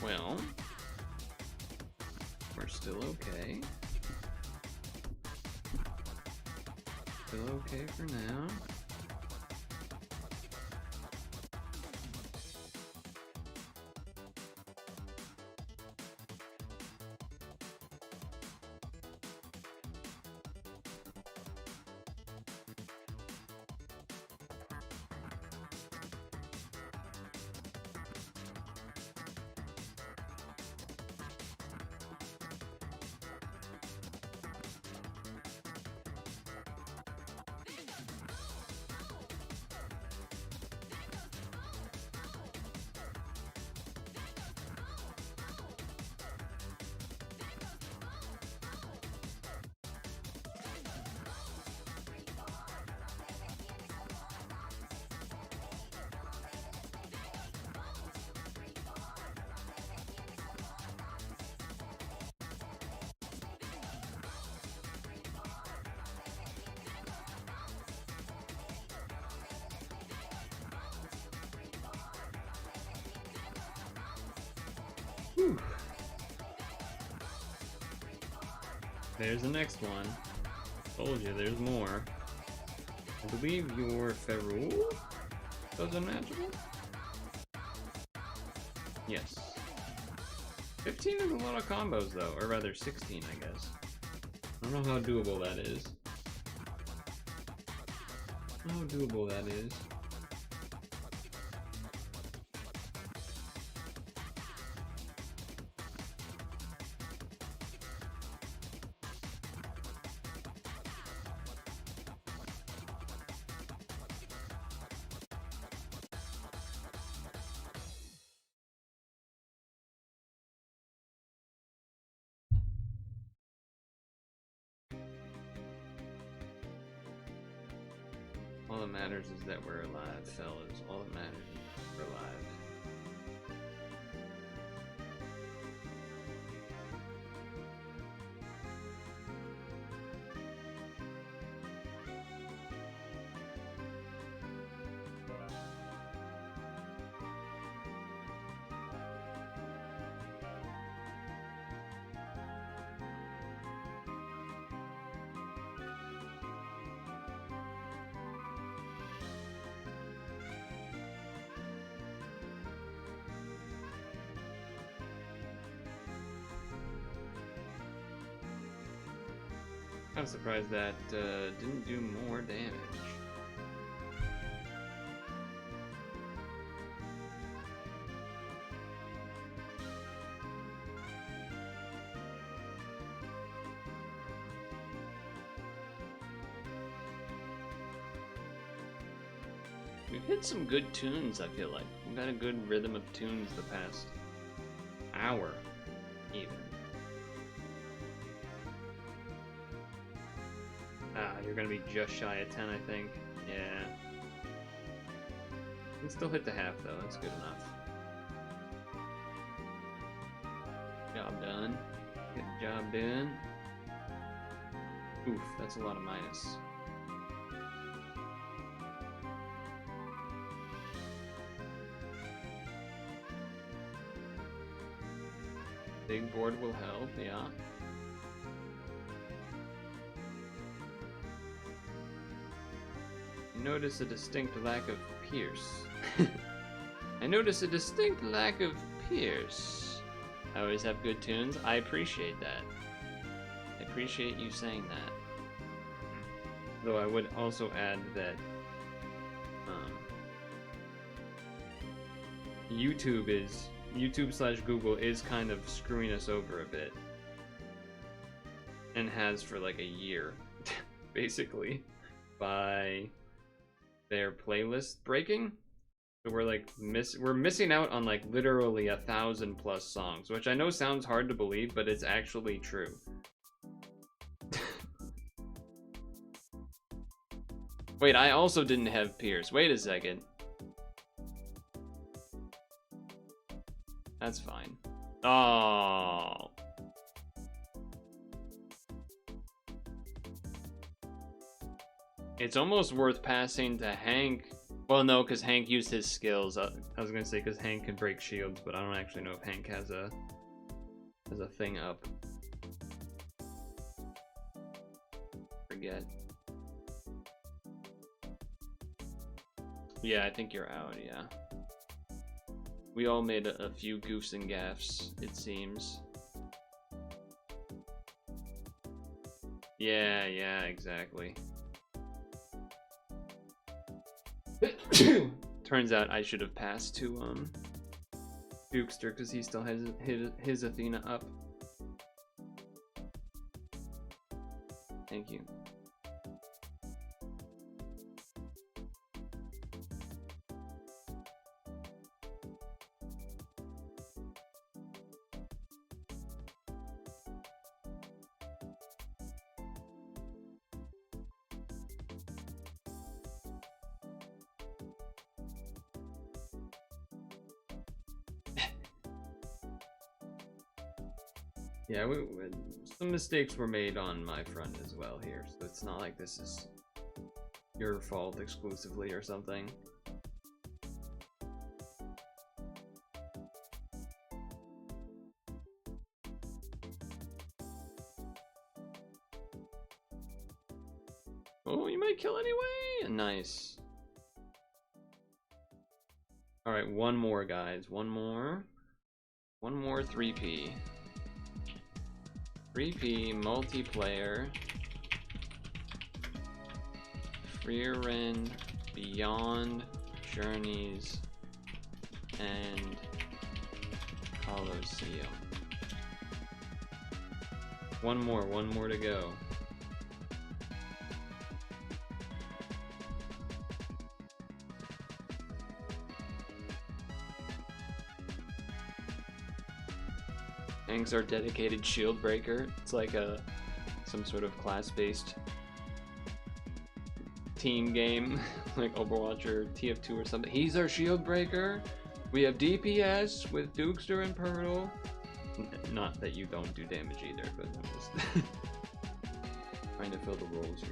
Well, we're still okay. Still okay for now. Whew. There's the next one. Told you, there's more. I believe your Ferrule does unmatchable? Yes. 15 is a lot of combos though, or rather 16 I guess. I don't know how doable that is. I don't know how doable that is. All that matters is that we're alive, fellas. All that matters is that we're alive. I'm surprised that didn't do more damage. We've hit some good tunes, I feel like. We've got a good rhythm of tunes the past hour, even. You're gonna be just shy of 10, I think. Yeah. You can still hit the half, though. That's good enough. Job done. Get the job done. Oof, that's a lot of minus. Big board will help, yeah. I notice a distinct lack of Pierce. I notice a distinct lack of Pierce. I always have good tunes. I appreciate that. I appreciate you saying that. Though I would also add that YouTube/Google is kind of screwing us over a bit. And has for like a year, basically, by their playlist breaking. So we're like we're missing out on like literally 1,000+ songs, which I know sounds hard to believe, but it's actually true. Wait, I also didn't have Pierce. Wait a second. That's fine. Oh. It's almost worth passing to Hank. Well, no, because Hank used his skills. I was gonna say because Hank can break shields, but I don't actually know if Hank has a thing up. Forget. Yeah, I think you're out. Yeah. We all made a few goofs and gaffes, it seems. Yeah, exactly. Turns out I should have passed to Dukester because he still has his Athena up. Thank you. Yeah, some mistakes were made on my front as well here, so it's not like this is your fault exclusively or something. Oh, you might kill anyway? Nice. Alright, one more, guys. One more 3P. 3P multiplayer. Frieren, Beyond, Journeys, and Colosseum. One more to go. Hank's our dedicated shield breaker. It's like some sort of class-based team game, like Overwatch or TF2 or something. He's our shield breaker. We have DPS with Dukester and Purtle. Not that you don't do damage either, but I'm just trying to fill the roles here.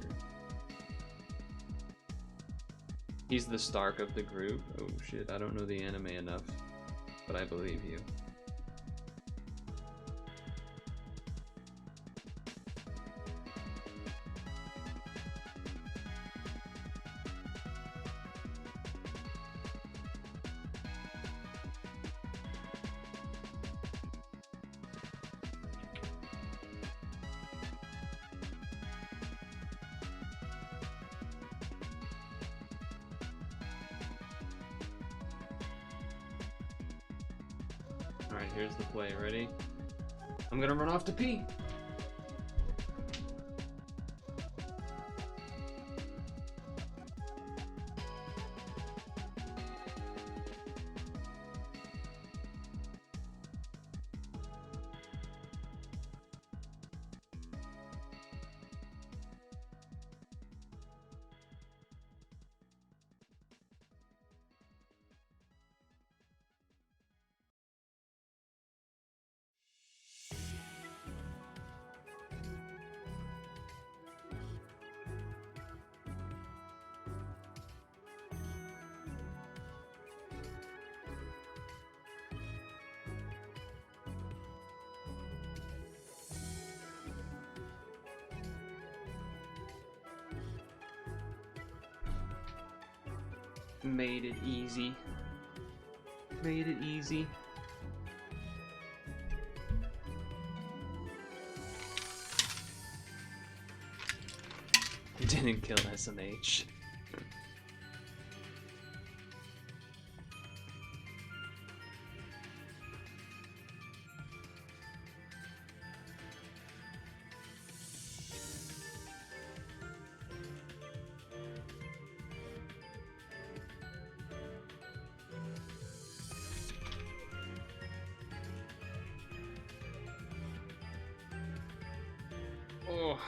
He's the Stark of the group. Oh shit, I don't know the anime enough, but I believe you. Alright, here's the play. Ready? I'm gonna run off to pee. Made it easy. Made it easy. Didn't kill SMH. Oh.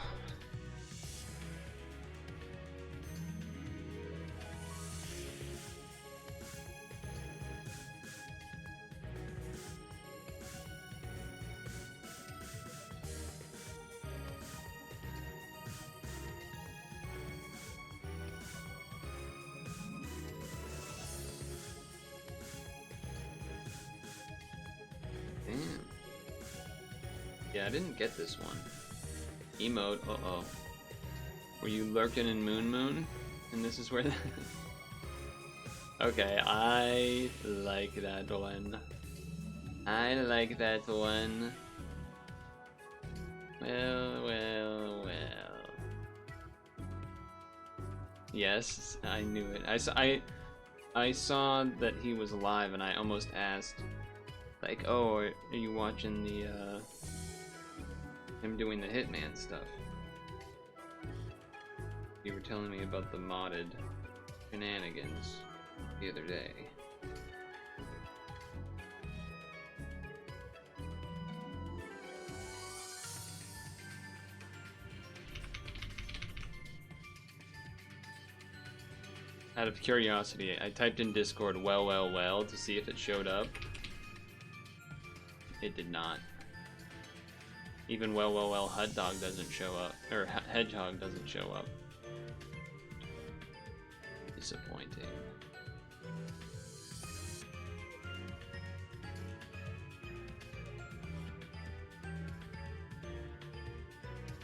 Damn. Yeah, I didn't get this one. Emote, uh-oh. Were you lurking in Moon Moon? And this is where the... Okay, I like that one. I like that one. Well, well, well. Yes, I knew it. I saw that he was live and I almost asked, like, oh, are you watching the, him doing the Hitman stuff? You were telling me about the modded shenanigans the other day. Out of curiosity, I typed in Discord well to see if it showed up. It did not. Even well hot dog doesn't show up, or hedgehog doesn't show up. Disappointing.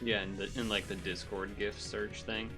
Yeah, in like the Discord gift search thing.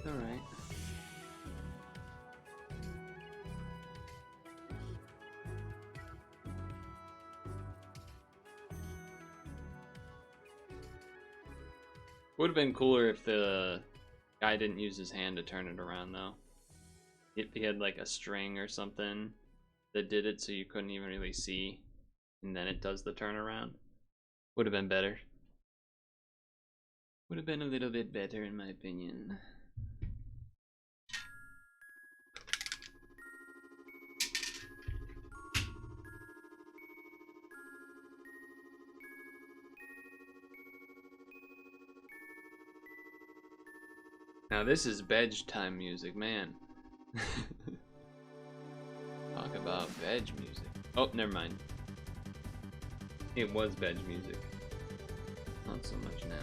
Alright. Would have been cooler if the guy didn't use his hand to turn it around, though. If he had like a string or something that did it so you couldn't even really see, and then it does the turnaround. Would have been better. Would have been a little bit better, in my opinion. Now this is veg time music, man. Talk about veg music. Oh, never mind. It was veg music. Not so much now.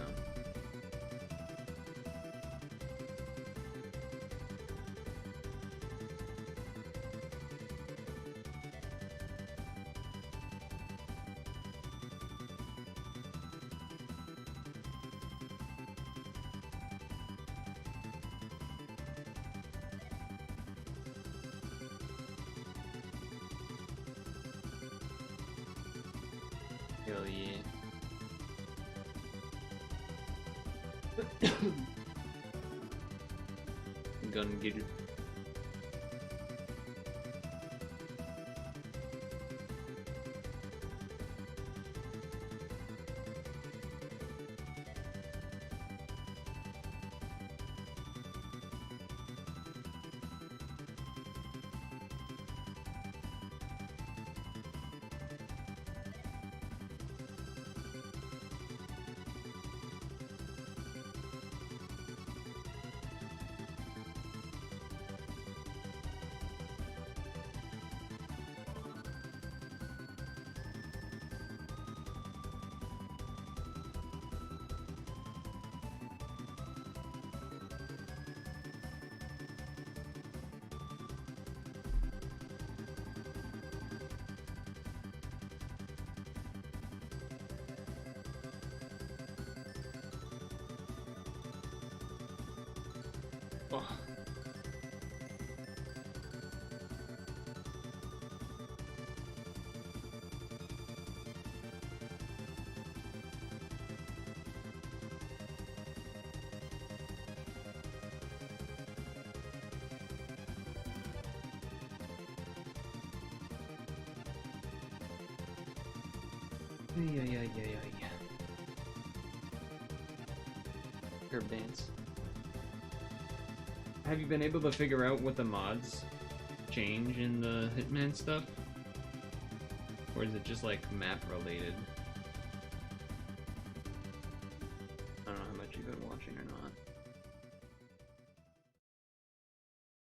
Hell yeah. Gonna get it. Oh. Yeah. Curb dance. Have you been able to figure out what the mods change in the Hitman stuff? Or is it just like map related? I don't know how much you've been watching or not.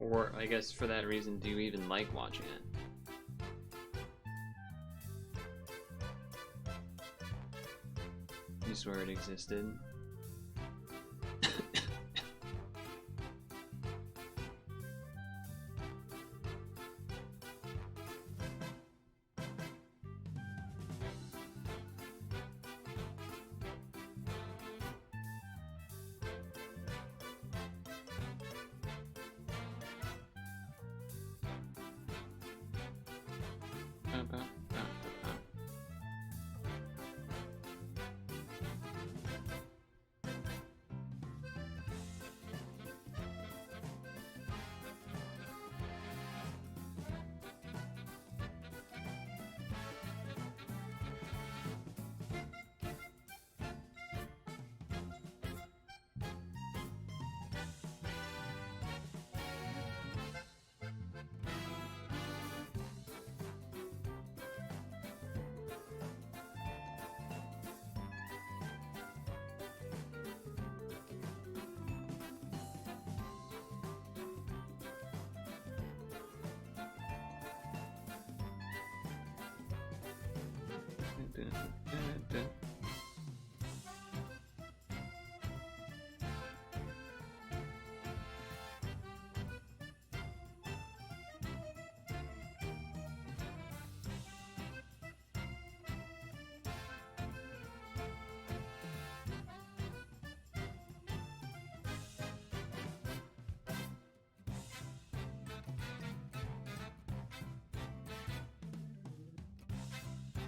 Or I guess for that reason, do you even like watching it? You swear it existed?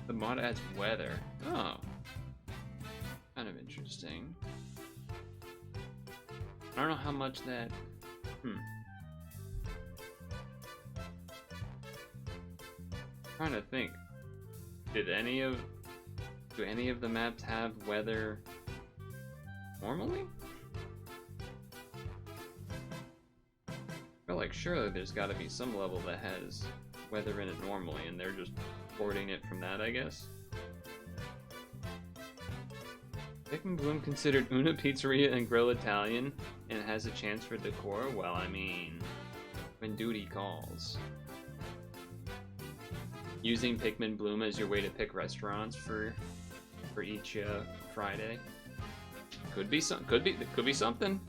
The mod adds weather. Oh. Kind of interesting. I don't know how much that... Trying to think. Do any of the maps have weather normally? I feel like surely there's gotta be some level that has weather in it normally, and they're just porting it from that, I guess. Pick and Bloom considered Una Pizzeria and Grill Italian and has a chance for decor? Well, I mean, when duty calls. Using Pikmin Bloom as your way to pick restaurants for each Friday. Could be something. Could be something.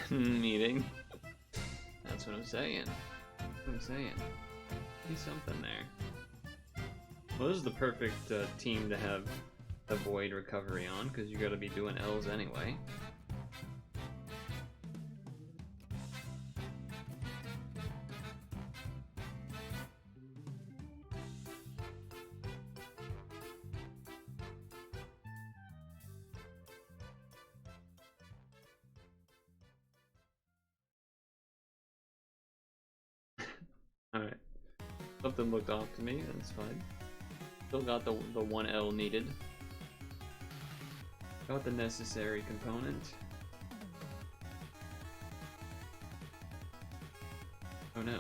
Meeting. That's what I'm saying. Be something there. Well, this is the perfect team to have the Void recovery on, because you gotta be doing L's anyway. Alright. Something looked off to me, that's fine. Still got the 1L needed. Got the necessary component. Oh no.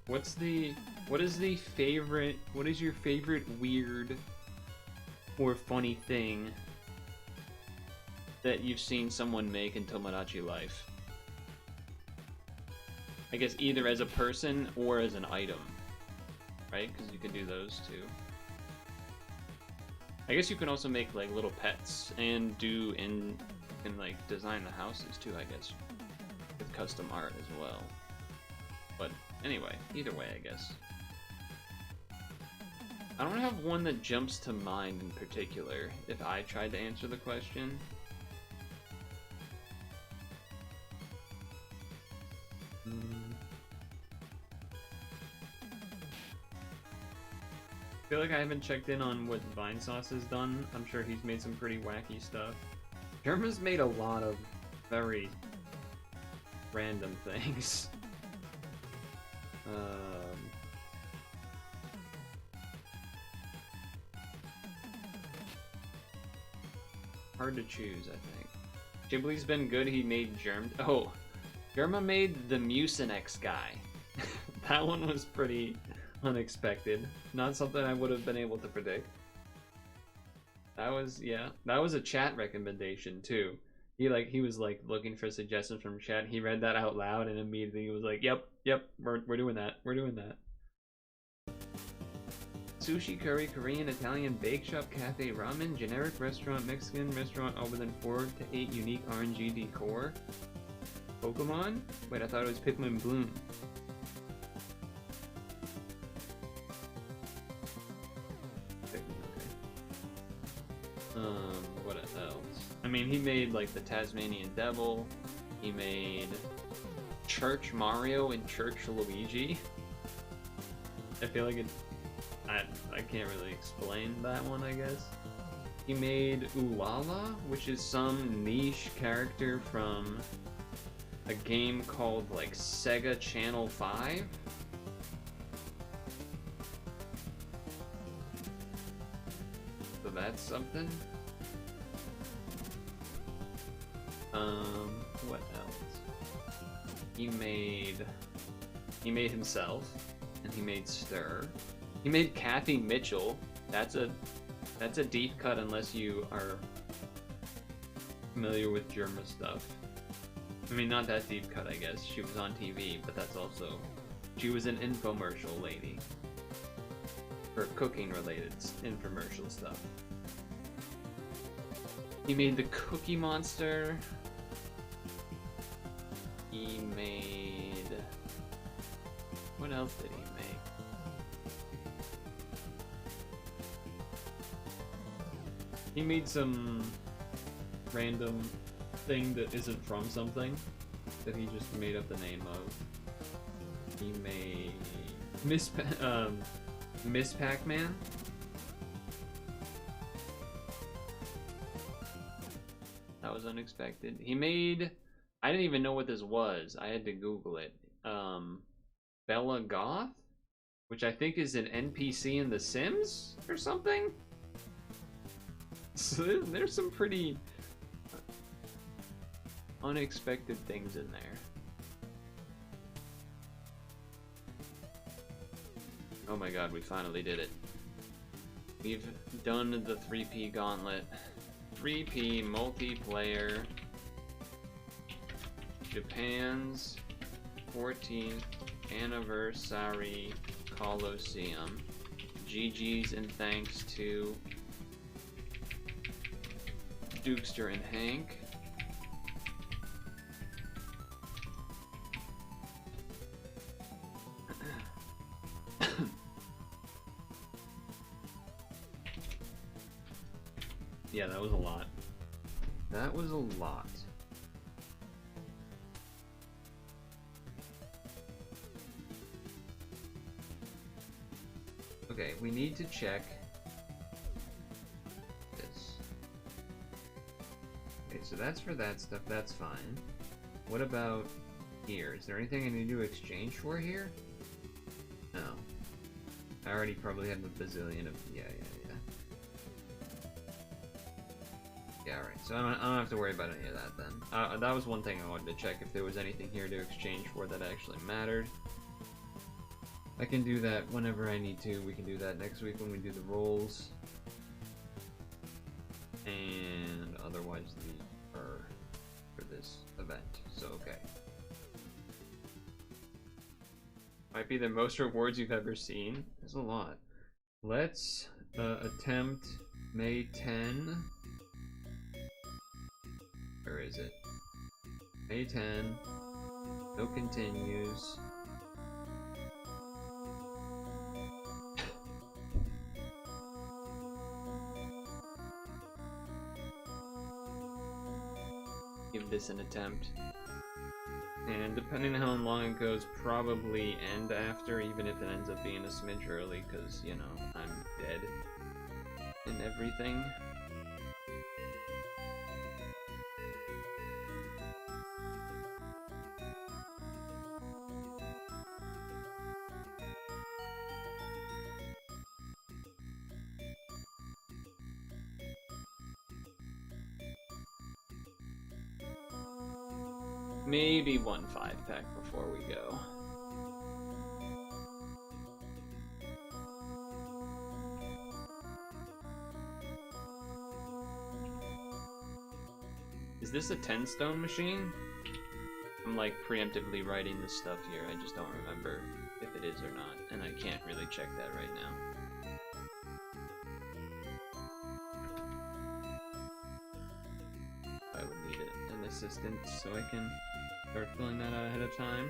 What is your favorite weird or funny thing that you've seen someone make in Tomodachi Life? I guess either as a person or as an item, right? Because you can do those too. I guess you can also make like little pets and like design the houses too, I guess, with custom art as well. But anyway, either way, I guess. I don't have one that jumps to mind in particular if I tried to answer the question. I feel like I haven't checked in on what Vinesauce has done. I'm sure he's made some pretty wacky stuff. Germa's made a lot of very random things. Hard to choose, I think. Ghibli's been good. He made Germa made the Mucinex guy. That one was pretty unexpected. Not something I would have been able to predict. That was a chat recommendation too. He was like looking for suggestions from chat. He read that out loud and immediately was like, "Yep, we're doing that. We're doing that." Sushi, curry, Korean, Italian, bake shop, cafe, ramen, generic restaurant, Mexican restaurant, all within 4 to 8 unique RNG decor. Pokemon? Wait, I thought it was Pikmin Bloom. What else? I mean, he made like the Tasmanian Devil. He made Church Mario and Church Luigi. I feel like I can't really explain that one, I guess. He made Ulala, which is some niche character from a game called like Sega Channel 5. So that's something. What else? He made himself, and he made Stir. He made Kathy Mitchell. That's a deep cut unless you are familiar with Germa stuff. I mean, not that deep cut, I guess. She was on TV, but she was an infomercial lady for cooking related infomercial stuff. He made the Cookie Monster. He made... What else did he make? He made some random thing that isn't from something that he just made up the name of. He made Miss Pac-Man. That was unexpected. He made... I didn't even know what this was. I had to Google it. Bella Goth? Which I think is an NPC in The Sims or something? So there's some pretty unexpected things in there. Oh my god, we finally did it. We've done the 3P gauntlet. 3P multiplayer. Japan's 14th anniversary Coliseum. GG's and thanks to Dukester and Hank. Yeah, that was a lot. That was a lot. Okay, we need to check this. Okay, so that's for that stuff, that's fine. What about here? Is there anything I need to exchange for here? No. I already probably have a bazillion of... Yeah. alright. So I don't have to worry about any of that then. That was one thing I wanted to check, if there was anything here to exchange for that actually mattered. I can do that whenever I need to. We can do that next week when we do the rolls. And otherwise for this event. So okay. Might be the most rewards you've ever seen. There's a lot. Let's attempt May 10. Where is it? May 10. No continues. Give this an attempt. And depending on how long it goes, probably end after, even if it ends up being a smidge early, because, you know, I'm dead and everything. Maybe one 5-pack before we go. Is this a 10-stone machine? I'm like preemptively writing this stuff here, I just don't remember if it is or not, and I can't really check that right now. I would need an assistant so I can start filling that out ahead of time.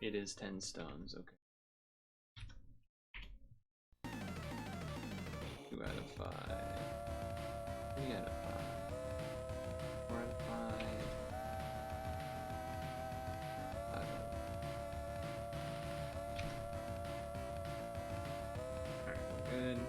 It is 10 stones, okay. 2 out of 5. 3 out of 5. 4 out of 5. 5 out of 5. Alright, we're good.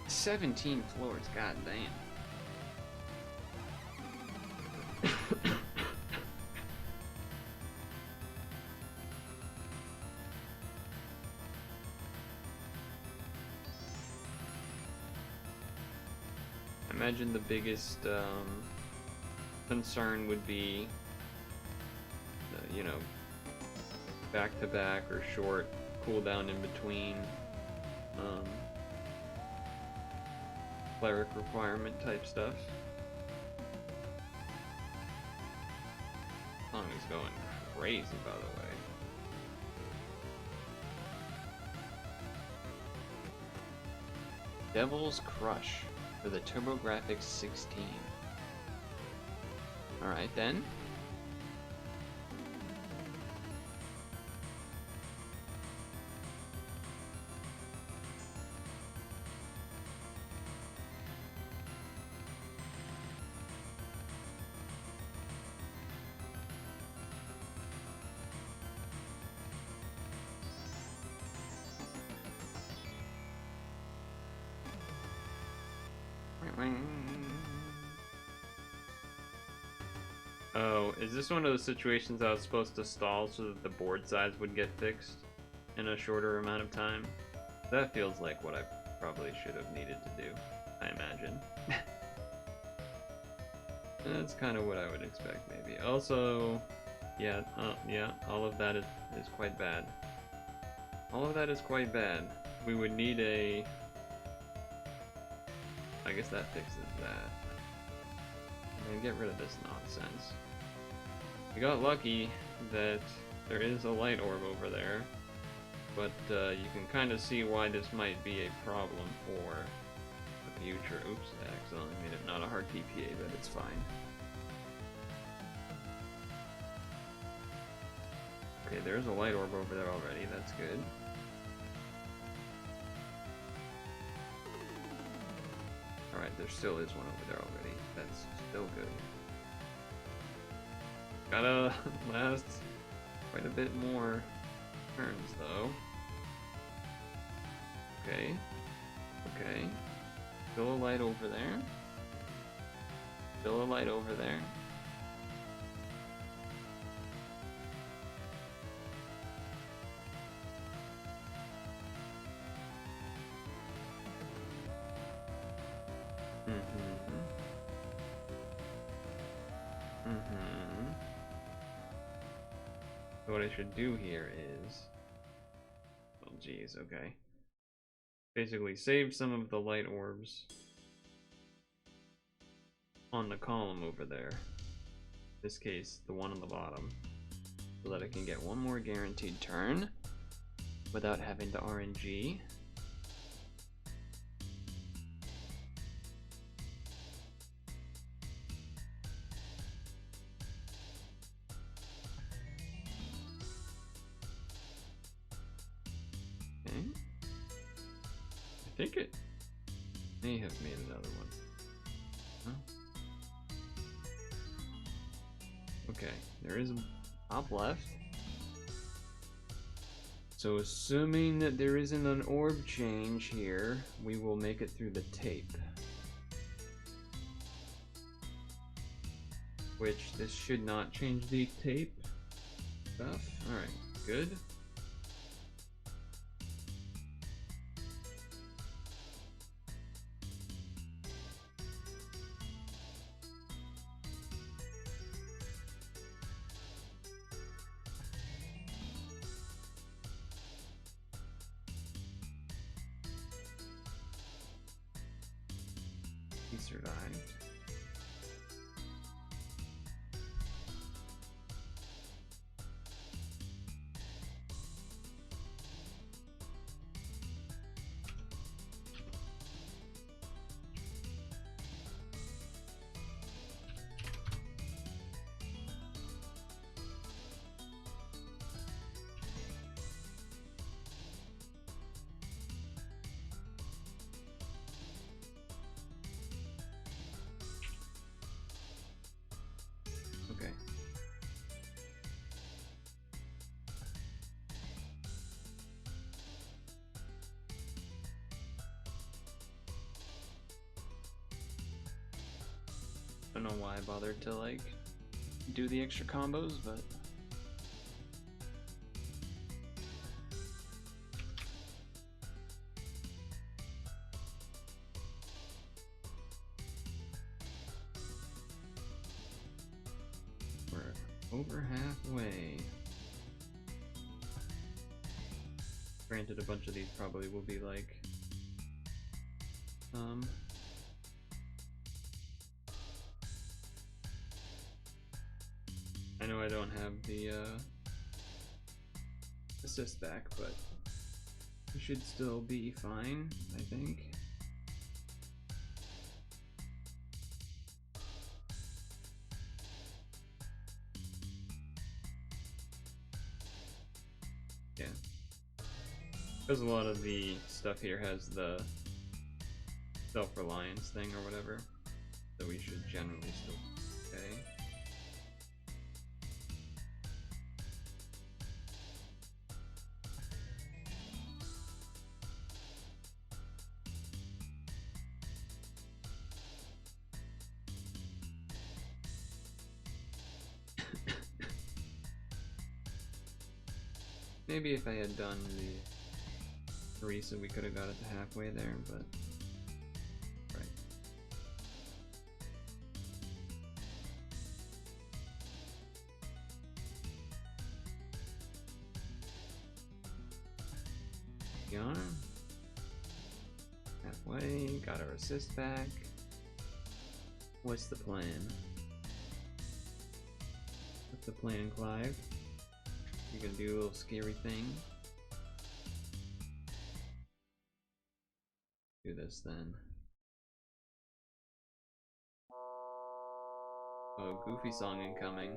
"17 floors, god damn." I imagine the biggest concern would be, you know, back-to-back or short cooldown in between. Cleric requirement type stuff. Song is going crazy, by the way. Devil's Crush for the TurboGrafx 16. Alright then. Oh, is this one of those situations I was supposed to stall so that the board size would get fixed in a shorter amount of time? That feels like what I probably should have needed to do, I imagine. That's kind of what I would expect, maybe. Also, yeah, all of that is quite bad. All of that is quite bad. We would need a... I guess that fixes that. And get rid of this nonsense. We got lucky that there is a light orb over there, but you can kind of see why this might be a problem for the future. Oops, I accidentally made it not a hard PPA, but it's fine. Okay, there's a light orb over there already, that's good. Alright, there still is one over there already. That's still good. Gotta last quite a bit more turns though. Okay. Okay. Still a light over there. Still a light over there. So what I should do here is, oh geez, okay. Basically save some of the light orbs on the column over there. In this case, the one on the bottom. So that I can get one more guaranteed turn without having to RNG. Okay. I think it may have made another one. Huh? Okay, there is a top left. So assuming that there isn't an orb change here, we will make it through the tape. Which, this should not change the tape stuff. Alright, good. He survived. Okay. I don't know why I bothered to like do the extra combos, but we're over halfway. Granted, a bunch of these probably will be like I know I don't have the assist back, but it should still be fine, I think. Yeah. Because a lot of the stuff here has the self-reliance thing or whatever, so we should generally still okay. Maybe if I had done the Teresa, we could have got it to halfway there, but right. Yana, halfway, got our assist back. What's the plan? What's the plan, Clive? You gonna do a little scary thing? Do this then. Oh, goofy song incoming.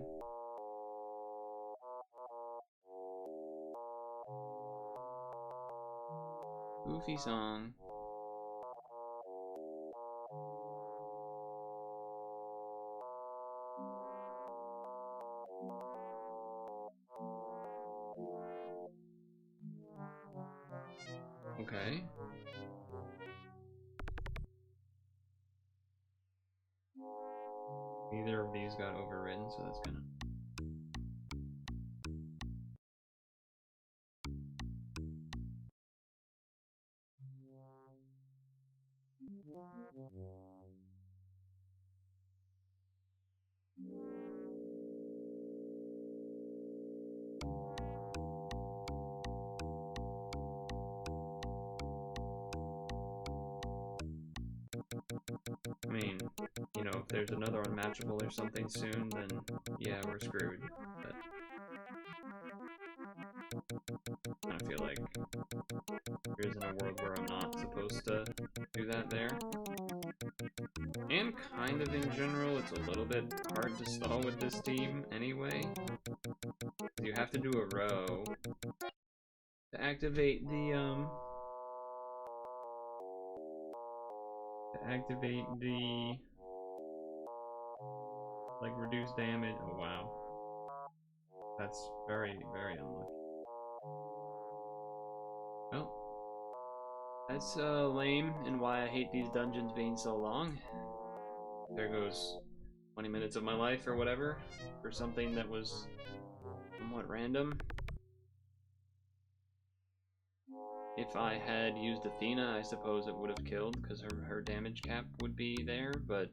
Goofy song. Okay. Neither of these got overridden, so that's gonna... I mean, you know, if there's another unmatchable or something soon, then yeah, we're screwed. But I feel like there isn't a world where I'm not supposed to do that there. And kind of in general, it's a little bit hard to stall with this team anyway. You have to do a row to activate the like reduce damage. Oh wow. That's very, very unlucky. Well, that's lame and why I hate these dungeons being so long. There goes 20 minutes of my life or whatever for something that was somewhat random. If I had used Athena, I suppose it would have killed because her damage cap would be there, but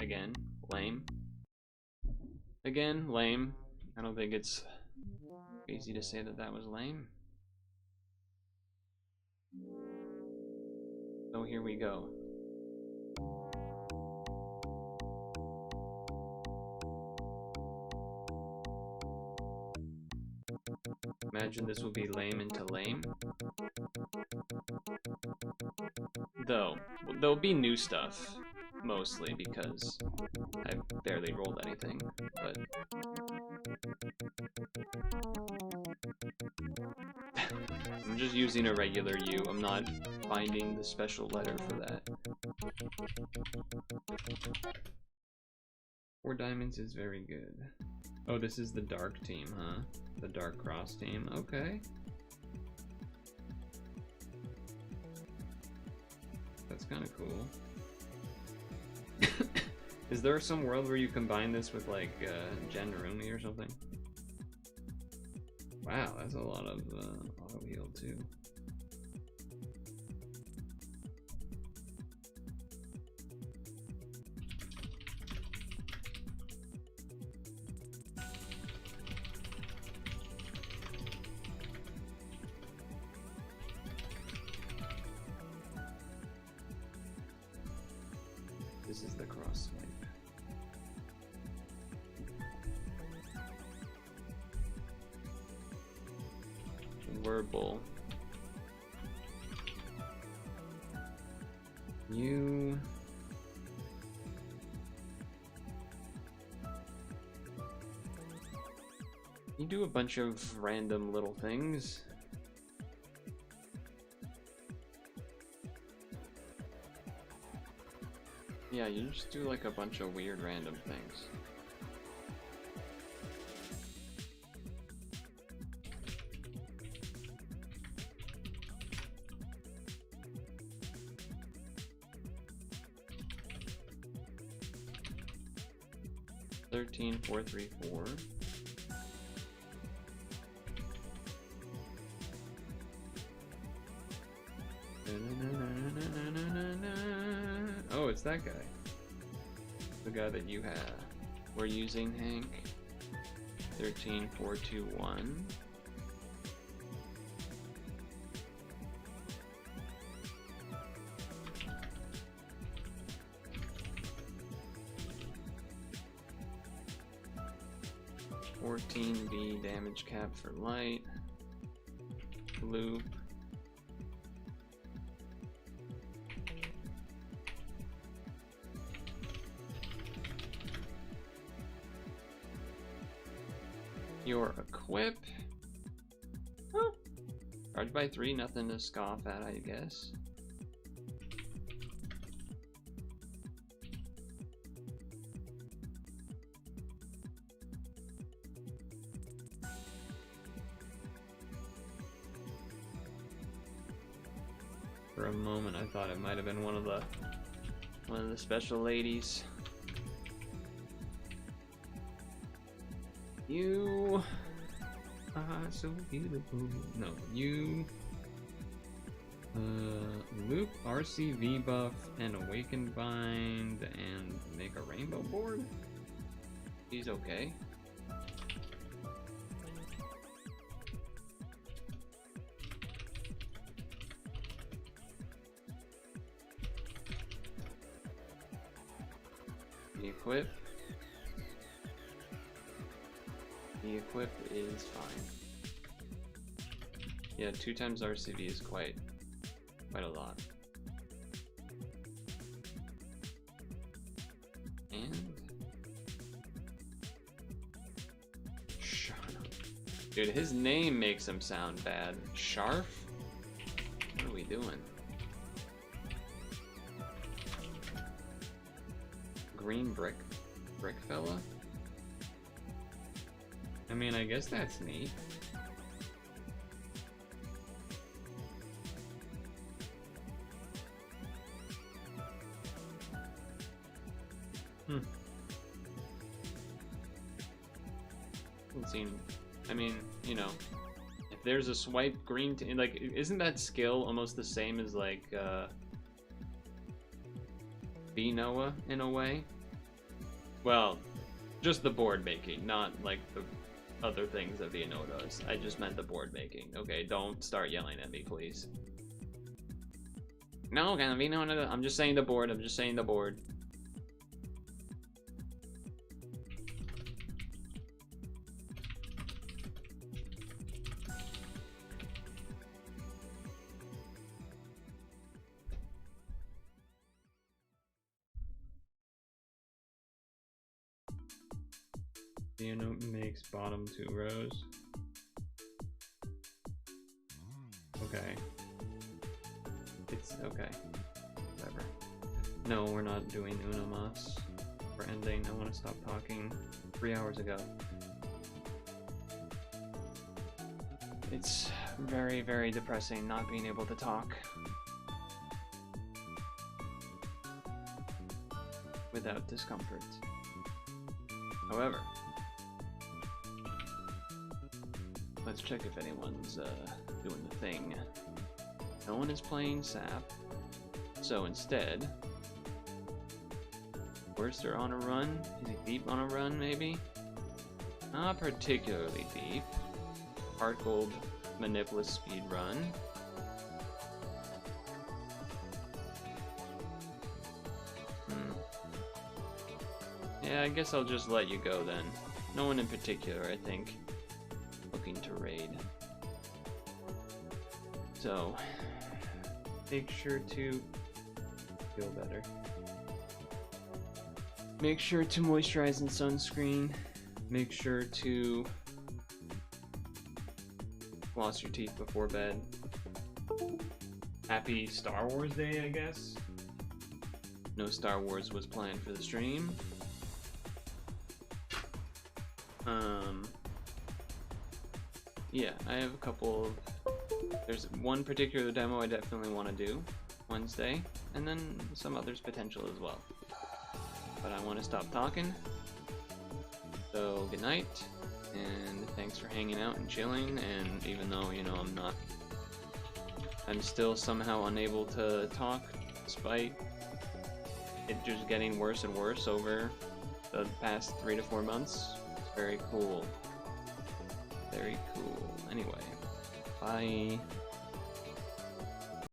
again, lame. Again, lame. I don't think it's easy to say that that was lame. So here we go. Imagine this will be lame into lame. Though, there'll be new stuff, mostly, because I've barely rolled anything, but... I'm just using a regular U, I'm not finding the special letter for that. 4 diamonds is very good. Oh, this is the dark team, huh? The dark cross team, okay. That's kind of cool. Is there some world where you combine this with like Genrumi or something? Wow, that's a lot of auto heal too. This is the cross swipe. Verbal. You do a bunch of random little things. Yeah, you just do like a bunch of weird random things. Thirteen, 4, 3, 4. Oh, it's that guy. The guy that you were using, Hank. 13, 4, 2, 1. V damage cap for light. Loop. Your equip. Oh. Charged by 3, nothing to scoff at, I guess. For a moment, I thought it might have been one of the special ladies. You are so beautiful. No, you. Loop, RCV buff, and Awakened Bind, and make a rainbow board? He's okay. The equip. The equip is fine. Yeah, 2 times RCV is quite a lot. And shut up. Dude, his name makes him sound bad. Sharf? What are we doing? Green brick fella? I mean, I guess that's neat. I mean, you know, if there's a swipe green, like, isn't that skill almost the same as like B Noah in a way? Well, just the board making, not like the other things that B Noah does. I just meant the board making. Okay, don't start yelling at me, please. No, B Noah. I'm just saying the board. I'm just saying the board. Makes bottom 2 rows. Okay. It's okay. Whatever. No, we're not doing Uno Mas. We're ending. I want to stop talking 3 hours ago. It's very, very depressing not being able to talk without discomfort. However, let's check if anyone's doing the thing. No one is playing Sap, so instead, Worcester on a run? Is he deep on a run, maybe? Not particularly deep. Heart Gold Manipulous speed run. Yeah, I guess I'll just let you go then. No one in particular, I think, looking to raid. So, make sure to feel better. Make sure to moisturize and sunscreen. Make sure to floss your teeth before bed. Happy Star Wars Day, I guess. No Star Wars was planned for the stream. Yeah, I have a couple of... There's one particular demo I definitely want to do Wednesday, and then some others potential as well. But I want to stop talking. So, good night, and thanks for hanging out and chilling, and even though, you know, I'm still somehow unable to talk, despite it just getting worse and worse over the past 3 to 4 months. It's very cool. Very cool. Anyway, bye.